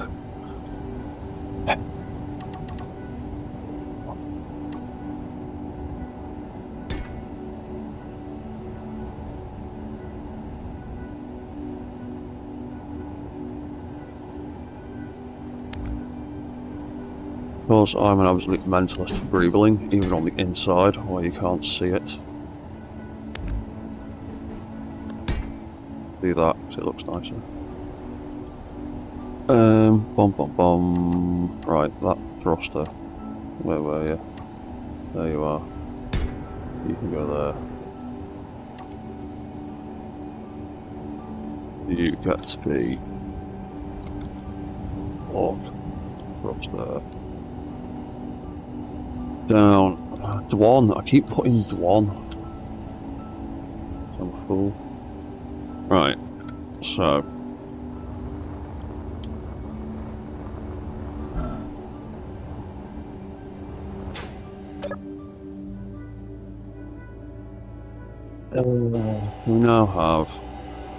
Of course, I'm an absolute mentalist for greebling, even on the inside, where you can't see it. Do that, because it looks nicer. Right, that thruster. Where were you? There you are. You can go there. You get to be block, thruster. Down. Dwan. I keep putting Dwan. I'm a fool. Right. So. We now have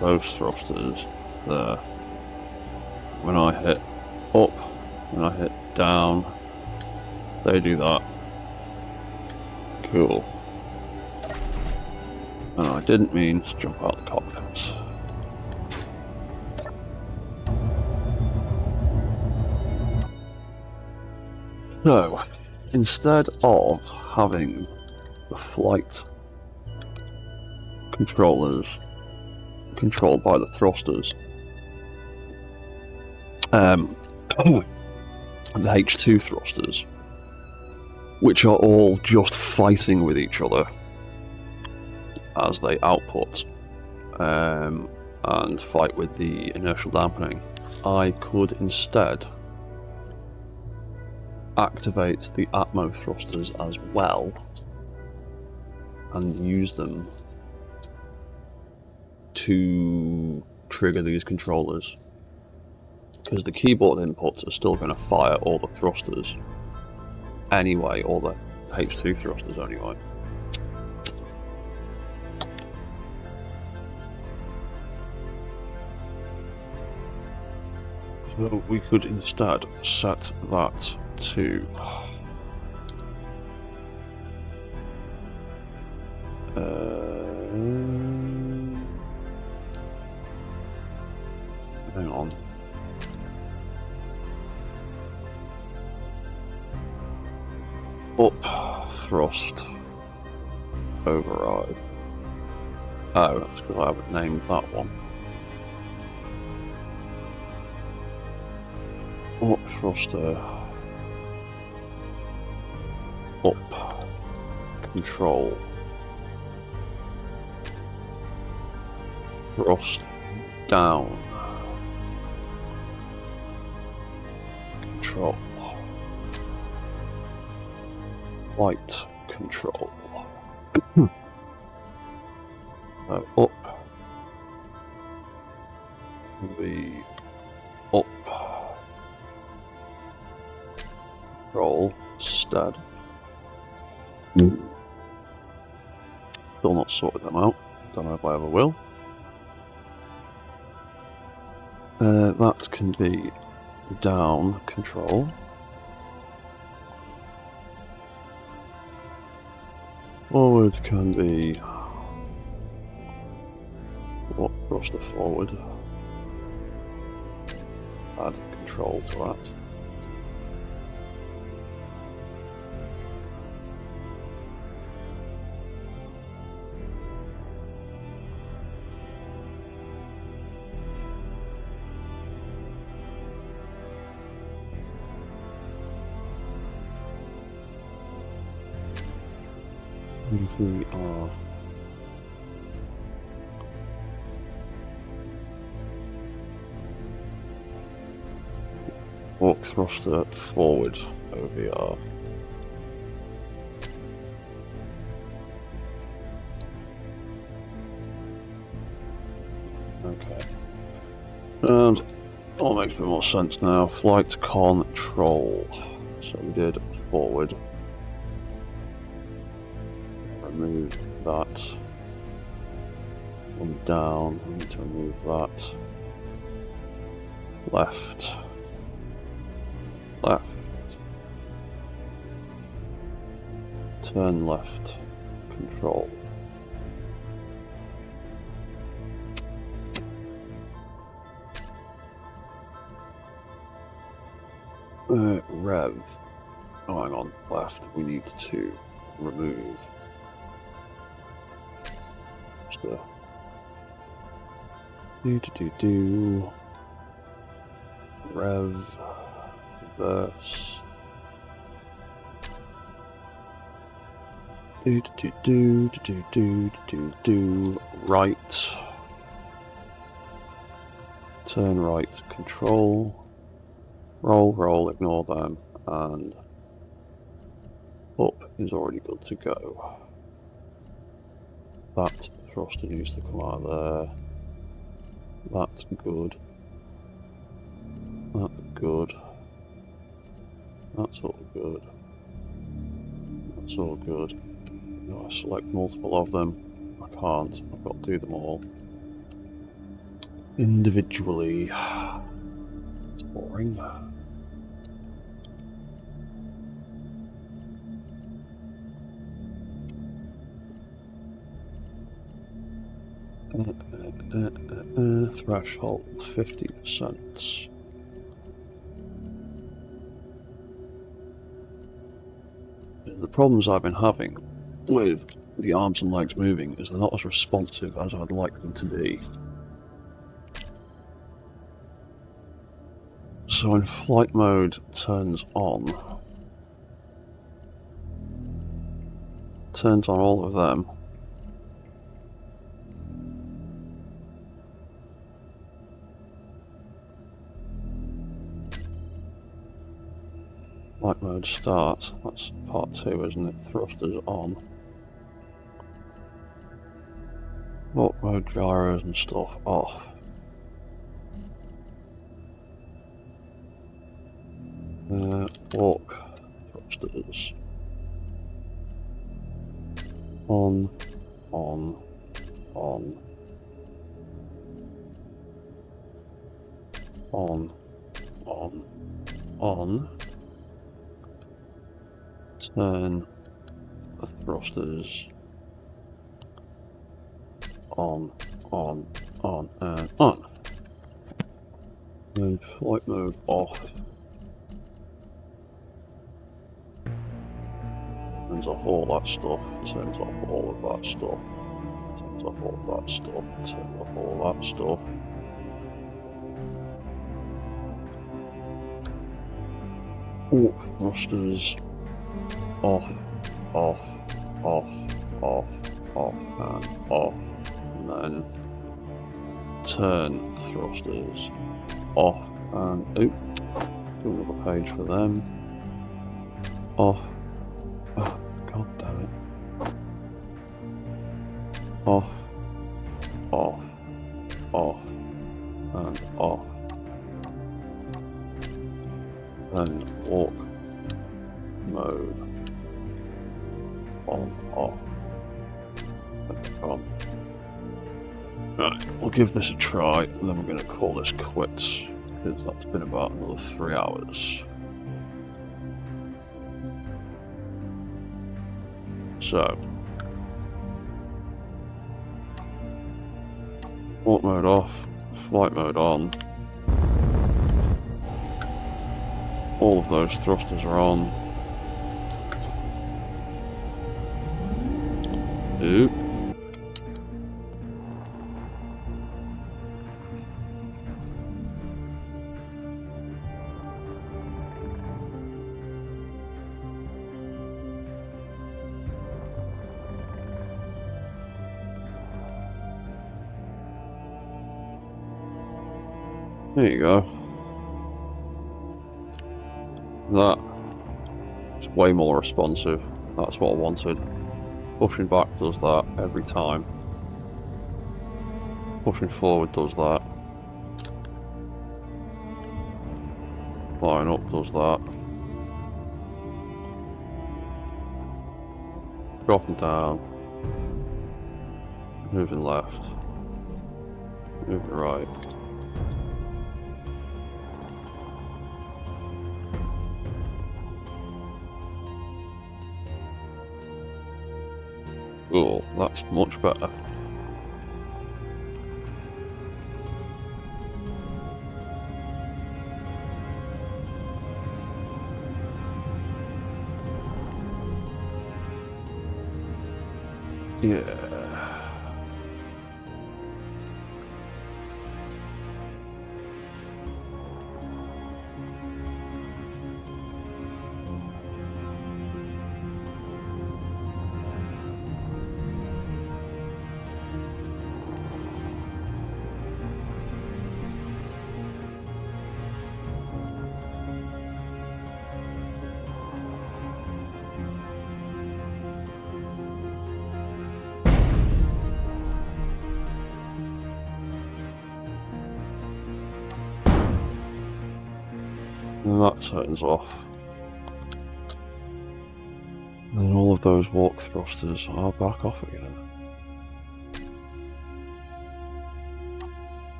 those thrusters there. When I hit up, when I hit down, they do that. Cool. And I didn't mean to jump out the cockpit. So, instead of having the flight controllers controlled by the thrusters, the H2 thrusters, which are all just fighting with each other as they output and fight with the inertial dampening, I could instead activate the Atmo thrusters as well and use them to trigger these controllers, because the keyboard inputs are still going to fire all the thrusters anyway, all the H2 thrusters anyway. So we could instead set that to Up thrust override. Oh, that's because I haven't named that one. Up thruster. Up control. Thrust down. Control. Flight control. Up. The up. Roll. Stead. Still not sorted them out. Don't know if I ever will. That can be down control. Forward can be what thruster forward. Add control to that. We are walk thruster forward OVR. Okay. And all makes a bit more sense now. Flight control. So we did forward. Remove that. One down, we need to remove that. Left. Left. Turn left. Control. Rev. Oh, hang on. Left. We need to remove. Do rev reverse do right, turn right, control, roll, ignore them, and up is already good to go. That thruster needs to come out there. That's good. That's good. That's all good. That's all good. No, I select multiple of them. I can't. I've got to do them all individually. It's boring. Threshold 50%. The problems I've been having with the arms and legs moving is they're not as responsive as I'd like them to be. So when flight mode turns on all of them. Flight mode start, that's part 2, isn't it? Thrusters on. Walk mode gyros and stuff off. Walk thrusters on. Turn the thrusters on, and on. And flight mode off. Turns off all that stuff. Turns off all of that stuff. Turns off all that stuff. Turns off all that stuff. Oh, thrusters. Off, off, off, off, off, and off. And then turn thrusters off and do another page for them. Off. Oh, god damn it. Off, off, off, and off. Then walk mode on, off, and on. Right, we'll give this a try, and then we're going to call this quits, because that's been about another 3 hours. So, walk mode off, flight mode on. All of those thrusters are on. Oop. There you go. That is way more responsive. That's what I wanted. Pushing back does that every time. Pushing forward does that. Flying up does that. Dropping down. Moving left. Moving right. Oh, that's much better. Yeah. And that turns off. And all of those walk thrusters are back off again.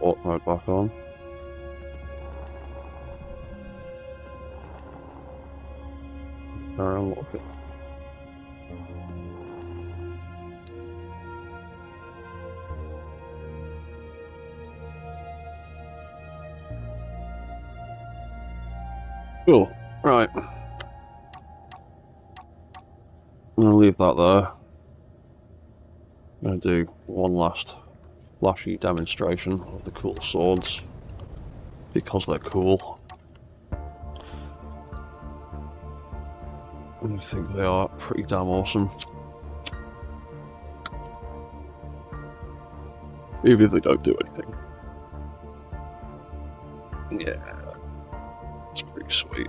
Walk mode back on. Carry on walking. Cool. Right. I'm going to leave that there. I'm going to do one last flashy demonstration of the cool swords, because they're cool. I think they are pretty damn awesome. Even if they don't do anything. Yeah. It's pretty sweet.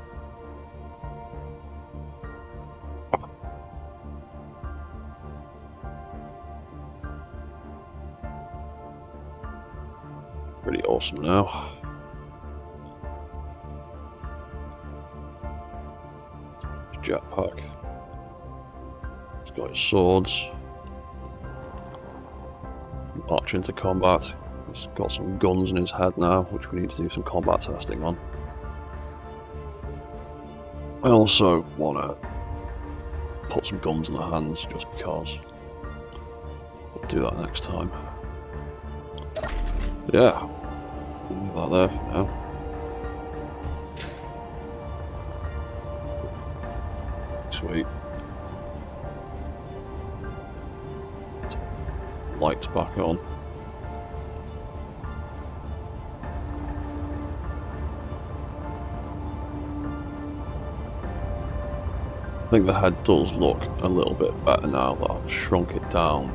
Pretty awesome now. Jetpack. He's got his swords. March into combat. He's got some guns in his head now, which we need to do some combat testing on. I also want to put some guns in the hands, just because. We'll do that next time. Yeah, leave that there for now. Sweet. lights back on. I think the head does look a little bit better now that I've shrunk it down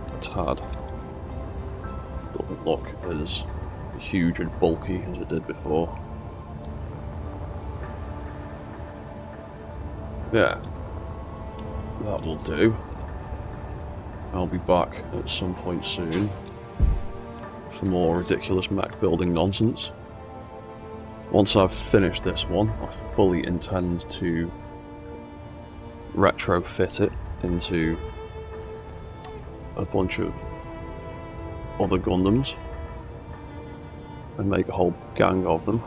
a tad. It doesn't look as huge and bulky as it did before. Yeah, that will do. I'll be back at some point soon for more ridiculous mech building nonsense. Once I've finished this one, I fully intend to retrofit it into a bunch of other Gundams and make a whole gang of them.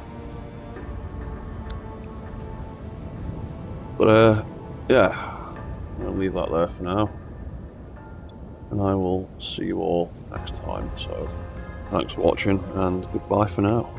But yeah, I'm going to leave that there for now, and I will see you all next time. So thanks for watching, and goodbye for now.